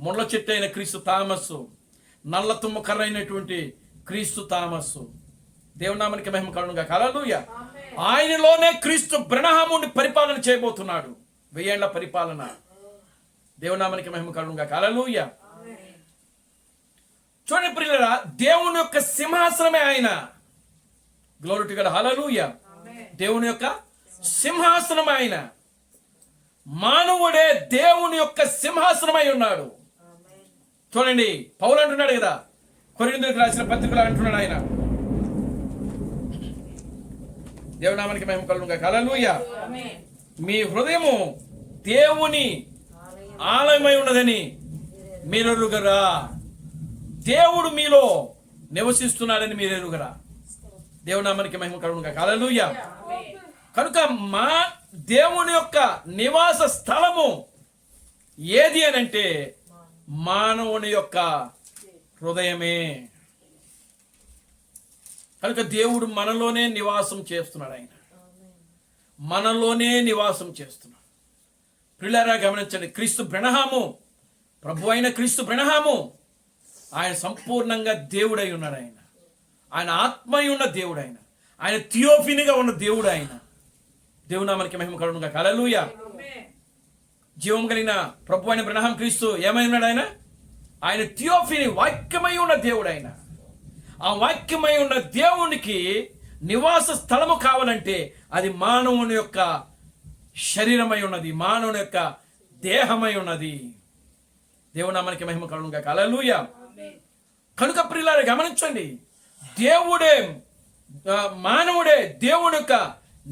ముళ్ళ చెట్టు అయిన క్రీస్తు తామస్సు, నల్ల తుమ్మ కర్ర అయినటువంటి క్రీస్తు తామస్సు. దేవునామానికి మహిమ కలుగును గాక. హల్లెలూయా. ఆయనలోనే క్రీస్తు బ్రహ్మముని పరిపాలన చేయబోతున్నాడు. 1000 ఏళ్ల పరిపాలన. దేవునామానికి మహిమ కలుగును గాక. హల్లెలూయా. చూడండి ప్రియులారా, దేవుని యొక్క సింహాసనమే ఆయన. Glory to God. హల్లెలూయా. దేవుని యొక్క సింహాసనం ఆయన. మానవుడే దేవుని యొక్క సింహాసనమై ఉన్నాడు. చూడండి, పౌలు అంటున్నాడు కదా, కొరింథీయులకు రాసిన పత్రికలో అంటున్నాడు ఆయన. దేవునామానికి మహిమ కలుగును గాక. హల్లెలూయా. మీ హృదయము దేవుని ఆలయమై ఉన్నదని మీరెరుగరా? దేవుడు మీలో నివసిస్తున్నాడని మీరు ఎరుగరా? దేవునామానికి మహిమ కలుగునుగాక. హల్లెలూయా. కనుక మా దేవుని యొక్క నివాస స్థలము ఏది అని అంటే మానవుని యొక్క హృదయమే. కనుక దేవుడు మనలోనే నివాసం చేస్తున్నాడు. ఆయన మనలోనే నివాసం చేస్తున్నాడు. ప్రియులారా గమనించండి, క్రీస్తు బ్రహ్మము, ప్రభు అయిన క్రీస్తు బ్రహ్మము ఆయన సంపూర్ణంగా దేవుడై ఉన్నాడు. ఆయన ఆత్మయి ఉన్న దేవుడు. ఆయన థియోఫినిగా ఉన్న దేవుడు. దేవునామానికి మహిమ కలుగునుగాక. హల్లెలూయా. జీవం కలిగిన ప్రభు అయిన బ్రహ్మ క్రీస్తు ఏమై ఉన్నాడు? ఆయన థియోఫిని, వాక్యమై ఉన్న దేవుడు. ఆ వాక్యమై ఉన్న దేవునికి నివాస స్థలము కావాలంటే అది మానవుని యొక్క శరీరమై ఉన్నది, మానవుని యొక్క దేహమై ఉన్నది. దేవునామానికి మహిమ కలుగునుగాక. హల్లెలూయా. కనుక ప్రియులారా గమనించండి, దేవుడే మానవుడే దేవుని యొక్క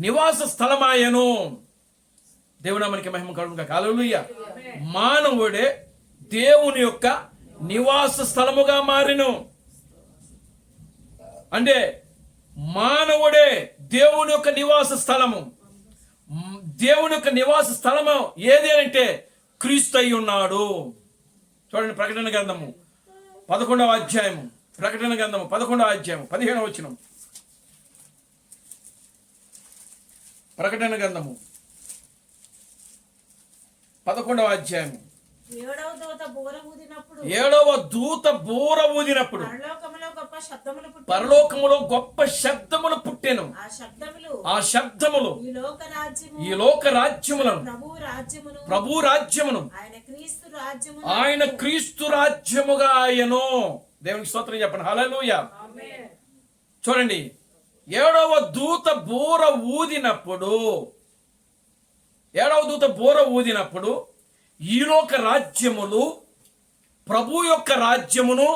నివాస స్థలమాయను. దేవునామానికి మహిమ కలుగునుగాక. హల్లెలూయా. మానవుడే దేవుని యొక్క నివాస స్థలముగా మారిను. అంటే మానవుడే దేవుని యొక్క నివాస స్థలము. దేవుని యొక్క నివాస స్థలము ఏది అంటే క్రీస్తు అయి ఉన్నాడు. చూడండి, ప్రకటన గ్రంథము 11వ అధ్యాయము, ప్రకటన గ్రంథము 11వ అధ్యాయము 15వ వచనం. ప్రకటన గ్రంథము 11వ అధ్యాయము
7వ దూత బూర ఊదినప్పుడు
పరలోకములో గొప్ప శబ్దములు పుట్టెను. ఆ శబ్దములు ఈ లోక రాజ్యములను ప్రభు రాజ్యమును ఆయన క్రీస్తు రాజ్యముగా ఆయను. దేవునికి స్తోత్రం చెప్పండి. హల్లెలూయా. చూడండి, 7వ దూత బూర ఊదినప్పుడు ఈ లోక రాజ్యములు ప్రభు యొక్క రాజ్యమును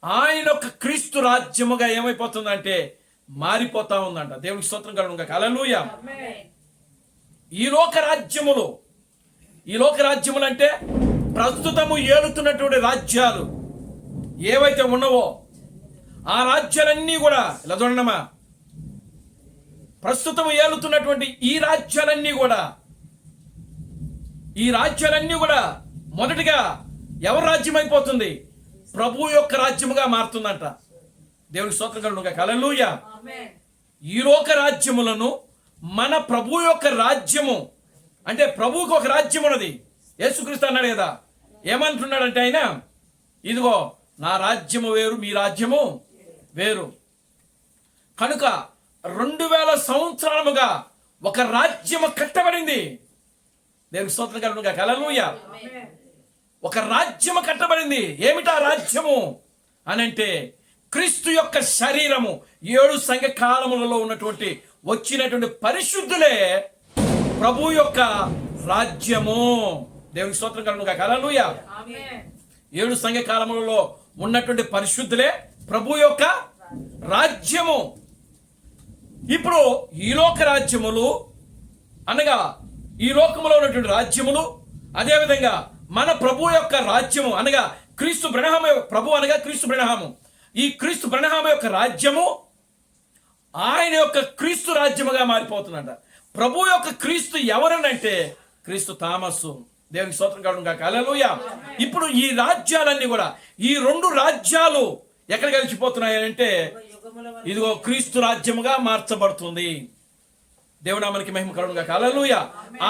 ఆయన యొక్క క్రీస్తు రాజ్యముగా ఏమైపోతుందంటే మారిపోతా ఉందంట. దేవునికి స్తోత్రం కలుగునుగాక. హల్లెలూయా. ఈ లోక రాజ్యములు అంటే ప్రస్తుతము ఏలుతున్నటువంటి రాజ్యాలు ఏవైతే ఉన్నవో ఆ రాజ్యాలన్నీ కూడా ఇలా చూడమ్మా, ప్రస్తుతము ఏలుతున్నటువంటి ఈ రాజ్యాలన్నీ కూడా మొదటిగా ఎవరి రాజ్యం అయిపోతుంది? ప్రభు యొక్క రాజ్యముగా మారుతుందంట. దేవునికి స్తోత్రం కలుగునుగాక. హల్లెలూయా. ఈ లోక రాజ్యములను మన ప్రభు యొక్క రాజ్యము అంటే ప్రభువుకి ఒక రాజ్యం ఉన్నది. యేసుక్రీస్తు అన్నాడు కదా, ఏమంటున్నాడంటే ఆయన, ఇదిగో నా రాజ్యము వేరు, మీ రాజ్యము వేరు. కనుక 2000 సంవత్సరాలుగా ఒక రాజ్యము కట్టబడింది. దేవునికి స్తోత్రం కలుగునుగాక. హల్లెలూయా. ఒక రాజ్యము కట్టబడింది. ఏమిటా రాజ్యము అనంటే క్రీస్తు యొక్క శరీరము. 7 సంఘ కాలములలో వచ్చినటువంటి పరిశుద్ధులే ప్రభు యొక్క రాజ్యము. దేవునికి స్తోత్రం కలుగునుగాక. హల్లెలూయా. 7 సంఘ కాలములలో ఉన్నటువంటి పరిశుద్ధులే ప్రభు యొక్క రాజ్యము. ఇప్పుడు ఈ లోక రాజ్యములు అనగా ఈ లోకములో ఉన్నటువంటి రాజ్యములు, అదేవిధంగా మన ప్రభు యొక్క రాజ్యము అనగా క్రీస్తు బ్రహ్మ ప్రభు అనగా క్రీస్తు బ్రహ్మము. ఈ క్రీస్తు బ్రహ్మ యొక్క రాజ్యము ఆయన యొక్క క్రీస్తు రాజ్యముగా మారిపోతుందంట. ప్రభు యొక్క క్రీస్తు ఎవరనంటే క్రీస్తు థామస్సు. దేవునికి స్తోత్రం కలుగునుగాక. హల్లెలూయా. ఇప్పుడు ఈ రాజ్యాలన్నీ కూడా, ఈ 2 రాజ్యాలు ఎక్కడ కలిసిపోతున్నాయంటే ఇదిగో క్రీస్తు రాజ్యముగా మార్చబడుతుంది. దేవునామానికి మహిమ కలుగునుగాక. హల్లెలూయా.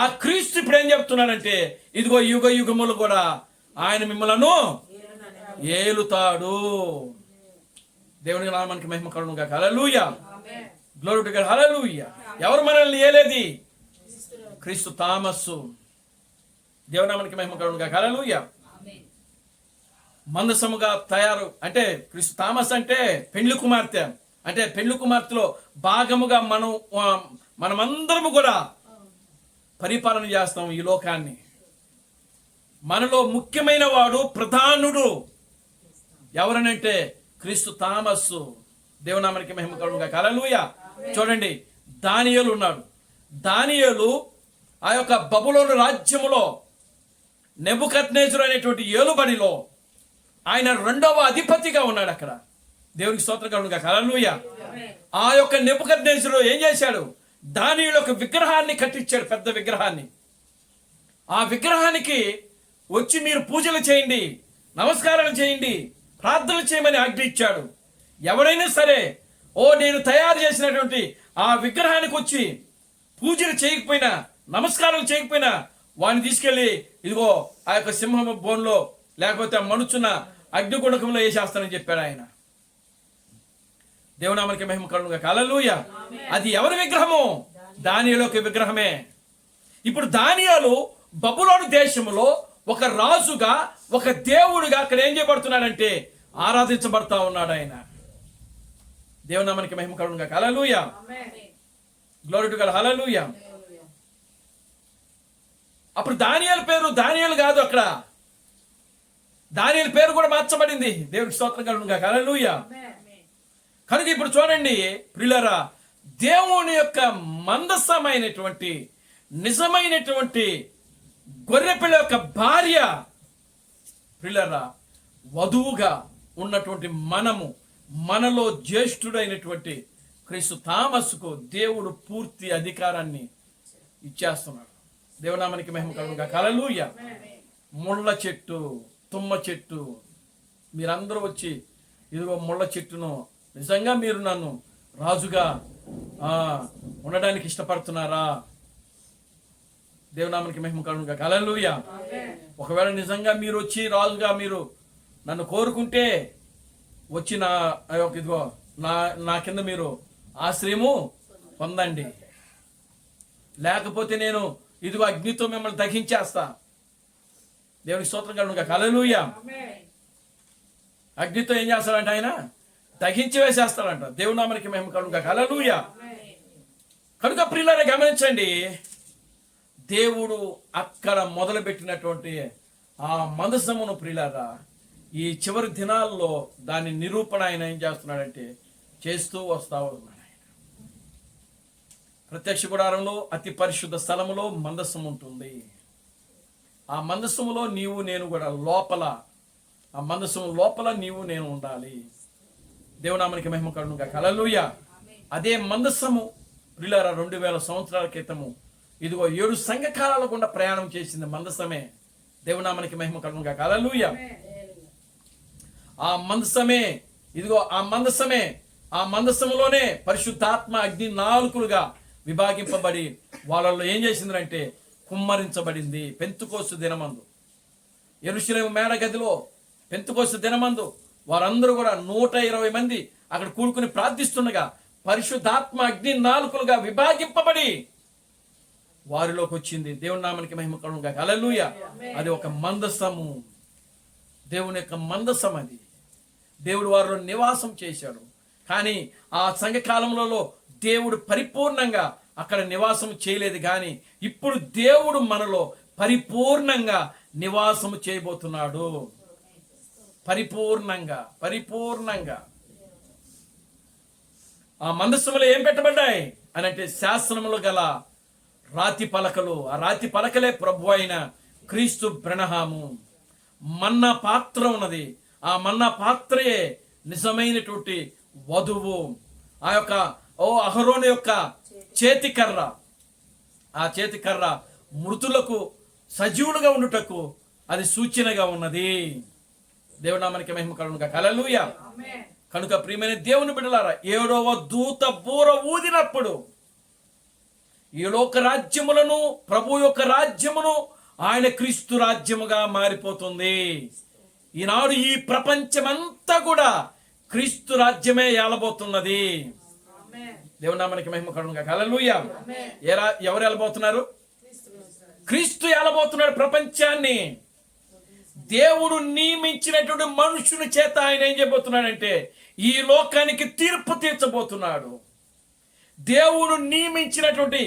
ఆ క్రీస్తు ఇప్పుడు ఏం చెప్తున్నాడంటే ఇదిగో యుగ యుగములు కూడా ఆయన మిమ్మలను ఏలుతాడు. దేవుని నామానికి మహిమ కలుగునుగాక. Hallelujah. Glory to God. Hallelujah. ఎవరు మనల్ని ఏలేది? క్రీస్తు థామస్సు. దేవునామానికి మహిమ కలుగునుగాక. హల్లెలూయా. మందసముగా తయారు అంటే క్రీస్తు థామస్ అంటే పెండ్లి కుమార్తె. అంటే పెండ్లి కుమార్తెలో భాగముగా మనమందరము కూడా పరిపాలన చేస్తాం ఈ లోకాన్ని. మనలో ముఖ్యమైన వాడు, ప్రధానుడు ఎవరనంటే క్రీస్తు థామస్సు. దేవునామానికి మహిమ కలుగునుగాక. హల్లెలూయా. చూడండి, దానియేలు ఉన్నాడు. దానియేలు ఆ యొక్క బబులోను రాజ్యములో నెబుకద్నెజరు అనేటువంటి ఏలుబడిలో ఆయన 2వ అధిపతిగా ఉన్నాడు. అక్కడ
దేవునికి స్తోత్రం కలుగును గాక. హల్లెలూయా. ఆ యొక్క నెబుకద్నెజరు ఏం చేశాడు? దానియేలు ఒక విగ్రహాన్ని కట్టించాడు, పెద్ద విగ్రహాన్ని. ఆ విగ్రహానికి వచ్చి మీరు పూజలు చేయండి, నమస్కారాలు చేయండి, ప్రార్థనలు చేయమని ఆజ్ఞ ఇచ్చాడు. ఎవరైనా సరే నేను తయారు చేసినటువంటి ఆ విగ్రహానికి వచ్చి పూజలు చేయకపోయినా, నమస్కారాలు చేయకపోయినా వాడిని తీసుకెళ్లి ఇదిగో ఆ యొక్క సింహం బోన్లో లేకపోతే ఆ మనుచున్న అగ్నిగుణకంలో వేసేస్తానని చెప్పాడు ఆయన. దేవునామానికి మహిమ కలుగును గాక. హల్లెలూయా. అది ఎవరి విగ్రహము? దానియేలు యొక్క విగ్రహమే. ఇప్పుడు దానియేలు బబులోను దేశంలో ఒక రాజుగా, ఒక దేవుడుగా అక్కడ ఏం చేయబడుతున్నాడంటే ఆరాధించబడతా ఉన్నాడు ఆయన. దేవునామానికి మహిమ కలుగును గాక. Hallelujah. Glory to God. Hallelujah. అప్పుడు దానియేలు పేరు దానియేలు కాదు, అక్కడ దానియేలు పేరు కూడా మార్చబడింది. దేవుడికి స్తోత్రం కలుగును గాక. హల్లెలూయా. కనుక ఇప్పుడు చూడండి ప్రియులారా, దేవుని యొక్క మందసమైనటువంటి నిజమైనటువంటి గొర్రెపిల్ల యొక్క భార్య ప్రియులారా, వధువుగా ఉన్నటువంటి మనలో జ్యేష్ఠుడైనటువంటి క్రీస్తు థామస్కు దేవుడు పూర్తి అధికారాన్ని ఇచ్చేస్తున్నాడు. దేవునామానికి మహిమ కలుగును గాక. హల్లెలూయా. ముళ్ళ చెట్టు, తుమ్మ చెట్టు, మీరందరూ వచ్చి ఇదిగో ముళ్ళ చెట్టును నిజంగా మీరు నన్ను రాజుగా ఉండడానికి ఇష్టపడుతున్నారా? దేవునామానికి మహిమ కలుగును గాక. హల్లెలూయా. ఒకవేళ నిజంగా మీరు వచ్చి రాజుగా మీరు నన్ను కోరుకుంటే వచ్చి ఇదిగో నా కింద మీరు ఆశ్రయము పొందండి, లేకపోతే నేను ఇదిగో అగ్నితో మిమ్మల్ని దహించేస్తా. దేవునికి స్తోత్రం కలుగును గాక. హల్లెలూయా. అగ్నితో ఏం చేస్తాడంట? ఆయన దహించి వేసేస్తాడంట. దేవునామానికి మహిమ కలుగును గాక. హల్లెలూయా. కనుక ప్రియులారా గమనించండి, దేవుడు అక్కడ మొదలుపెట్టినటువంటి ఆ మందసమును ప్రియులారా ఈ చివరి దినాల్లో దాని నిరూపణ ఆయన ఏం చేస్తున్నాడంటే చేస్తూ వస్తా ఉన్నాడు. ప్రత్యక్ష గుడారంలో అతి పరిశుద్ధ స్థలములో మందస్సం ఉంటుంది. ఆ మందస్సములో నీవు నేను కూడా లోపల, ఆ మందస్సము లోపల నీవు నేను ఉండాలి. దేవునామానికి మహిమ కలుగును గాక. హల్లెలూయా. అదే మందస్సము ప్రియులారా 2000 సంవత్సరాల క్రితము ఇదిగో 7 సంఘకాలాల గుండా ప్రయాణం చేసింది మందసమే. దేవునామానికి మహిమ కలుగును గాక. హల్లెలూయా. ఆ మందసమే ఇదిగో ఆ మందసములోనే పరిశుద్ధాత్మ అగ్ని నాలుకలుగా విభాగింపబడి వాళ్ళల్లో ఏం చేసిందంటే కుమ్మరించబడింది. పెంతుకోస్తు దినమందు యెరూషలేము మేడగదిలో పెంతుకోస్తు దినమందు వారందరూ కూడా 120 మంది అక్కడ కూడుకుని ప్రార్థిస్తుండగా పరిశుద్ధాత్మ అగ్ని నాలుకలుగా విభాగింపబడి వారిలోకి వచ్చింది. దేవుని నామానికి మహిమ కలుగును గాక. హల్లెలూయా. అది ఒక మందసము, దేవుని యొక్క మందసం. అది దేవుడు వారిలో నివాసం చేశాడు. కానీ ఆ సంఘకాలంలో దేవుడు పరిపూర్ణంగా అక్కడ నివాసం చేయలేదు. కానీ ఇప్పుడు దేవుడు మనలో పరిపూర్ణంగా నివాసము చేయబోతున్నాడు. పరిపూర్ణంగా ఆ మందసములో ఏం పెట్టబడ్డాయి అని అంటే శాసనములు గల రాతి పలకలు. ఆ రాతి పలకలే ప్రభు అయిన క్రీస్తు బ్రహ్మము. మన్నా పాత్ర ఉన్నది. ఆ మన్నా పాత్రయే నిజమైనటువంటి వధువు. ఆ యొక్క అహరోను యొక్క చేతికర్ర, ఆ చేతికర్ర మృతులకు సజీవులుగా ఉండుటకు అది సూచనగా ఉన్నది. దేవునామానికి మహిమ కలుగును గాక. హల్లెలూయా. కనుక ప్రియమైన దేవుని బిడ్డలారా, 7వ దూత బూర ఊదినప్పుడు ఈ లోక రాజ్యములను ప్రభు యొక్క రాజ్యమును ఆయన క్రీస్తు రాజ్యముగా మారిపోతుంది. ఈనాడు ఈ ప్రపంచమంతా కూడా క్రీస్తు రాజ్యమే ఏలబోతున్నది. దేవునామానికి మహిమ కలుగును గాక. హల్లెలూయా. ఎవరు ఏలబోతున్నారు? క్రీస్తు ఏలబోతున్నాడు ప్రపంచాన్ని. దేవుడు నియమించినటువంటి మనుషుని చేత ఆయన ఏం చేయబోతున్నాడంటే ఈ లోకానికి తీర్పు తీర్చబోతున్నాడు. దేవుడు నియమించినటువంటి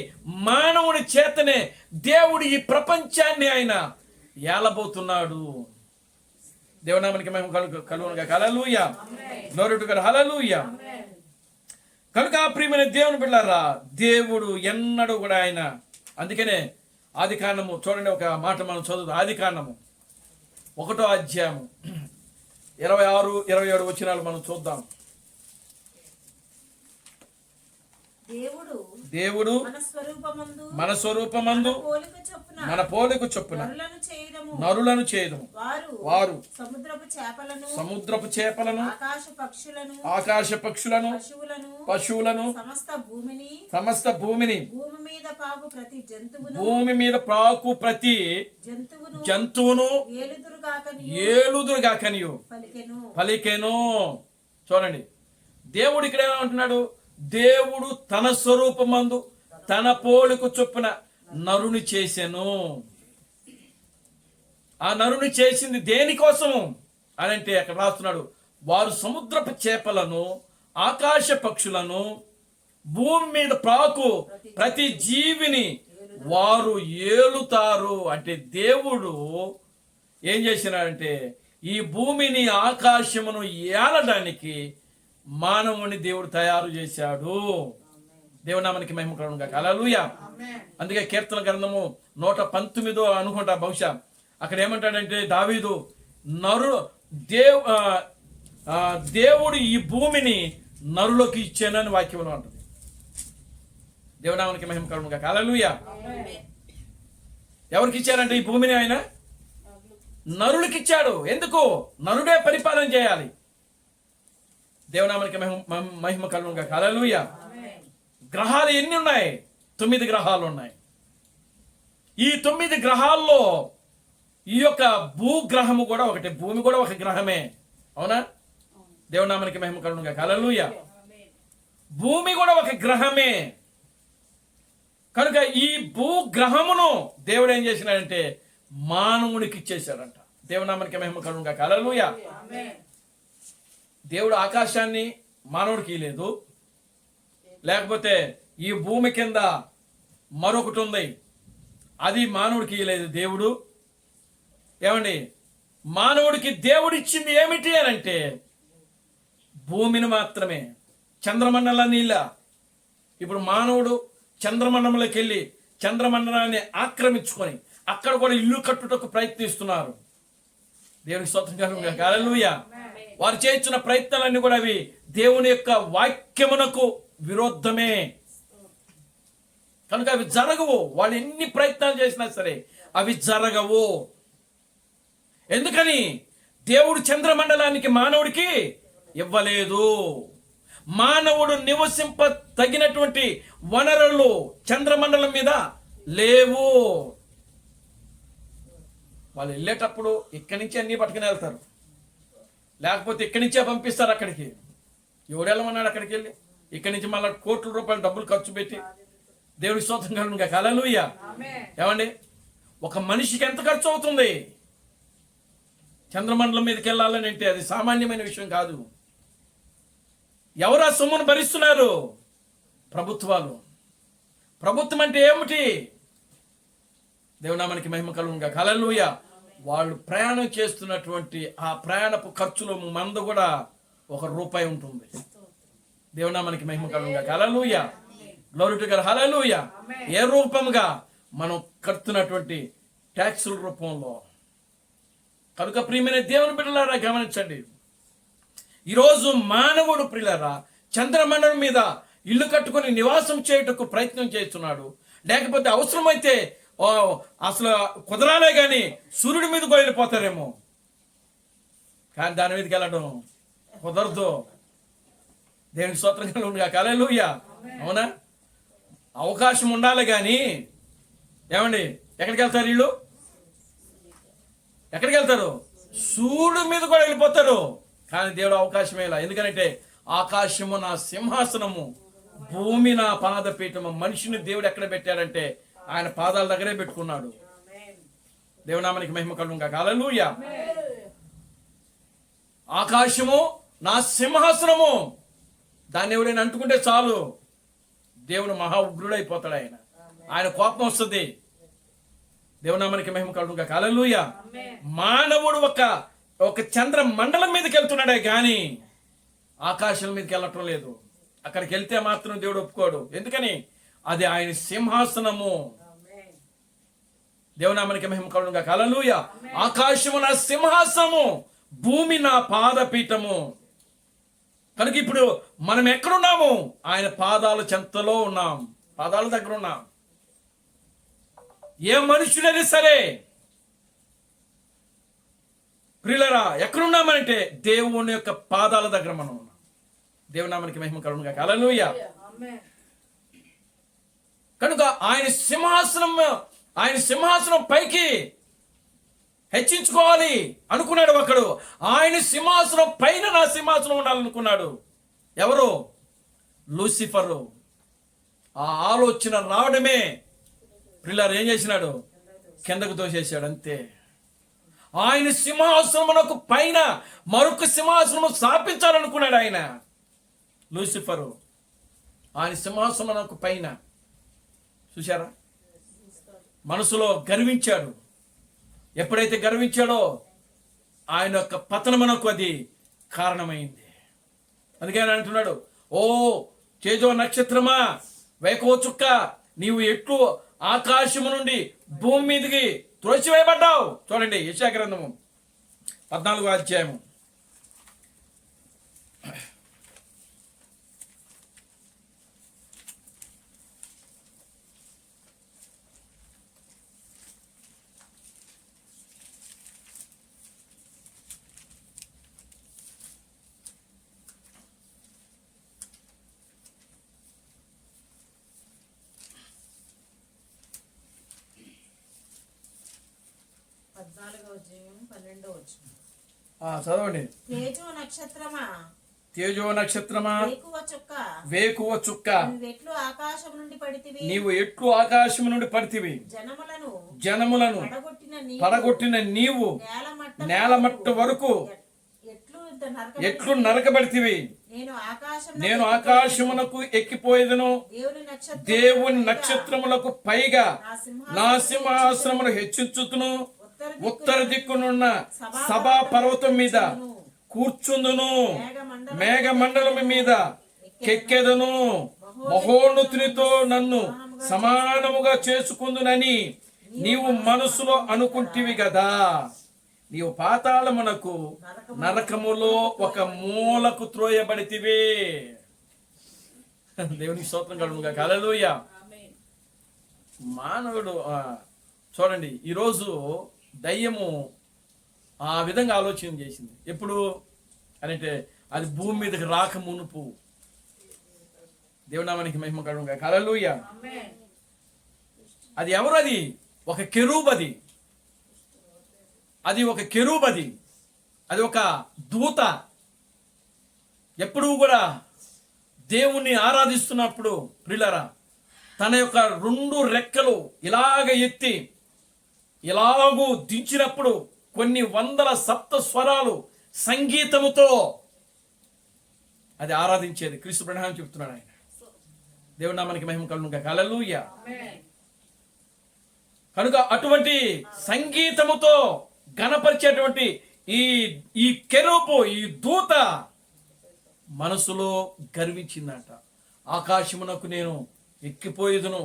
మానవుని చేతనే దేవుడు ఈ ప్రపంచాన్ని ఆయన ఏలబోతున్నాడు. దేవునామానికి మహిమ కలుగును గాక. Hallelujah. Glory to God. Hallelujah. కనుక ప్రియమైన దేవుని బిడ్డలారా, దేవుడు ఎన్నడూ కూడా ఆయన, అందుకనే ఆది కాండము చూడండి, ఒక మాట మనం చదువుతాం. ఆది కాండము 1వ అధ్యాయము 26, 27 వచనాలు మనం చూద్దాం. దేవుడు
మన స్వరూపమందు
మన స్వరూపమందు
పోలిక చొప్పున
మన పోలిక చొప్పున
నరులను చేయదము.
చేయదము.
వారు
వారు
సముద్రపు చేపలను
ఆకాశ పక్షులను పశువులను సమస్త భూమిని భూమి మీద పాకు ప్రతి జంతువును ఏలుదురుగాకనియు పలికెను. చూడండి, దేవుడు ఇక్కడ ఏమంటున్నాడు? దేవుడు తన స్వరూపమందు తన పోలిక చొప్పున నరుని చేసెను. ఆ నరుని చేసింది దేనికోసము అని అంటే అక్కడ రాస్తున్నాడు, వారు సముద్రపు చేపలను ఆకాశ పక్షులను భూమి మీద ప్రాకు ప్రతి జీవిని వారు ఏలుతారు. అంటే దేవుడు ఏం చేసినాడంటే ఈ భూమిని ఆకాశమును ఏలడానికి మానవుని దేవుడు తయారు చేశాడు. దేవునామానికి మహిమ కలుగును గాక. హల్లెలూయా. అందుకే కీర్తన గ్రంథము 119 అనుకుంటా బహుశా, అక్కడ ఏమంటాడంటే దావీదు, దేవుడు ఈ భూమిని నరులోకి ఇచ్చానని వాక్యంలో ఉంటుంది. దేవునామానికి మహిమ కలుగును గాక. హల్లెలూయా. ఎవరికి ఇచ్చారంటే ఈ భూమిని ఆయన నరులకి ఇచ్చాడు. ఎందుకు? నరుడే పరిపాలన చేయాలి. దేవునామానికి మహిమ కలుగును గాక. హల్లెలూయా. గ్రహాలు ఎన్ని ఉన్నాయి? 9 గ్రహాలు ఉన్నాయి. ఈ 9 గ్రహాల్లో ఈ యొక్క భూగ్రహము కూడా ఒకటి, భూమి కూడా ఒక గ్రహమే. అవునా? దేవునామానికి మహిమ కలుగును గాక. హల్లెలూయా. భూమి కూడా ఒక గ్రహమే. కనుక ఈ భూగ్రహమును దేవుడు ఏం చేసినాడంటే మానవునికి ఇచ్చేశాడంట. దేవునామానికి మహిమ కలుగును గాక. హల్లెలూయా. దేవుడు ఆకాశాన్ని మానవుడికి ఇవ్వలేదు, లేకపోతే ఈ భూమి కింద మరొకటి ఉంది, అది మానవుడికి ఇవ్వలేదు దేవుడు. ఏమండి, మానవుడికి దేవుడు ఇచ్చింది ఏమిటి అని అంటే భూమిని మాత్రమే, చంద్రమండలాన్ని ఇలా. ఇప్పుడు మానవుడు చంద్రమండలంలోకి వెళ్ళి చంద్రమండలాన్ని ఆక్రమించుకొని అక్కడ కూడా ఇల్లు కట్టుటకు ప్రయత్నిస్తున్నారు. దేవునికి స్తోత్రం కలుగును గాక. హల్లెలూయా. వారు చేస్తున్న ప్రయత్నాలన్నీ కూడా అవి దేవుని యొక్క వాక్యమునకు విరుద్ధమే. కనుక అవి జరగవు. వాళ్ళు ఎన్ని ప్రయత్నాలు చేసినా సరే అవి జరగవు. ఎందుకని? దేవుడు చంద్రమండలానికి మానవుడికి ఇవ్వలేదు. మానవుడు నివసింప తగినటువంటి వనరులు చంద్రమండలం మీద లేవు. వాళ్ళు వెళ్ళేటప్పుడు ఇక్కడి నుంచి అన్ని పట్టుకుని వెళ్తారు, లేకపోతే ఇక్కడి నుంచే పంపిస్తారు అక్కడికి. ఎవడెళ్ళమన్నాడు అక్కడికి వెళ్ళి? ఇక్కడి నుంచి మళ్ళీ కోట్ల రూపాయలు డబ్బులు ఖర్చు పెట్టి. దేవుడి స్తోత్రం కలుగును గాక. హల్లెలూయా. ఏమండి, ఒక మనిషికి ఎంత ఖర్చు అవుతుంది చంద్రమండలం మీదకి వెళ్ళాలని అంటే? అది సామాన్యమైన విషయం కాదు. ఎవరు ఆ సొమ్మును భరిస్తున్నారు? ప్రభుత్వాలు. ప్రభుత్వం అంటే ఏమిటి? దేవునామానికి మహిమ కలుగును గాక. హల్లెలూయా. వాళ్ళు ప్రయాణం చేస్తున్నటువంటి ఆ ప్రయాణపు ఖర్చులో మందు కూడా ₹1 ఉంటుంది. దేవునామానికి మహిమ కలుగును గాక. Hallelujah. Glory to God. Hallelujah. ఏ రూపంగా? మనం కడుతున్నటువంటి ట్యాక్సుల రూపంలో. కనుక ప్రియమైన దేవుని బిడ్డలారా గమనించండి, ఈరోజు మానవుడు ప్రియులారా చంద్రమండలం మీద ఇల్లు కట్టుకొని నివాసం చేయుటకు ప్రయత్నం చేస్తున్నాడు. లేకపోతే అవసరమైతే అసలు కుదరాలే కానీ సూర్యుడి మీద కూడా వెళ్ళిపోతారేమో, కానీ దాని మీదకి వెళ్ళడం కుదరదు. దేవునికి స్తోత్రం కలుగును గాక. హల్లెలూయా. అవునా? అవకాశం ఉండాలి కానీ ఏమండి, ఎక్కడికి వెళ్తారు వీళ్ళు? ఎక్కడికి వెళ్తారు? సూర్యుడి మీద కూడా వెళ్ళిపోతారు. కానీ దేవుడు అవకాశమే ఇలా. ఎందుకంటే ఆకాశము నా సింహాసనము, భూమి నా పాదపీఠము. మనిషిని దేవుడు ఎక్కడ పెట్టాడంటే ఆయన పాదాల దగ్గరే పెట్టుకున్నాడు. దేవునామానికి మహిమ కలుగును గాక. హల్లెలూయా. ఆకాశము నా సింహాసనము, దాన్ని ఎవడైనా అంటుకుంటే చాలు దేవుడు మహా ఉగ్రుడైపోతాడు. ఆయన కోపం వస్తుంది. దేవునామానికి మహిమ కలుగును గాక. హల్లెలూయా. మానవుడు ఒక చంద్ర మండలం మీదకి వెళ్తున్నాడే కానీ ఆకాశం మీదకి వెళ్ళటం లేదు. అక్కడికి వెళ్తే మాత్రం దేవుడు ఒప్పుకోడు. ఎందుకని? అది ఆయన సింహాసనము. దేవునామానికి మహిమ కలుగును గాక. హల్లెలూయా. ఆకాశము నా సింహాసనము, భూమి నా పాదపీఠము.
కనుక ఇప్పుడు మనం ఎక్కడున్నాము? ఆయన పాదాల చెంతలో ఉన్నాం, పాదాల దగ్గర ఉన్నాం. ఏ మనుషుడైనా సరే ప్రియులరా ఎక్కడున్నామంటే దేవుని యొక్క పాదాల దగ్గర మనం ఉన్నాం. దేవుని నామానికి మహిమ కలుగును గాక. హల్లెలూయా. కనుక ఆయన సింహాసనం పైకి హెచ్చించుకోవాలి అనుకున్నాడు ఒకడు. ఆయన సింహాసనం పైన నా సింహాసనం ఉండాలనుకున్నాడు. ఎవరు? లూసిఫరు. ఆ ఆలోచన రావడమే ప్రియులారా ఏం చేసినాడు? కిందకు తోసేశాడు, అంతే. ఆయన సింహాసనమునకు పైన మరొక సింహాసనము స్థాపించాలనుకున్నాడు ఆయన లూసిఫరు. ఆయన సింహాసనమునకు పైన చూశారా, మనసులో గర్వించాడు. ఎప్పుడైతే గర్వించాడో ఆయన యొక్క పతనమునకు అది కారణమైంది. అందుకే ఆయన అంటున్నాడు, ఓ తేజో నక్షత్రమా, వేకువ చుక్క, నీవు ఎట్లు ఆకాశము నుండి భూమి మీదకి త్రోసివేయబడ్డావు. చూడండి యెషయా గ్రంథము 14వ అధ్యాయము. చదవండి.
తేజో నక్షత్రమా,
తేజో నక్షత్రమా,
వేకువ చుక్క,
వేకువ చుక్క,
నీవు ఎట్లు ఆకాశం నుండి పడితివి,
నీవు ఎట్లు ఆకాశము నుండి పడితివి, జనములను పడగొట్టిన నీవు నేలమట్ట వరకు ఎట్లు నరకబడితివి. నేను ఆకాశమునకు ఎక్కిపోయేదను, దేవుని నక్షత్రములకు పైగా నా సింహాసనమును హెచ్చించుతును, ఉత్తర దిక్కునున్న సభా పర్వతం మీద కూర్చుందును, మేఘ మండలం మీద కెక్కెదను, మహోన్నతునితో నన్ను సమానముగా చేసుకుందునని నీవు మనసులో అనుకుంటివి కదా. నీవు పాతాళమునకు నరకములో ఒక మూలకు త్రోయబడితివే. దేవునికి స్తోత్రం కలుగునుగా. హల్లెలూయా. మానవుడు చూడండి, ఈరోజు దయ్యము ఆ విధంగా ఆలోచన చేసింది. ఎప్పుడు అంటే అది భూమి మీదకి రాక మునుపు. దేవునామానికి మహిమ కలుగునుగా. హల్లెలూయా. అది ఎవరు? అది ఒక కెరూబ్. అది ఒక కెరూబ్. అది ఒక దూత. ఎప్పుడూ కూడా దేవుణ్ణి ఆరాధిస్తున్నప్పుడు ప్రియులారా తన యొక్క 2 రెక్కలు ఇలాగ ఎత్తి ఇలాగూ దించినప్పుడు కొన్ని వందల సప్త స్వరాలు సంగీతముతో అది ఆరాధించేది. క్రీస్తు బ్రహ్మ చెప్తున్నాడు ఆయన. దేవుని నామానికి మహిమ కలుగునుగా. హల్లెలూయా. కనుక అటువంటి సంగీతముతో గణపరిచేటువంటి ఈ కెరూబు, ఈ దూత మనసులో గర్వించిందంట. ఆకాశమునకు నేను ఎక్కిపోయేదును,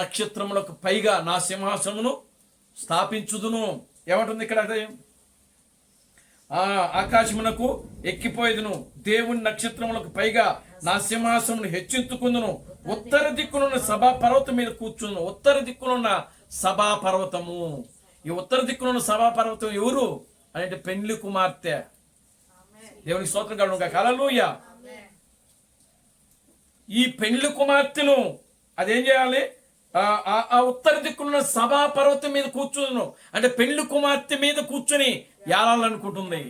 నక్షత్రములకు పైగా నా సింహాసనమును స్థాపించుదును. ఏమంటుంది ఇక్కడ? ఆకాశమునకు ఎక్కిపోయేదును, దేవుని నక్షత్రములకు పైగా నా సింహాసనమును హెచ్చించుకుందును, ఉత్తర దిక్కునున్న సభా పర్వతం మీద కూర్చును. ఉత్తర దిక్కునున్న సభా పర్వతము. ఈ ఉత్తర దిక్కునున్న సభా పర్వతం ఎవరు అంటే పెండ్లి కుమార్తె. దేవునికి స్తోత్రం కలుగునుగా. హల్లెలూయా. ఈ పెండ్లి కుమార్తెను అదేం చేయాలి? ఆ ఉత్తర దిక్కున్న సభా పర్వతం మీద కూర్చును అంటే పెళ్లి కుమార్తె మీద కూర్చొని ఏలాలనుకుంటుంది.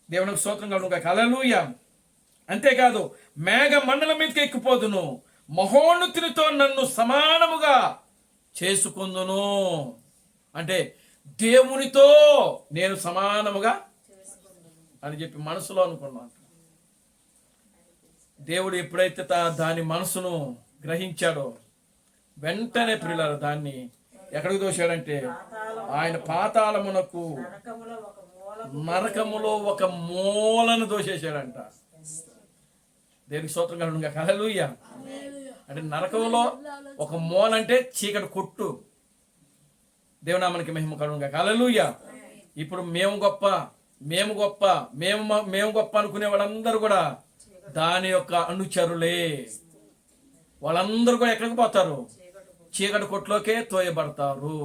దేవునికి స్తోత్రం కలుగునుగా. హల్లెలూయా. అంతేకాదు మేఘ మండలం మీదకి ఎక్కిపోదును, మహోన్నతునితో నన్ను సమానముగా చేసుకుందును. అంటే దేవునితో నేను సమానముగా అని చెప్పి మనసులో అనుకున్నాను. దేవుడు ఎప్పుడైతే దాని మనసును గ్రహించాడో వెంటనే ప్రియులారా దాన్ని ఎక్కడికి దోశాడంటే ఆయన పాతాళమునకు నరకములో ఒక మూలను దోసేశాడంట. దేవునికి స్తోత్రం కలుగునుగా. హల్లెలూయా. అంటే నరకంలో ఒక మూల అంటే చీకటి కొట్టు. దేవునామానికి మహిమ కలుగునుగా. హల్లెలూయా. ఇప్పుడు మేము గొప్ప, మేము గొప్ప, మేము గొప్ప అనుకునే వాళ్ళందరూ కూడా దాని యొక్క అనుచరులే. వాళ్ళందరూ కూడా ఎక్కడికి పోతారు? చీకటి కొట్లోకే తోయబడతారు.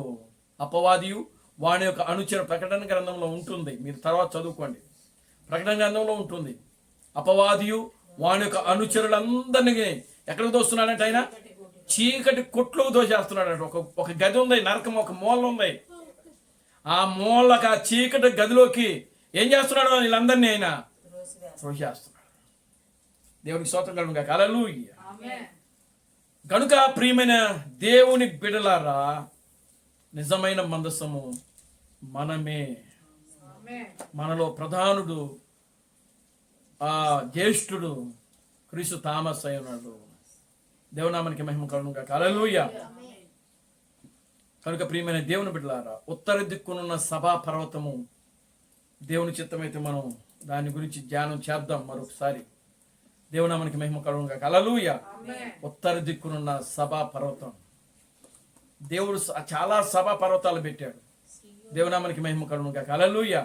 అపవాదియు వాని యొక్క అనుచరు ప్రకటన గ్రంథంలో ఉంటుంది, మీరు తర్వాత చదువుకోండి. ప్రకటన గ్రంథంలో ఉంటుంది. అపవాదియు వాని యొక్క అనుచరులందరినీ ఎక్కడికి తోస్తున్నాడంటే ఆయన చీకటి కొట్లోకి తోసేస్తున్నాడు. ఒక గది ఉంది, నరకం ఒక మూల ఉంది. ఆ మూలకి, ఆ చీకటి గదిలోకి ఏం చేస్తున్నాడు? వీళ్ళందరినీ ఆయన త్రోసేస్తున్నాడు. దేవునికి స్తోత్రం కలుగును గాక. హల్లెలూయా. కనుక ప్రియమైన దేవుని బిడ్డలారా, నిజమైన మందసము మనమే. మనలో ప్రధానుడు, ఆ జ్యేష్ఠుడు క్రీస్తు థామస్ అయి ఉన్నాడు. దేవునామానికి మహిమ కలుగును గాక. హల్లెలూయా. కనుక ప్రియమైన దేవుని బిడ్డలారా, ఉత్తర దిక్కునున్న సభా పర్వతము దేవుని చిత్తమైతే మనం దాని గురించి ధ్యానం చేద్దాం మరొకసారి. దేవునామానికి మహిమ కలుగును గాక. హల్లెలూయా. ఉత్తర దిక్కునున్న సభా పర్వతం, దేవుడు చాలా సభా పర్వతాలు పెట్టాడు. దేవునామానికి మహిమ కలుగును గాక. హల్లెలూయా.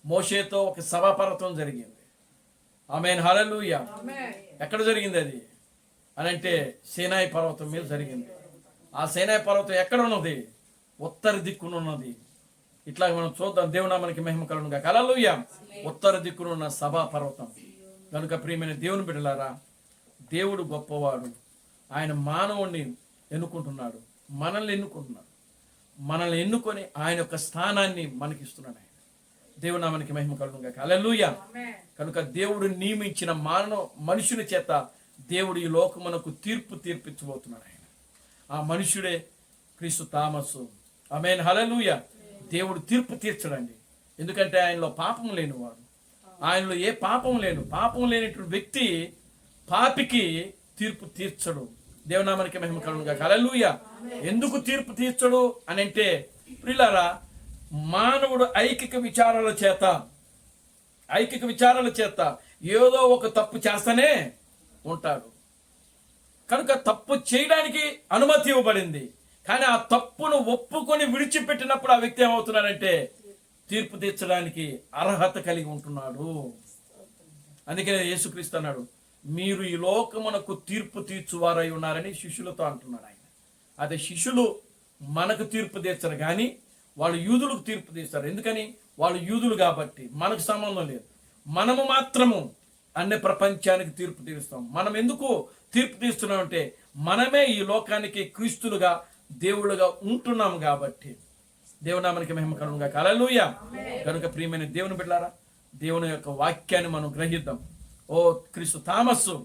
మోషేతో ఒక సభా పర్వతం జరిగింది. ఆమేన్. హల్లెలూయా. ఎక్కడ జరిగింది అది అని అంటే సీనాయి పర్వతం మీద జరిగింది. ఆ సీనాయి పర్వతం ఎక్కడ ఉన్నది? ఉత్తర దిక్కున ఉన్నది. ఇట్లా మనం చూద్దాం. దేవునామానికి మహిమ కలుగును గాక. హల్లెలూయా. ఉత్తర దిక్కునున్న సభా పర్వతం. కనుక ప్రియమైన దేవుని బిడ్డలారా, దేవుడు గొప్పవాడు. ఆయన మానవుణ్ణి ఎన్నుకుంటున్నాడు, మనల్ని ఎన్నుకుంటున్నాడు. మనల్ని ఎన్నుకొని ఆయన యొక్క స్థానాన్ని మనకిస్తున్నాడు. ఆయన దేవునామానికి మహిమ కలుగును గాక. హల్లెలూయా. కనుక దేవుడు నియమించిన మనుషుని చేత దేవుడు ఈ లోకమునకు తీర్పించబోతున్నాడు. ఆయన ఆ మనుషుడే క్రీస్తు థామసు. ఆమేన్. హల్లెలూయా. దేవుడు తీర్పు తీర్చడండి. ఎందుకంటే ఆయనలో పాపం లేనివాడు, ఆయనలో ఏ పాపం లేనటువంటి వ్యక్తి పాపికి తీర్పు తీర్చడు. దేవునామానికి మహిమ కలుగును గాక. హల్లెలూయా. ఎందుకు తీర్పు తీర్చడు అని అంటే, ప్రియులారా, మానవుడు ఐకిక విచారాల చేత ఏదో ఒక తప్పు చేస్తూనే ఉంటాడు. కనుక తప్పు చేయడానికి అనుమతి ఇవ్వబడింది. కానీ ఆ తప్పును ఒప్పుకొని విడిచిపెట్టినప్పుడు ఆ వ్యక్తి ఏమవుతున్నాడంటే తీర్పు తీర్చడానికి అర్హత కలిగి ఉంటున్నాడు. అందుకనే యేసుక్రీస్తు అన్నాడు, మీరు ఈ లోకమునకు తీర్పు తీర్చువారై ఉన్నారని శిష్యులతో అంటున్నాడు ఆయన. అదే శిష్యులు మనకు తీర్పు తీర్చరు, కానీ వాళ్ళు యూదులకు తీర్పు తీస్తారు. ఎందుకని? వాళ్ళు యూదులు కాబట్టి. మనకు సంబంధం లేదు. మనము మాత్రము అన్ని ప్రపంచానికి తీర్పు తీరుస్తాం. మనం ఎందుకు తీర్పు తీస్తున్నాం అంటే, మనమే ఈ లోకానికి క్రీస్తులుగా దేవుళ్ళుగా ఉంటున్నాము కాబట్టి. దేవునామానికి మహిమ కలుగును గాక. హల్లెలూయా. కనుక ప్రియమైన దేవుని బిడ్డలారా, దేవుని యొక్క వాక్యాన్ని మనం గ్రహిద్దాం. ఓ క్రీస్తు థామస్సు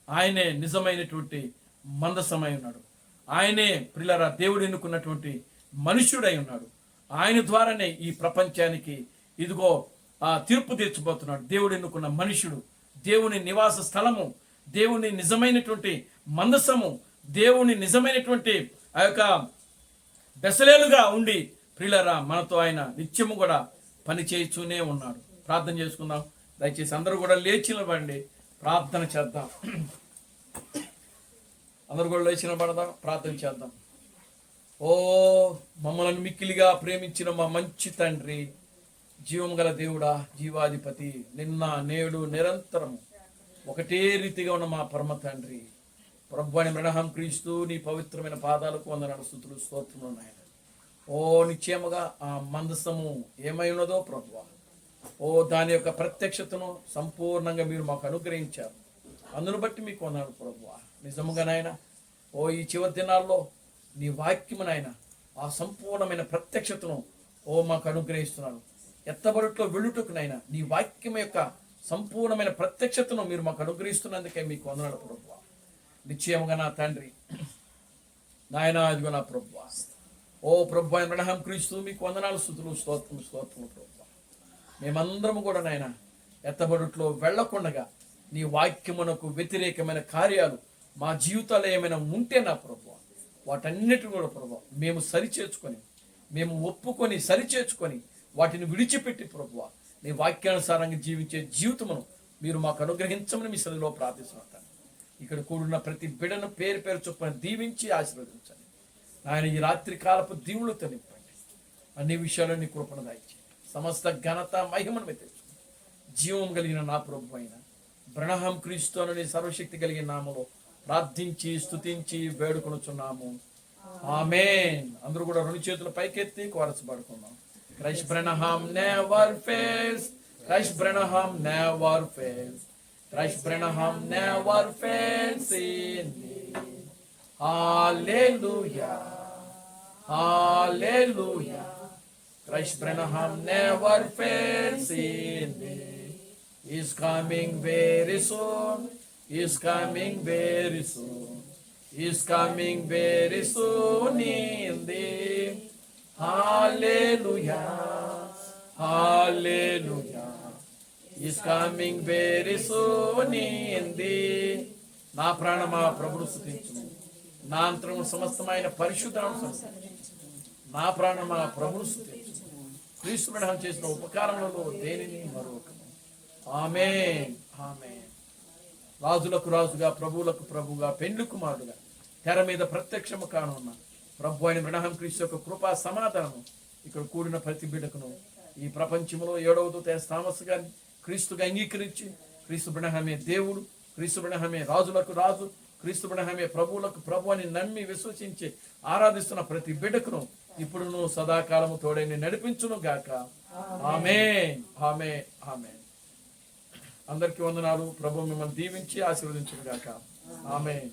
ఆయనే నిజమైనటువంటి మందసమై ఉన్నాడు. ఆయనే ప్రియులారా దేవుడు ఎన్నుకున్నటువంటి మనుష్యుడై ఉన్నాడు. ఆయన ద్వారానే ఈ ప్రపంచానికి ఇదిగో తీర్పు తీర్చబోతున్నాడు. దేవుడు ఎన్నుకున్న మనుష్యుడు, దేవుని నివాస స్థలము, దేవుని నిజమైనటువంటి మందసము, దేవుని నిజమైనటువంటి ఆ యొక్క బెసలేలుగా ఉండి ప్రియులారా మనతో ఆయన నిత్యము కూడా పని చేస్తూనే ఉన్నాడు. ప్రార్థన చేసుకుందాం. దయచేసి అందరూ కూడా లేచి నిలబడండి, ప్రార్థన చేద్దాం. అందరూ కూడా లేచి నిలబడదాం, ప్రార్థన చేద్దాం. ఓ మమ్మల్ని మిక్కిలిగా ప్రేమించిన మా మంచి తండ్రి, జీవం గల దేవుడా, జీవాధిపతి, నిన్న నేడు నిరంతరము ఒకటే రీతిగా ఉన్న మా పరమ తండ్రి, ప్రభువైన మరణం క్రీస్తు నీ పవిత్రమైన పాదాలకు వందనాలు, స్తుతులు, స్తోత్రములు నాయన. ఓ నిశ్చయముగా ఆ మందసము ఏమై ఉన్నదో ప్రభువా, ఓ దాని యొక్క ప్రత్యక్షతను సంపూర్ణంగా మీరు మాకు అనుగ్రహించారు. అందును బట్టి మీకు వందనాలు ప్రభువా. నిజముగా నాయన, ఓ ఈ చివరి దినాల్లో నీ వాక్యము నాయన ఆ సంపూర్ణమైన ప్రత్యక్షతను ఓ మాకు అనుగ్రహిస్తున్నారు. ఎత్తబడుట్లో వెళ్ళుటకు నాయన నీ వాక్యం యొక్క సంపూర్ణమైన ప్రత్యక్షతను మీరు మాకు అనుగ్రహిస్తున్నందుకే మీకు వందనాలు ప్రభువా. నిశ్చయముగా నా తండ్రి నాయన, అదిగో నా ప్రభువా, ఓ ప్రభు అయిన మరణం క్రీస్తు మీకు వందనాలు, స్తుతులు, స్తోత్రము, స్తోత్రము ప్రభువా. మేమందరము కూడా నాయన ఎత్తబడుట్లో వెళ్లకుండగా నీ వాక్యమునకు వ్యతిరేకమైన కార్యాలు మా జీవితాల్లో ఏమైనా ఉంటే నా ప్రభువా, వాటన్నిటిని కూడా ప్రభువా మేము సరిచేర్చుకొని, మేము ఒప్పుకొని సరిచేర్చుకొని వాటిని విడిచిపెట్టి ప్రభువా నీ వాక్యానుసారంగా జీవించే జీవితమును మీరు మాకు అనుగ్రహించమని మీ సన్నిధిలో ప్రార్థిస్తున్నాను. ఇక్కడ కూడున్న ప్రతి బిడ్డను పేరు పేరు చొప్పున దీవించి ఆశీర్వదించండి. ఆయన ఈ రాత్రి కాలపు దీవులతో నింపండి. అన్ని విషయాల్లో నీ కృపను దాయిచ్చి సమస్త ఘనత మహిమను మీకు తెచ్చు. జీవం కలిగిన నా ప్రభు అయిన బ్రహ్మ క్రీస్తు అనే సర్వశక్తి కలిగిన నామలో ప్రార్థించి స్తుతించి వేడుకొనుచున్నాము. ఆమేన్. అందరూ కూడా రెండు చేతుల పైకెత్తి కోరస్ పాడుకుందాం. Christ Branham never fails, Christ Branham never fails, Christ Branham never fails in me. Hallelujah, hallelujah. Christ Branham never fails in me. He's coming very soon. He's coming very soon. He's coming very soon in thee. Hallelujah, hallelujah. He's coming very soon in thee. నా ప్రాణమా ప్రభువు స్తుతించుము, నా అంతరము సమస్తమైన పరిశుద్ధనామమును స్తుతించుము. నా ప్రాణమా ప్రభువు స్తుతించుము. క్రీస్తు బ్రహ్మ చేసిన ఉపకారములలో దేనిని మరొకము. ఆమేన్, ఆమేన్. రాజులకు రాజుగా, ప్రభువులకు ప్రభుగా, పెండ్లి కుమారుడుగా తెర మీద ప్రత్యక్షము కానున్న ప్రభు అయిన బ్రహ్మ క్రీస్తు యొక్క కృపా సమాధానము ఇక్కడ కూడిన ప్రతి బిడ్డకును ఈ ప్రపంచంలో 7వ దూత థామస్ గారిని క్రీస్తుగా అంగీకరించి క్రీస్తు బ్రహ్మే దేవుడు, క్రీస్తు బ్రహ్మే రాజులకు రాజు, క్రీస్తు బ్రహ్మే ప్రభువులకు ప్రభు అని నమ్మి విశ్వసించి ఆరాధిస్తున్న ప్రతి బిడ్డకును ఇప్పుడును సదాకాలము తోడైన నడిపించును గాక. ఆమేన్, ఆమేన్, ఆమేన్. అందరికీ వందనాలు. ప్రభు మిమ్మల్ని దీవించి ఆశీర్వదించును గాక. ఆమేన్.